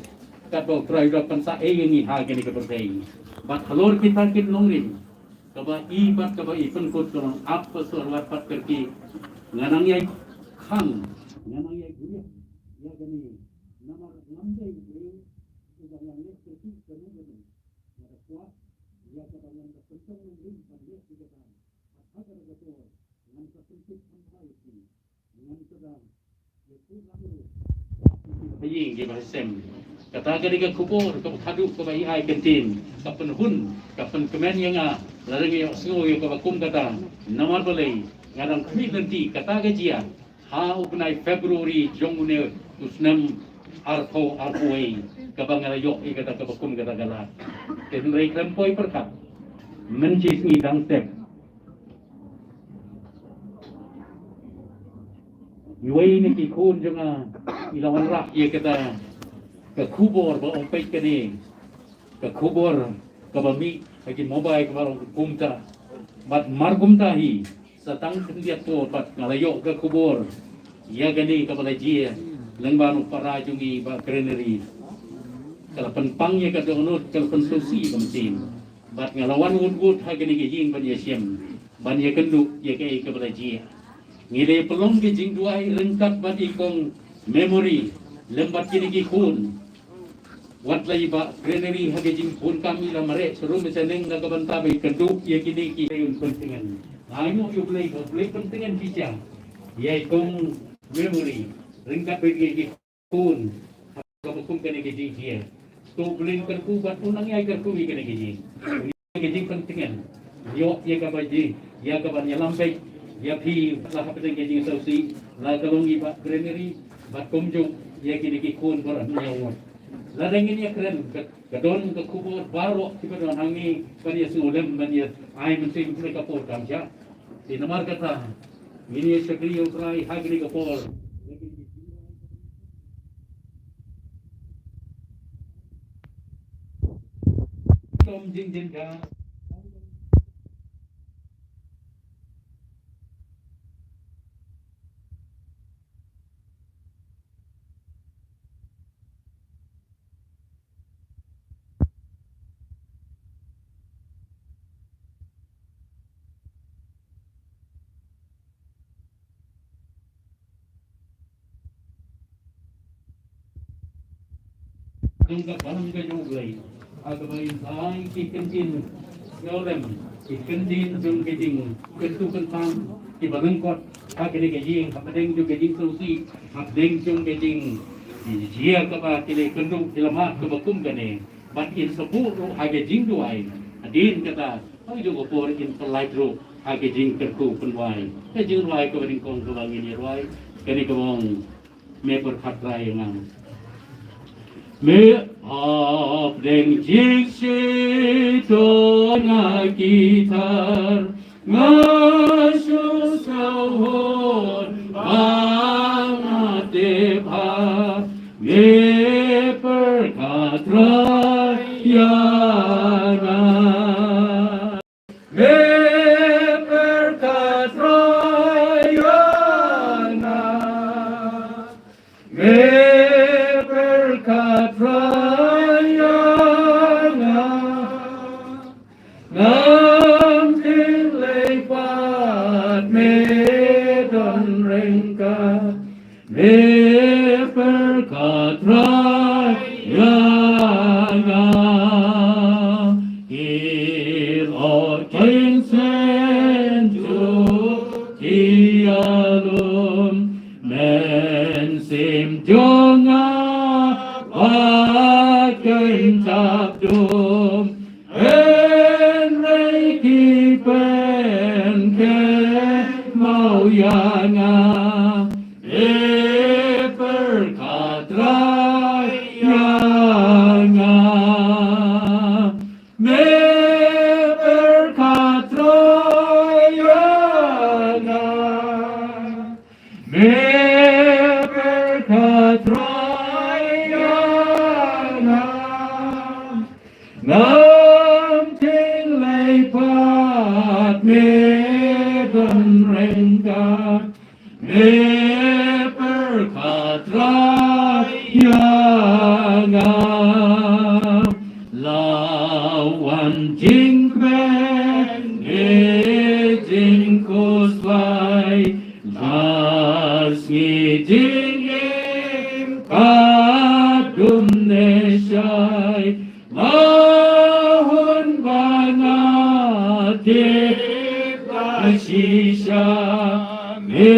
kat bo trai do pan sa ni ha geni ke pertai bat halor kita kin nongrin kaba I bat kaba I pen kut ko ap pasor wat pat kerki nganang ye khang nganang ye guya ya geni namar ngamde guya udah yang ye kerki kanu geni ada kuat ya kaba yang terpentung nongrin pan ye tiga tahun agar betul ngan terpenting sampai ini ngan sedang ye pulang Baying di bahasem. Kata ketika kubur ke khatduh ke bayi ai kentin, kapan hun, kapan kemen yang larang yang sengoh yang kabakum kata, namar balai, ngarang kami nanti kata gajia, ha upnai Februari jongune usnam arpoi, kabang ngarayok I kata kabakum kata galat. Kenrai krempoi perkat, mencis ngidang tep. Iway ni kikun jonga ilawan rak ye kata ke kubur ba ong pek kene ke kubur ke bami lagi mobile ke barang kumta mat margum tahi satang kendiat po pat ngalayo ke kubur ya gani ke balajia lengban para jungi ba granary kalau penpangnya ke donut kalau pensusi kemsin bat ngalawan ngut hagani ke jing ban yasiem ban ya kendu ya ke balajia ngile pelong ke jing duai rengkat bat ikong memory lembat kini ki kun wat lai ba granary hage jing kun kami la mare seru meseneng na kabanta be keduk ye kini ki un pentingan ayo yu play pentingan bicara ye kong memory ringkat be ki kun ka bukum kene ki jing dia to blin kerku bat unang ai kerku ki kene ki jing pentingan yo ye ka ba jing ya ka ban lambai ya phi la ha penting ki jing sausi la kalongi ba granary bat kumjung ya kini ki kun bor nyawon ladang ini keren kadon ke kubur baru kita don hangi pada sulem bani ai mesti mereka por kamja di nomor kata ini sekali ukrai hagri ke por tom jing jing ka Tunggu barang ke jugai, agak baik hai kikentin, nolem kikentin jung kejing, kentu kentang, kibarang kot, agak kejing, habdeng jung kejing solusi, habdeng jung kejing, jia kaba kile kentu kilamat kebakum kene, bat in sepuluh agak jing duai, adin kata, ai jung opor in pelai ro, agak jing kerku penwai, kejing duai kebaring kong kelang ini duai, kene kemong mepor khatrai yang me ap deng jing si to na gitar ngasu sahon bangate bha me perkatra yana me perkatra yana me katrayana nam tin lepat me don rengka me perkatrayana ilo kinsen tu tialum men sim jonga akan tabdum enrei pen ke mau yana perkatrayana me perkatrayana me perkatrayana nam tin lepat me don rengka me perkatrayana lawan jing kwen jing kuswai las jing kadum neshai mahun banate ashisha me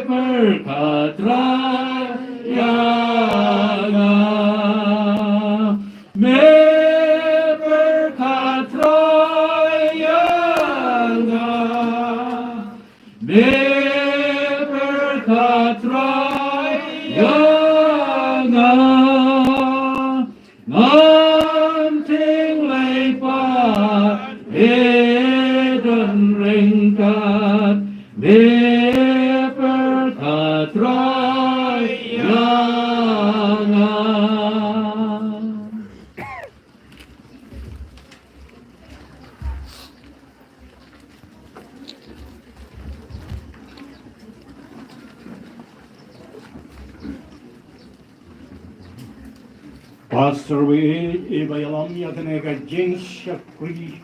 perkatrayana me perkatrayana me perkatrayana nam ting lepat edon rengkat me perkatrayana Pastor we ibayalam yakane ka jing shakri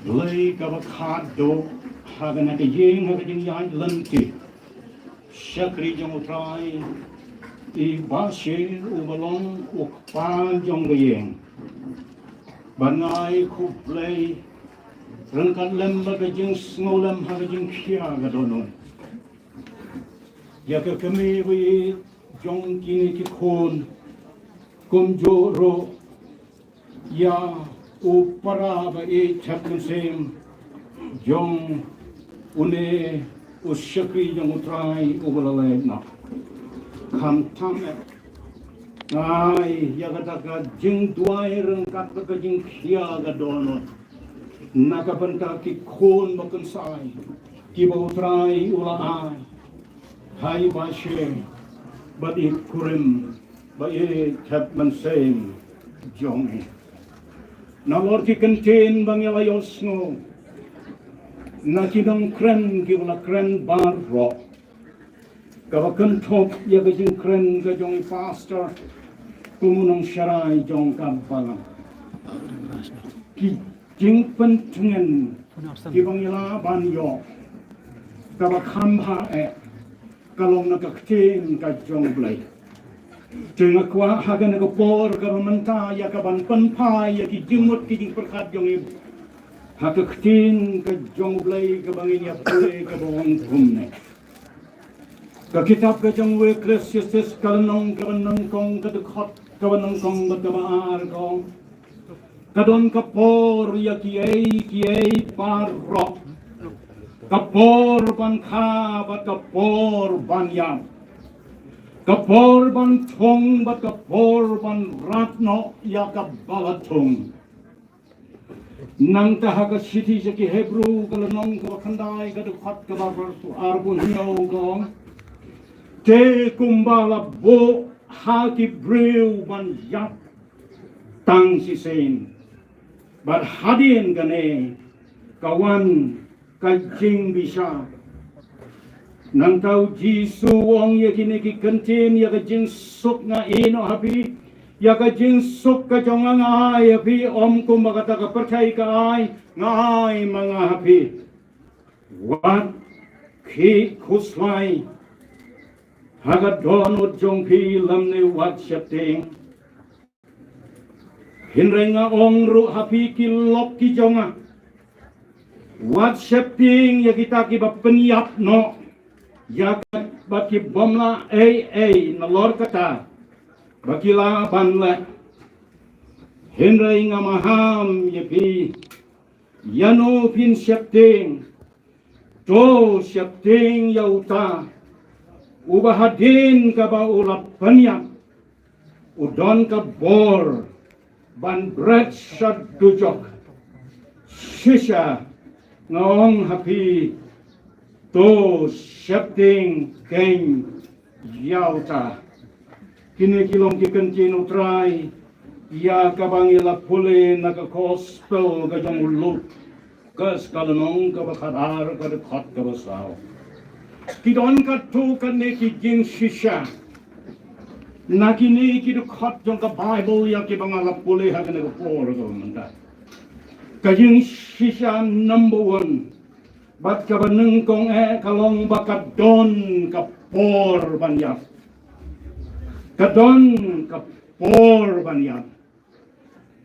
lay ka khatduh hagana ka jing hagajing yan lanti shakri jong utrai I Bah Cheristerfield ubalong ukpan jong gayeng bangai kuplay rengkat lem hagajing snolem hagajing kia gadonon ya ka kami we jong kini ki khon kum jo ro ya upara ba e chapun sem jong une ushakri jong utrai ubalale na kam tam ngai ya kata ka jing tuai rengkat ka jing khia ga dono naka banta ki khon bakun sai ki ba utrai ula ai hai Bah Cheristerfield ba di kurim ba e tap man sem jong na lor ki contain bang ya yos no na ki dong kren ki wala kren bar ro ka ba kan top ya ga jing kren ga jong pastor kumunong sharai jong ka bang ki jing pen tungen ki bang ya ban yo ka ba kham ha e kalong na ka ktin ka jong blai Tengah kuah hagan nak por kalau mentah ya kaban penpai ya ki jimut ki jing perkat jong i hak ktin ke jong blai ke bangin ya pule ke bawang kumne ke kitab ke jong we Kristus kalnong ke banang kong ke dekat ke banang kong ke baar kong kadon ke por ya ki ei parok ke por ban kha bat ke por ban yam kapor ban thong bat kapor ban ratno ya ka balathong nang ta ha ka sithi se ki hebrew ka nong ka khandai ka khat ka bar su arbun hiao gong te kumbala bo ha ki brew ban yap tang si sen bat hadien gane kawan ka jing bisa nang tau Jisu wong ya kini ki kentin ya ka jing suk nga ino hapi ya ka jing suk ka jong nga ai hapi om ko makata ka percaya ka ai ngai mga hapi wat ki kuslai haga donut jong pi lam ne wat shapting hinrenga ong ru hapi ki lok ki jonga wat shapting ya kita ki ba peniap no ya baki bomla na lor kata baki la banla henry nga maham yepi yano pin shapting to shapting yauta ubahadin ka ba ulap panya udon ka bor ban bread shad dujok shisha ngong happy to shapting king yauta kini kilong kikentin utrai ya kabangila pule naka gospel ka jong lut kas kalanong ka bakadar ka dekat ka basaw kidon ka tu ka ne ki jing shisha nakini ki dekat jong ka bible ya ki bangala pule ha ka ne ka por ka manta ka jing shisha number 1 bat ka baneng kong kalong bakat don ka por banyak kadon ka por banyak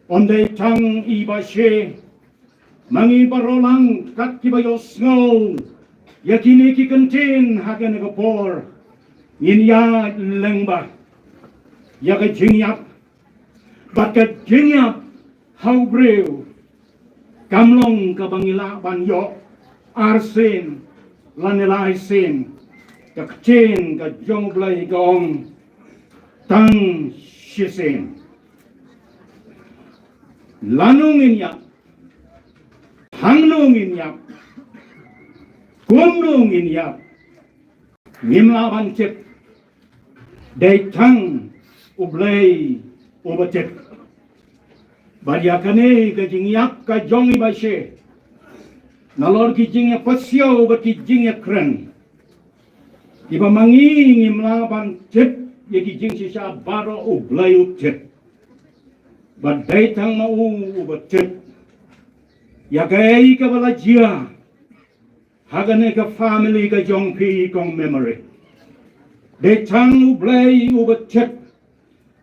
onde tang ibashe mangi barolang kat kibayos ngo yakini ki kentin hakan ka por yin ya lengba ya ka jingyap bat ka jingyap how breu kamlong ka bangila banyo arsen lanelai sen ka chen ka jong blai gong tang shisen lanungin ya hanglungin ya kumlungin ya ngimlaban chep dai tang ublai ubatet bariakane ka jingyak ka jong ibashe nalor ki jingya pasyo ba ki jingya kren iba mangi ngimlaban chep ye ki jing sisa baro ublai upchet But they tang mau but chip. Yagai ka bala jia. Hagane ka family ka jong pi kong memory. They tang ublay but chip.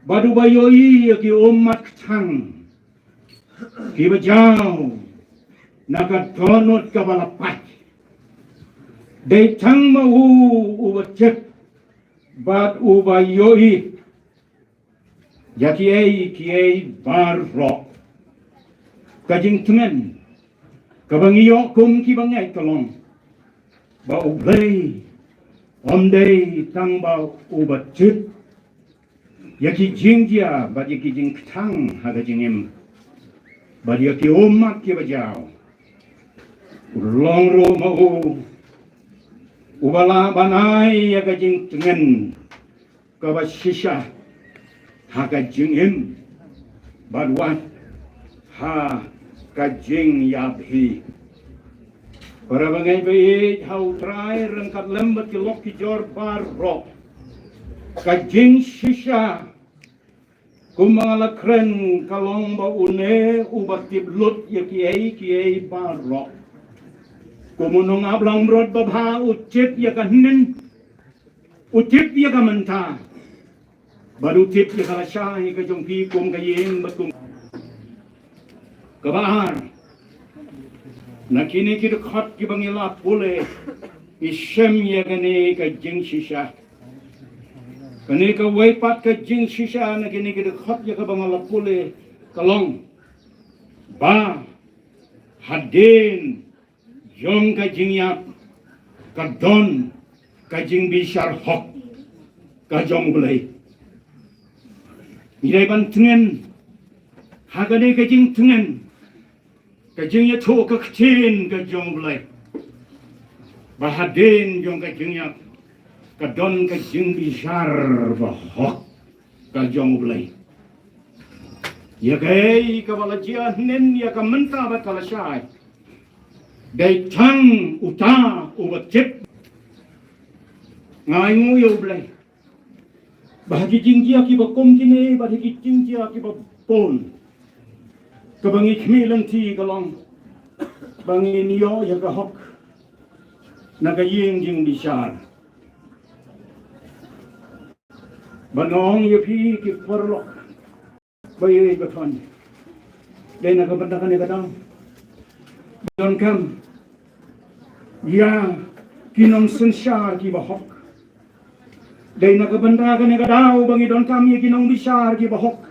Badu bayoi ki umat tang. Ki bajau. Nakatonot ka bala pat. They tang mau but chip. But ubayoi. Yaki bar rock. Kajing tengen. Kabangiyo kum ki bangai kalong. Ba ublay. Day tang ba ubat chip. Yaki jingja ba yaki jing tang haga jingim. Ba yaki umak ki bajau. Long ro mau. Ubala banai yaga jing tengen. Kaba shisha. Haga jingim. Badwat. Ha kajing yabhi. Para bangai bayi hau try rengkat lembat ki lok ki jor bar rock. Kajing shisha. Kumala kren kalong ba une ubat tiblut ya ki bar rock. Kumunong ablang rod babha utip ya kahinin. Utip ya kamanta. Baru tip ya kalasyahi ka jongpi kum kayeng batum. Kabar. Nakini kita khat ki bangila pule. Isem ya kani ka jing shisha. Kani ka waipat ka jing shisha nakini kita khat ya ka bangila pule. Kalong. Ba. Hadin. Jong ka jing yak. Kadon. Ka jing bishar hok. Ka jong bulay. Ilay bantengen. Hagane ka jing tengen. Kajing ya tu ke kecil ke jong belai. Bahadin jong kajing ya kadon kajing besar bahok ke jong belai. Ya gay kepala jian nen ya kamenta bakal syai. Dai tang uta ubat cip. Ngai nguyo belai. Bahagi jingjia ki bakom kini bahagi jingjia ki bapon. Kebangi kemilan ti kalong bangi niyo ya kahok nagaying jing disar banong ya pi ki perlok bayi baton dan nagabantakan ni kadang don kam ya kinong sensar ki bahok dan nagabantakan ni kadang bangi don kam ya kinong disar ki bahok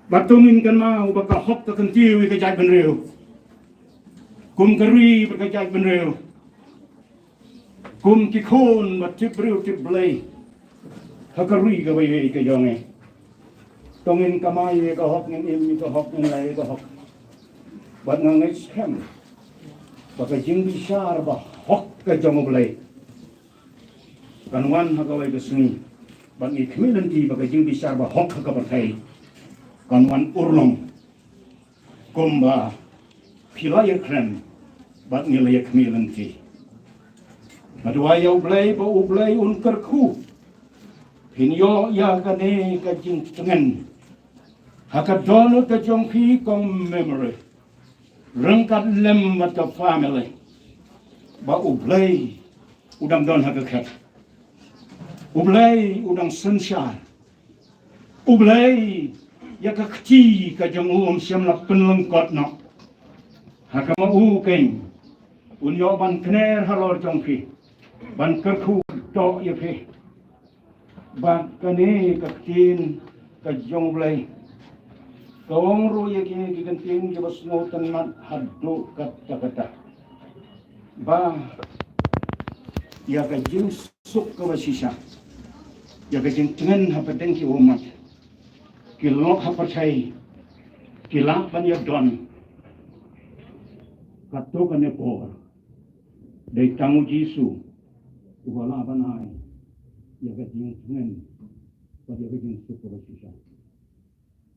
Batungin kan mau baka hok ka kantiwi ka jay benreo. Kum kari baka jay benreo. Kum kikon bat tibreo tiblay. Hakari ka bayi ka jonge. Tungin kamay ka hok ng imi ka hok ng lay ka hok. Bat nga ngay skem. Baka jing bisar ba hok ka jongo blay. Kanuan hakaway kasuni. Bat nga kamilan ti baka jing bisar ba hok ka batay. Kanuan urlong kumba pilaya krem bat nilaya kemilan ti aduaya ublay ba ublay unkarku hinyo ya kane ka jing tengen hakadono ka jongpi kong memory rengkat lem mat ka family ba ublay udang don hakakat ublay udang sunshine ublay ya ka kti ka jong siam la penlengkot no hakama ken unyo ban kner halor jongki ban kerku to ya pe ban kane ka tin ka jong blai kawong ro ya ki kantin ki bas no tanat haddo kata ba ya ka jing suk ka basisa ya ka jing tengen ha padeng ki umat kilok hapercai kilak banyak don khatduh kane por dai tamu jisu ubala banai ya gajing tungen pada gajing suku basisa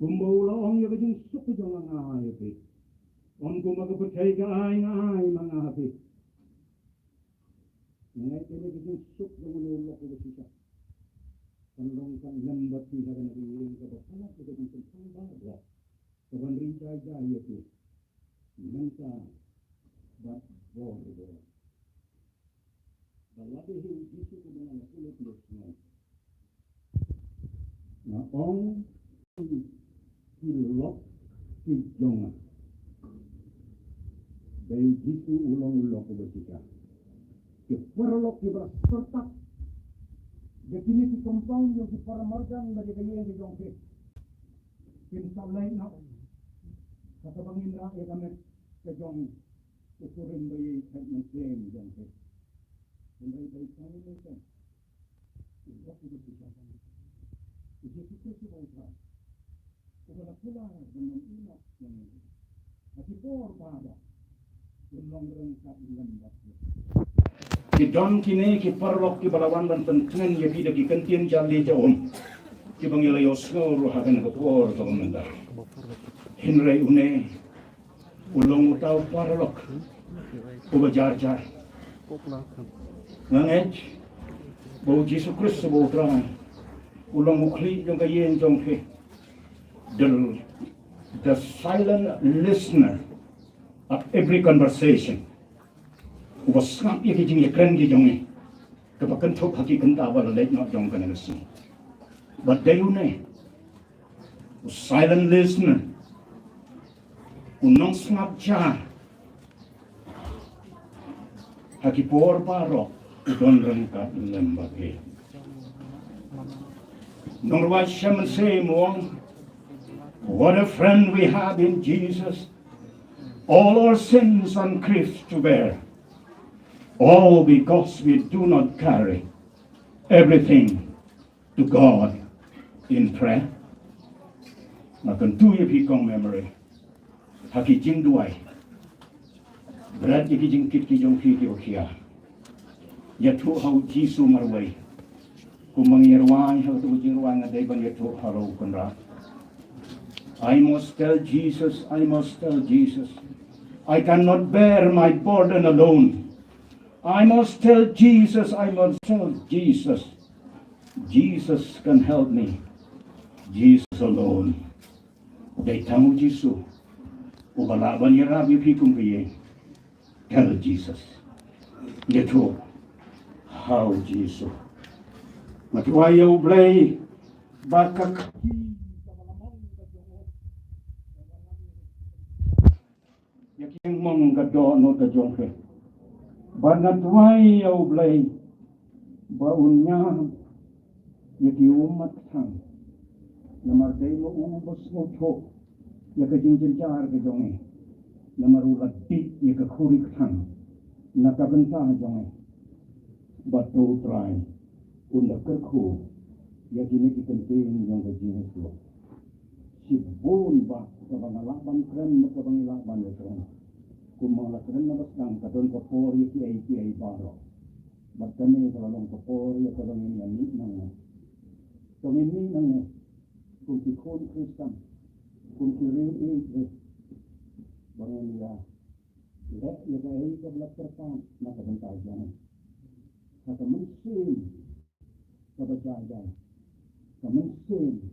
kumbula ong ya gajing suku jangan ngai pe ong kuma ka percai ka ai manga pe ngai kene gajing suku jangan ulok basisa Penlongkan lembat tidak kena diing ke bawah kita bisa tambah ya. Kawan rinjai jaya tu, mengka bat bor itu. Dalam ini isu kebenaran kulit semua. Nah, orang kilok kijongan. Dari jitu ulang-ulang kebetulan. Keperlok kibras serta. Jadi ini compound yang diparamarkan dari kaya yang dijongke. Pintar lain nak. Kata Bang Indra ya kami kejong ukuran dari segmen klaim jongke. Dari kami ni kan. Tidak kebetulan. Jadi kita sudah. Kepada pula dengan inak yang ini. Tapi por pada. Ki don kini ki parlok ki balawan dan pentengan ya ki daki kentian jali jauh ki bangila yosno ruhakan ke por ke mendak hinrai une ulong utau parlok ubajar jar ngangej bau Yesus Kristus bau terang ulong mukli jong kayen jong ke the silent listener of every conversation. Was not making a cranky young. The Bakan took Haki Kantava late not young can see. But they know silent listener who non snap jar Haki poor paro who don't run cut lemba gay. Nor was Shaman say more. What a friend we have in Jesus. All our sins and griefs to bear, all because we do not carry everything to God in prayer. Makan tu ye pikong memory, haki jing duai, berat ye jing kit ki jong ki kia, ye tu hau Jisu marway, kumang yerwai hau tu jing ruang adai bang ye tu hau kunra. I must tell Jesus, I must tell Jesus. I cannot bear my burden alone. I must tell Jesus, I must tell Jesus. Jesus can help me. Jesus alone. They tamu Jisu. Ubalaban yarabi pikum piye. Tell Jesus. Yetu. How Jesus. Matuayo blay. Bakak. Yang mong gado no da jongke banat wai au blai baunya yaki umat sang namar dei mo ubos mo tho yaka jingjin jar ke jonge namar ulati yaka khuri sang nakabenta jonge batu trai unda kerku yaki ni kipenting jong ke jinsu sibun ba kabangalaban kren kabangalaban kren kumala kren na basang kadon kapor yaki ay baro batame kalong kapor yaki kalong ni nang kami ni nang kung tikon Kristan kung kiri bangun ya yaki ay kablak terpan nakabantay yan kata mensin kabajayan kamensin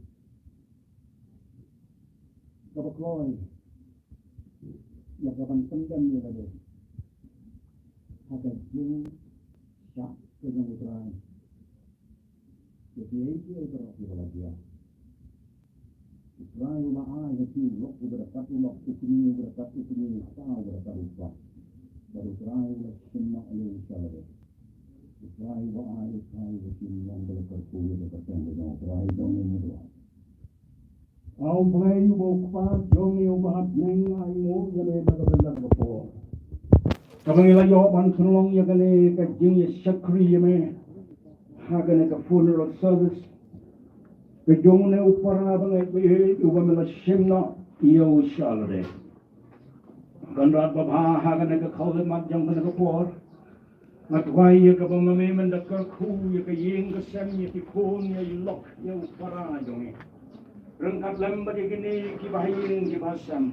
kabakloy yang kapan pendam dia ada ada jing syak dengan utrai jadi itu berarti dia utrai maai itu lok berkat lok ukni berkat ukni tahu berkat upah baru utrai semua ini salah utrai maai itu yang berkat kuih berkat yang utrai dong ini doa Au blai bo pa jong eu bahat neng ai mo yale ba ba ba po. Kamang ila yo ban khulong ya gane ka jing ye sakri ye me. Ha gane ka funeral service. Ke jong ne upara ba ngai be u ba mela shimna yo shalre. Ganrat ba ha ha gane ka khawle mat jong gane ka por. Mat wai ye ka ba me men da ka khu ye ka yeng ka sem ye ki khon ye lok ye upara jong rengkat lembat gini kibahin kibasam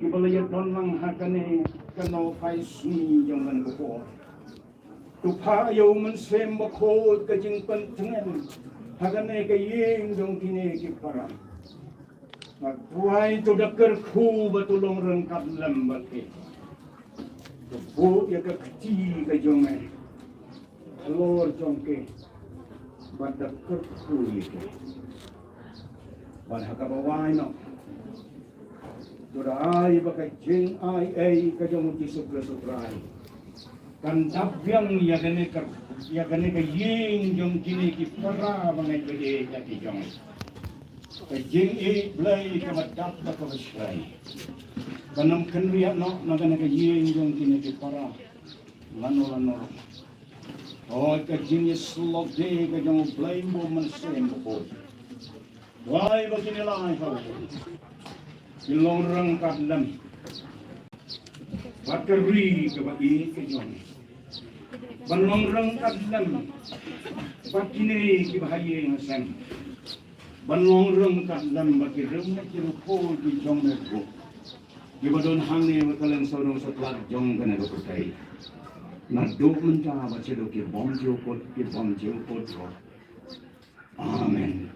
kibalayat donlang hakane kano paisni jangan kepor tupa yo mensem bakod kajing pentengan Hagane ke yeng dong kini ki para. Magbuhay to dakar khu batulong rengkat lembat ke. Bu ya ke kecil ke jonge. Alor jongke. Bat dakar khu ke. Bat hakabawai no. Dorai bakai jing ai ke jong ti suprai. Kan tabyang ya gane ke yeng jong kini ki para bangai ke ya ki jong. Kajing blay kamadap na kabasray. Kanam kanriya no nagana kajing yung kiniti para lano. Oh kajing slog de kajong blay mo mansem ko. Why ba kinilay ka? Ilong rang kadlam. Bakari kabagi kajong. Banong rang kadlam. Bakini kibahaye ngasem. Banong reng kadlam bagi reng na kirupo di jong merko. Di badon hangni makalang sorong satlat jong kana dokai. Na do menta bache do ki bom jo pot. Amen.